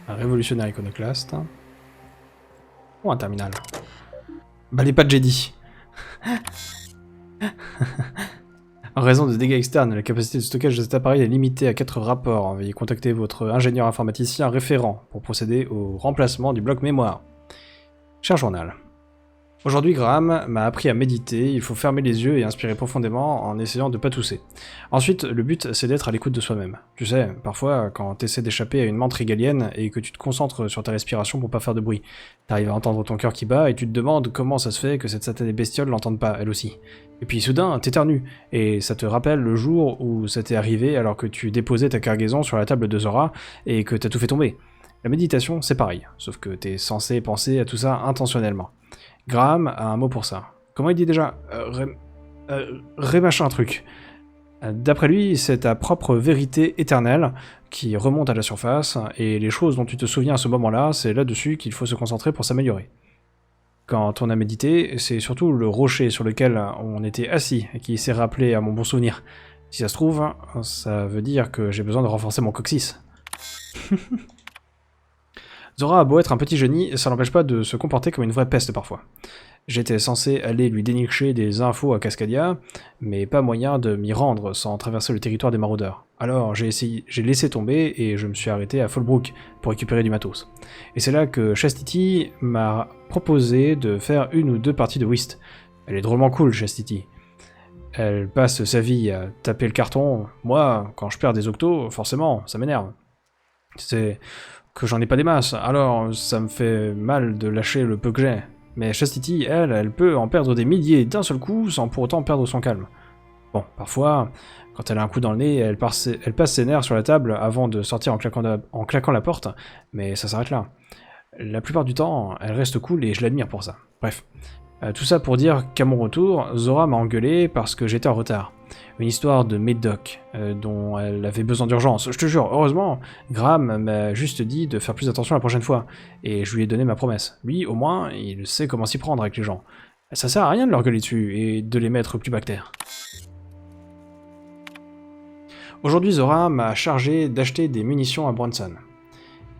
Un révolutionnaire iconoclaste. Oh, un terminal. Bah, les pas de Jedi. En raison des dégâts externes, la capacité de stockage de cet appareil est limitée à 4 rapports. Veuillez contacter votre ingénieur informaticien référent pour procéder au remplacement du bloc mémoire. Cher journal. Aujourd'hui, Graham m'a appris à méditer, il faut fermer les yeux et inspirer profondément en essayant de pas tousser. Ensuite, le but, c'est d'être à l'écoute de soi-même. Tu sais, parfois, quand t'essaies d'échapper à une menthe régalienne et que tu te concentres sur ta respiration pour pas faire de bruit, t'arrives à entendre ton cœur qui bat et tu te demandes comment ça se fait que cette satanée bestiole l'entende pas, elle aussi. Et puis soudain, t'éternues, et ça te rappelle le jour où ça t'est arrivé alors que tu déposais ta cargaison sur la table de Zora et que t'as tout fait tomber. La méditation, c'est pareil, sauf que t'es censé penser à tout ça intentionnellement. Graham a un mot pour ça. Comment il dit déjà machin truc. D'après lui, c'est ta propre vérité éternelle qui remonte à la surface, et les choses dont tu te souviens à ce moment-là, c'est là-dessus qu'il faut se concentrer pour s'améliorer. Quand on a médité, c'est surtout le rocher sur lequel on était assis qui s'est rappelé à mon bon souvenir. Si ça se trouve, ça veut dire que j'ai besoin de renforcer mon coccyx. Zora a beau être un petit génie, ça n'empêche pas de se comporter comme une vraie peste parfois. J'étais censé aller lui dénicher des infos à Cascadia, mais pas moyen de m'y rendre sans traverser le territoire des maraudeurs. Alors j'ai laissé tomber et je me suis arrêté à Fallbrook pour récupérer du matos. Et c'est là que Chastity m'a proposé de faire 1 ou 2 parties de whist. Elle est drôlement cool, Chastity. Elle passe sa vie à taper le carton. Moi, quand je perds des octos, forcément, ça m'énerve. C'est que j'en ai pas des masses, alors ça me fait mal de lâcher le peu que j'ai. Mais Chastity, elle peut en perdre des milliers d'un seul coup sans pour autant perdre son calme. Bon, parfois, quand elle a un coup dans le nez, elle passe ses nerfs sur la table avant de sortir en claquant la porte, mais ça s'arrête là. La plupart du temps, elle reste cool et je l'admire pour ça. Bref. Tout ça pour dire qu'à mon retour, Zora m'a engueulé parce que j'étais en retard. Une histoire de médoc dont elle avait besoin d'urgence. Je te jure, heureusement, Graham m'a juste dit de faire plus attention la prochaine fois, et je lui ai donné ma promesse. Lui, au moins, il sait comment s'y prendre avec les gens. Ça sert à rien de leur gueuler dessus et de les mettre plus bactères. Aujourd'hui, Zora m'a chargé d'acheter des munitions à Bronson.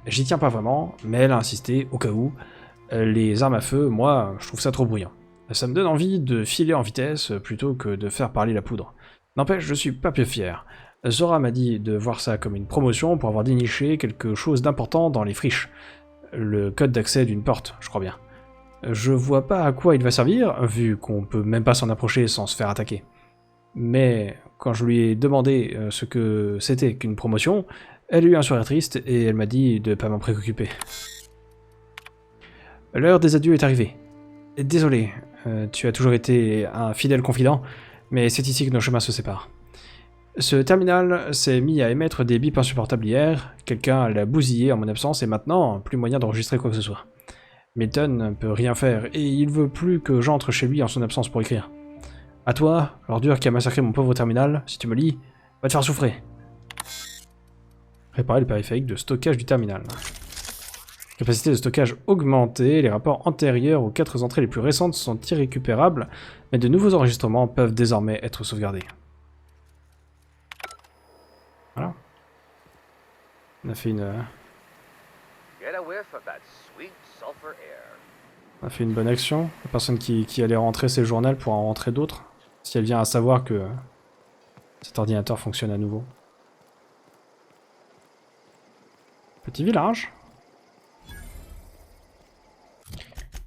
J'y tiens pas vraiment, mais elle a insisté, au cas où. Les armes à feu, moi, je trouve ça trop bruyant. Ça me donne envie de filer en vitesse plutôt que de faire parler la poudre. N'empêche, je suis pas peu fier. Zora m'a dit de voir ça comme une promotion pour avoir déniché quelque chose d'important dans les friches. Le code d'accès d'une porte, je crois bien. Je vois pas à quoi il va servir, vu qu'on peut même pas s'en approcher sans se faire attaquer. Mais quand je lui ai demandé ce que c'était qu'une promotion, elle a eu un sourire triste et elle m'a dit de pas m'en préoccuper. L'heure des adieux est arrivée. Désolé, tu as toujours été un fidèle confident, mais c'est ici que nos chemins se séparent. Ce terminal s'est mis à émettre des bips insupportables hier, quelqu'un l'a bousillé en mon absence et maintenant, plus moyen d'enregistrer quoi que ce soit. Milton ne peut rien faire et il veut plus que j'entre chez lui en son absence pour écrire. À toi, l'ordure qui a massacré mon pauvre terminal, si tu me lis, va te faire souffrir. Réparer le périphérique de stockage du terminal. Capacité de stockage augmentée, les rapports antérieurs aux 4 entrées les plus récentes sont irrécupérables, mais de nouveaux enregistrements peuvent désormais être sauvegardés. Voilà. On a fait une... On a fait une bonne action. La personne qui allait rentrer ses journaux pourra en rentrer d'autres, si elle vient à savoir que cet ordinateur fonctionne à nouveau. Petit village.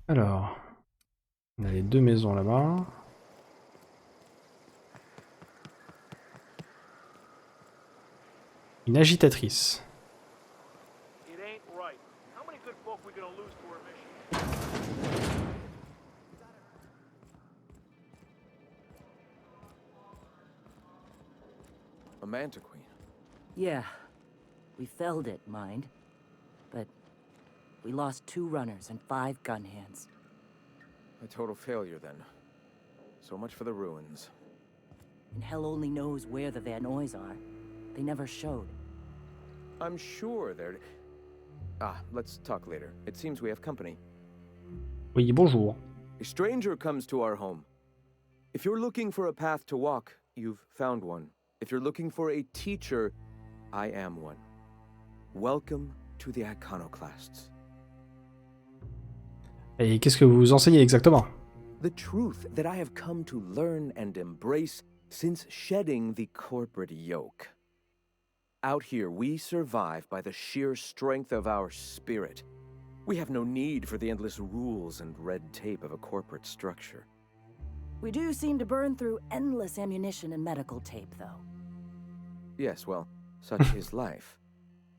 Alors, on a les 2 maisons là-bas. Une agitatrice. A manta queen. Yeah, we felled it, mind. But we lost 2 runners and 5 gun hands. A total failure, then. So much for the ruins. And hell only knows where the Vanoys are. They never showed. I'm sure they're... Ah, let's talk later. It seems we have company. Oui, bonjour. A stranger comes to our home. If you're looking for a path to walk, you've found one. If you're looking for a teacher, I am one. Welcome to the Iconoclasts. Et qu'est-ce que vous enseignez exactement? The truth that I have come to learn and embrace since shedding the corporate yoke. Out here, we survive by the sheer strength of our spirit. We have no need for the endless rules and red tape of a corporate structure. We do seem to burn through endless ammunition and medical tape, though. Yes, well, such is life.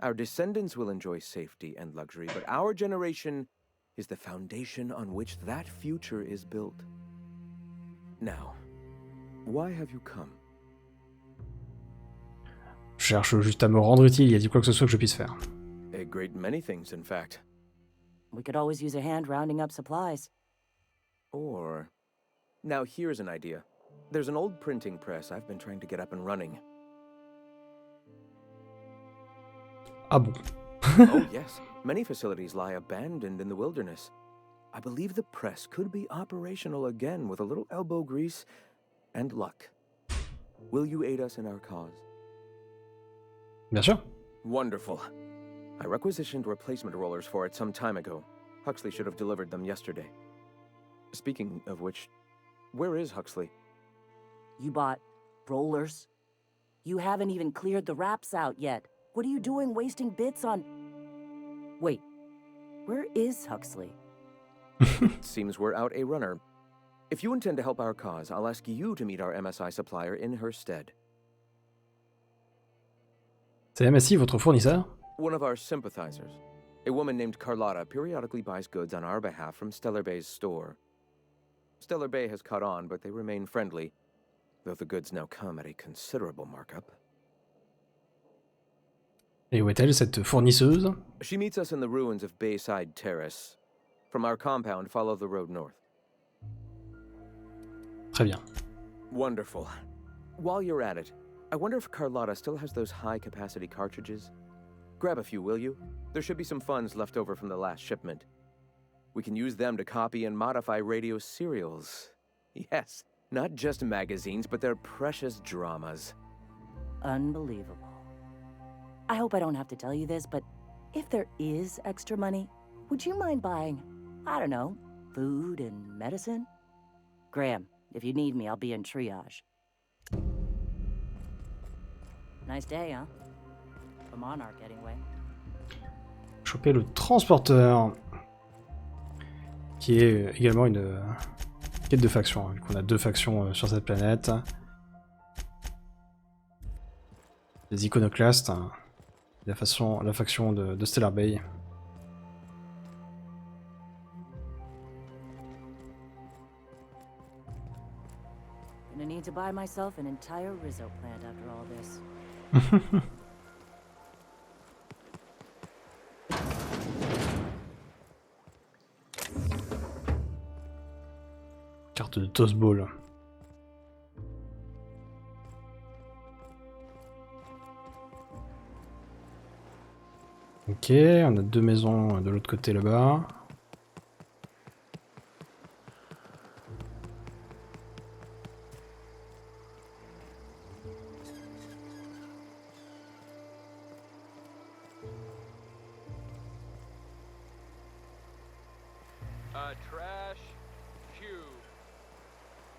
Our descendants will enjoy safety and luxury, but our generation is the foundation on which that future is built. Now, why have you come? Je cherche juste à me rendre utile, y a-t-il quoi que ce soit que je puisse faire? A great many things, in fact. We could always use a hand rounding up supplies. Or... Now here's an idea. There's an old printing press I've been trying to get up and running. Ah bon? Oh yes, many facilities lie abandoned in the wilderness. I believe the press could be operational again with a little elbow grease and luck. Will you aid us in our cause? Bien sûr. Wonderful. I requisitioned replacement rollers for it some time ago. Huxley should have delivered them yesterday. Speaking of which, where is Huxley? You bought rollers? You haven't even cleared the wraps out yet. What are you doing wasting bits on... Wait, where is Huxley? It seems we're out a runner. If you intend to help our cause, I'll ask you to meet our MSI supplier in her stead. C'est MSI, votre fournisseur? One of our sympathizers. A woman named Carlotta periodically buys goods on our behalf from Stellar Bay's store. Stellar Bay has caught on, but they remain friendly, though the goods now come at a considerable markup. Et où est-elle, cette fournisseuse? She meets us in the ruins of Bayside Terrace. From our compound, follow the road north. Très bien. Wonderful. While you're at it, I wonder if Carlotta still has those high-capacity cartridges? Grab a few, will you? There should be some funds left over from the last shipment. We can use them to copy and modify radio serials. Yes, not just magazines, but their precious dramas. Unbelievable. I hope I don't have to tell you this, but if there is extra money, would you mind buying, I don't know, food and medicine? Graham, if you need me, I'll be in triage. Nice day, huh? For Monarque, anyway. Choper le transporteur, qui est également une quête de faction. Vu qu'on a 2 factions sur cette planète. Les iconoclastes, la faction de Stellar Bay. Gonna need to buy myself an entire Rizzo plant after all this. Carte de Toast Ball. Ok, on a 2 maisons de l'autre côté là-bas. Trash cube.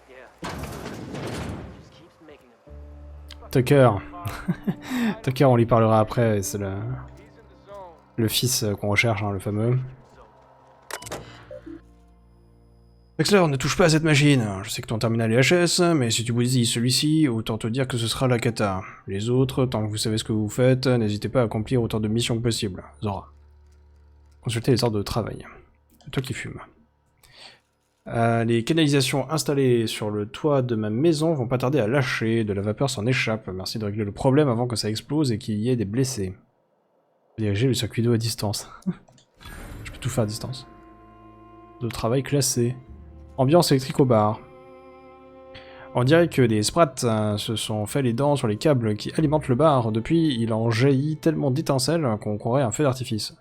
Yeah. Just keeps making them. Tucker. Tucker, on lui parlera après, c'est le fils qu'on recherche, hein, le fameux. Wexler, ne touche pas à cette machine. Je sais que ton terminal est HS, mais si tu bousilles celui-ci, autant te dire que ce sera la cata. Les autres, tant que vous savez ce que vous faites, n'hésitez pas à accomplir autant de missions que possible. Zora. Consultez les ordres de travail. C'est toi qui fumes. Les canalisations installées sur le toit de ma maison vont pas tarder à lâcher. De la vapeur s'en échappe. Merci de régler le problème avant que ça explose et qu'il y ait des blessés. Diriger le circuit d'eau à distance. Je peux tout faire à distance. De travail classé. Ambiance électrique au bar. On dirait que des sprats se sont fait les dents sur les câbles qui alimentent le bar. Depuis, il en jaillit tellement d'étincelles qu'on croirait un feu d'artifice.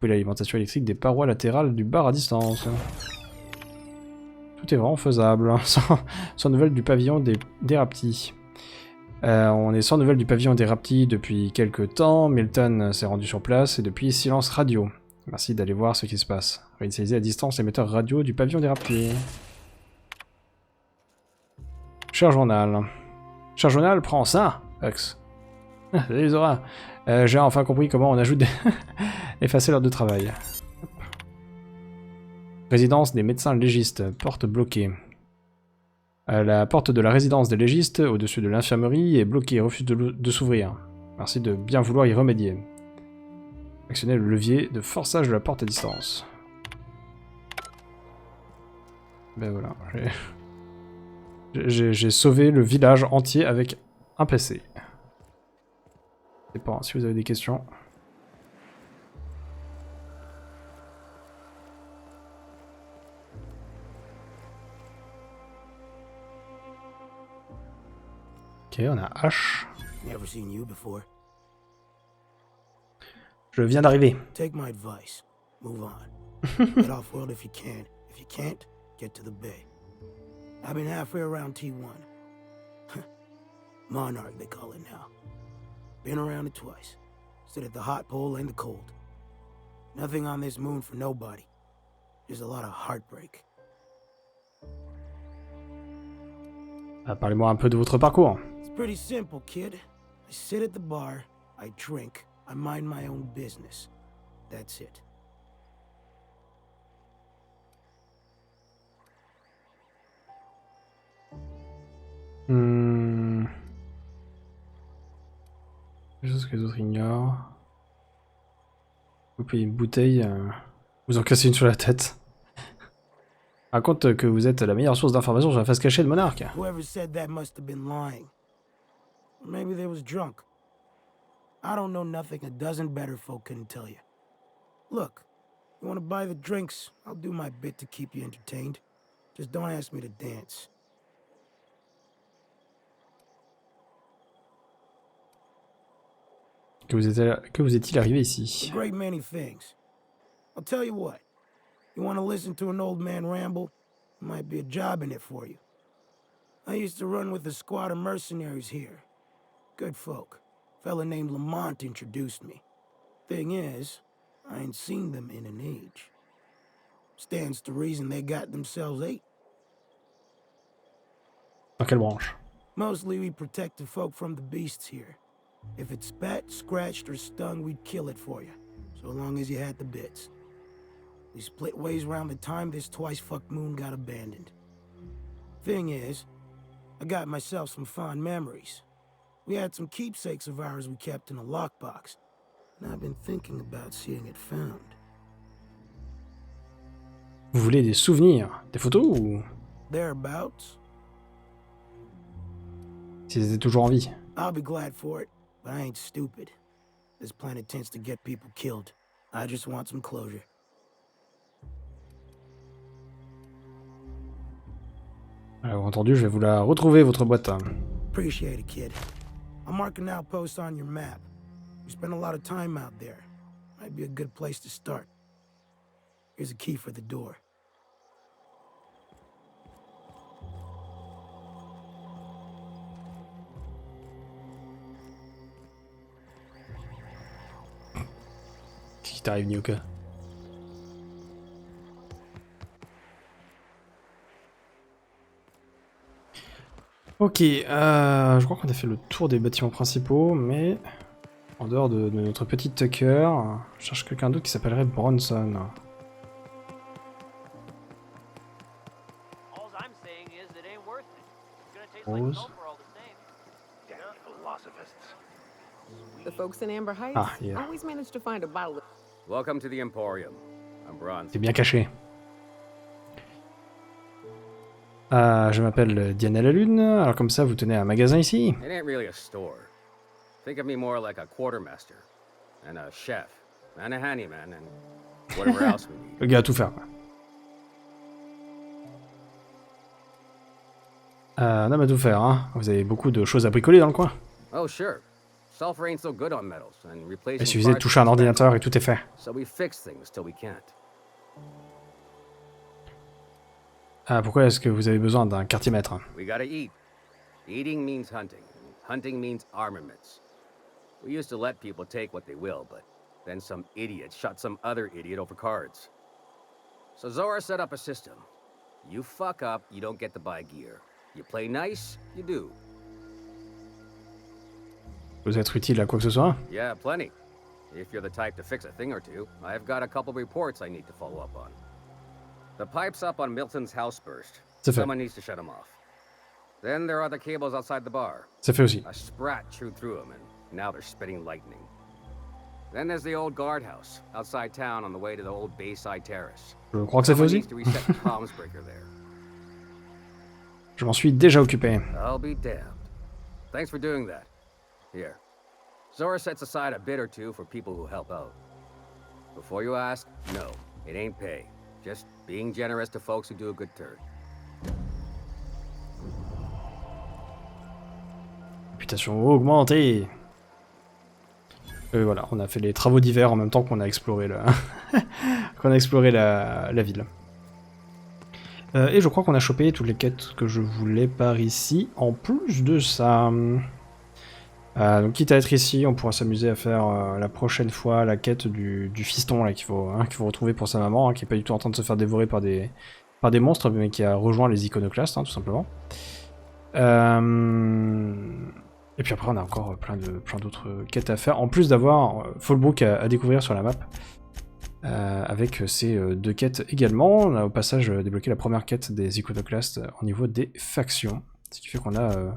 Couper l'alimentation électrique des parois latérales du bar à distance. Tout est vraiment faisable. Sans nouvelles du pavillon des raptis. On est sans nouvelles du pavillon des raptis depuis quelques temps. Milton s'est rendu sur place et depuis silence radio. Merci d'aller voir ce qui se passe. Réinitialiser à distance l'émetteur radio du pavillon des raptis. Cher journal. Cher journal, prends ça, Hux. Les auras. J'ai enfin compris comment on ajoute des... effacer l'heure de travail. Résidence des médecins légistes. Porte bloquée. La porte de la résidence des légistes, au-dessus de l'infirmerie, est bloquée et refuse de s'ouvrir. Merci de bien vouloir y remédier. Actionnez le levier de forçage de la porte à distance. Ben voilà. J'ai sauvé le village entier avec un PC. Je sais pas si vous avez des questions. Ok, on a H. Never seen you before. Je viens d'arriver. Take my advice. Move on. Get off world if you can. If you can't, get to the bay. I've been halfway around T1. Monarque, they call it now. Been around it twice. Stood at the hot pole and the cold. Nothing on this moon for nobody. Just a lot of heartbreak. Parlez-moi un peu de votre parcours. It's pretty simple, kid. I sit at the bar, I drink, I mind my own business. That's it. Des choses que les autres ignorent. Vous payez une bouteille, vous en cassez une sur la tête. Raconte que vous êtes la meilleure source d'informations sur la face cachée de Monarque. Whoever said that must have been lying. Or maybe they was drunk. I don't know nothing a dozen better folk couldn't tell you. Look, you want to buy the drinks, I'll do my bit to keep you entertained. Just don't ask me to dance. Que vous est-il arrivé ici? A great many things. I'll tell you what. You want to listen to an old man ramble? There might be a job in it for you. I used to run with a squad of mercenaries here. Good folk. Fella named Lamont introduced me. Thing is, I ain't seen them in an age. Stands to reason they got themselves ate. Dans quelle branche? Mostly we protect the folk from the beasts here. If it spat, scratched, or stung, we'd kill it for you. So long as you had the bits. We split ways around the time this twice-fucked moon got abandoned. Thing is, I got myself some fond memories. We had some keepsakes of ours we kept in a lockbox, and I've been thinking about seeing it found. Vous voulez des souvenirs? Des photos ou... Thereabouts. S'ils étaient toujours en vie. I'll be glad for it, but I ain't stupid. This planet tends to get people killed. I just want some closure. Alors entendu, je vais vous la retrouver, votre boîte. Appreciate it, kid. I'll mark an outpost on your map. We spend a lot of time out there. Might be a good place to start. Here's a key for the door. Qu'est-ce qui t'arrive, Nyoka? Ok, je crois qu'on a fait le tour des bâtiments principaux, mais en dehors de notre petit Tucker, je cherche quelqu'un d'autre qui s'appellerait Bronson. Rose. The folks in Amber Heights always manage to find a bottle of... Welcome to the Emporium. I'm Bronson. C'est bien caché. Je m'appelle Diane à la Lune, alors comme ça vous tenez un magasin ici? It ain't really a store. Think of me more like a quartermaster, and a chef, and a handyman, and whatever else we need. Le gars à tout faire, quoi. Un homme à tout faire, hein. Vous avez beaucoup de choses à bricoler dans le coin. Oh, sure. Sulfur ain't so good on metals, and Il replacing suffisait de parts toucher un is ordinateur et tout est fait. so we fix things till we can't. Ah, pourquoi est-ce que vous avez besoin d'un quartier-maître? We gotta eat. Eating means hunting. Hunting means armaments. We used to let people take what they will, but then some idiot shot some other idiot over cards. So Zora set up a system. You fuck up, you don't get to buy gear. You play nice, you do. Vous êtes utile à quoi que ce soit? Yeah, plenty. If you're the type to fix a thing or two, I've got a couple reports I need to follow up on. The pipes up on Milton's house burst. Someone needs to shut them off. Then there are the cables outside the bar. C'est fait aussi. A sprat chewed through them, and now they're spitting lightning. Then there's the old guardhouse outside town on the way to the old Bayside Terrace. Je crois que c'est fait aussi. Je m'en suis déjà occupé. I'll be damned. Thanks for doing that. Here. Zora sets aside a bit or two for people who help out. Before you ask, no, it ain't pay. Just being generous to folks who do a good turn. Réputation augmentée. Voilà, on a fait les travaux d'hiver en même temps qu'on a exploré la ville. Et je crois qu'on a chopé toutes les quêtes que je voulais par ici. En plus de ça, donc quitte à être ici, on pourra s'amuser à faire la prochaine fois la quête du fiston là qu'il faut retrouver pour sa maman, qui est pas du tout en train de se faire dévorer par des monstres, mais qui a rejoint les iconoclastes, tout simplement. Et puis après on a encore plein d'autres quêtes à faire, en plus d'avoir Fallbrook à découvrir sur la map, avec ces deux quêtes également. On a au passage débloqué la première quête des iconoclastes au niveau des factions, ce qui fait qu'on a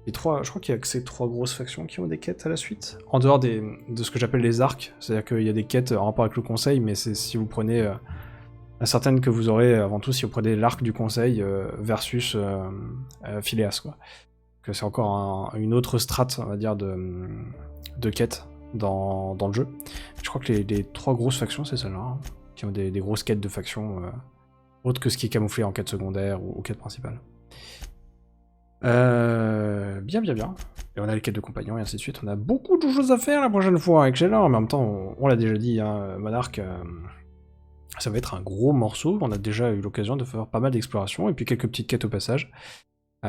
les trois, je crois qu'il y a que ces trois grosses factions qui ont des quêtes à la suite, en dehors de ce que j'appelle les arcs, c'est-à-dire qu'il y a des quêtes en rapport avec le conseil, mais c'est si vous prenez certaines que vous aurez avant tout si vous prenez l'arc du conseil versus Phileas, quoi. Que c'est encore une autre strate, on va dire, de quêtes dans le jeu. Je crois que les trois grosses factions, c'est celles-là, hein, qui ont des grosses quêtes de factions, autres que ce qui est camouflé en quête secondaire ou quête principale. Bien. Et on a les quêtes de compagnons et ainsi de suite. On a beaucoup de choses à faire la prochaine fois avec Sheila, mais en même temps, on l'a déjà dit, hein, Monarque, ça va être un gros morceau. On a déjà eu l'occasion de faire pas mal d'explorations et puis quelques petites quêtes au passage.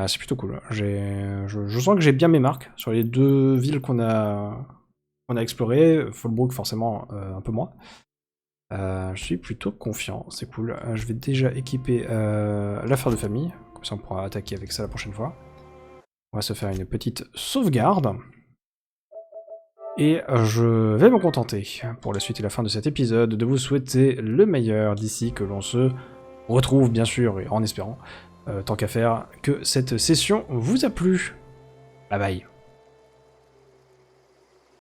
C'est plutôt cool. Je sens que j'ai bien mes marques sur les deux villes qu'on a explorées. Fallbrook, forcément, un peu moins. Je suis plutôt confiant, c'est cool. Je vais déjà équiper l'affaire de famille, comme ça on pourra attaquer avec ça la prochaine fois. On va se faire une petite sauvegarde. Et je vais me contenter, pour la suite et la fin de cet épisode, de vous souhaiter le meilleur d'ici que l'on se retrouve, bien sûr, et en espérant, tant qu'à faire, que cette session vous a plu. Bye bye.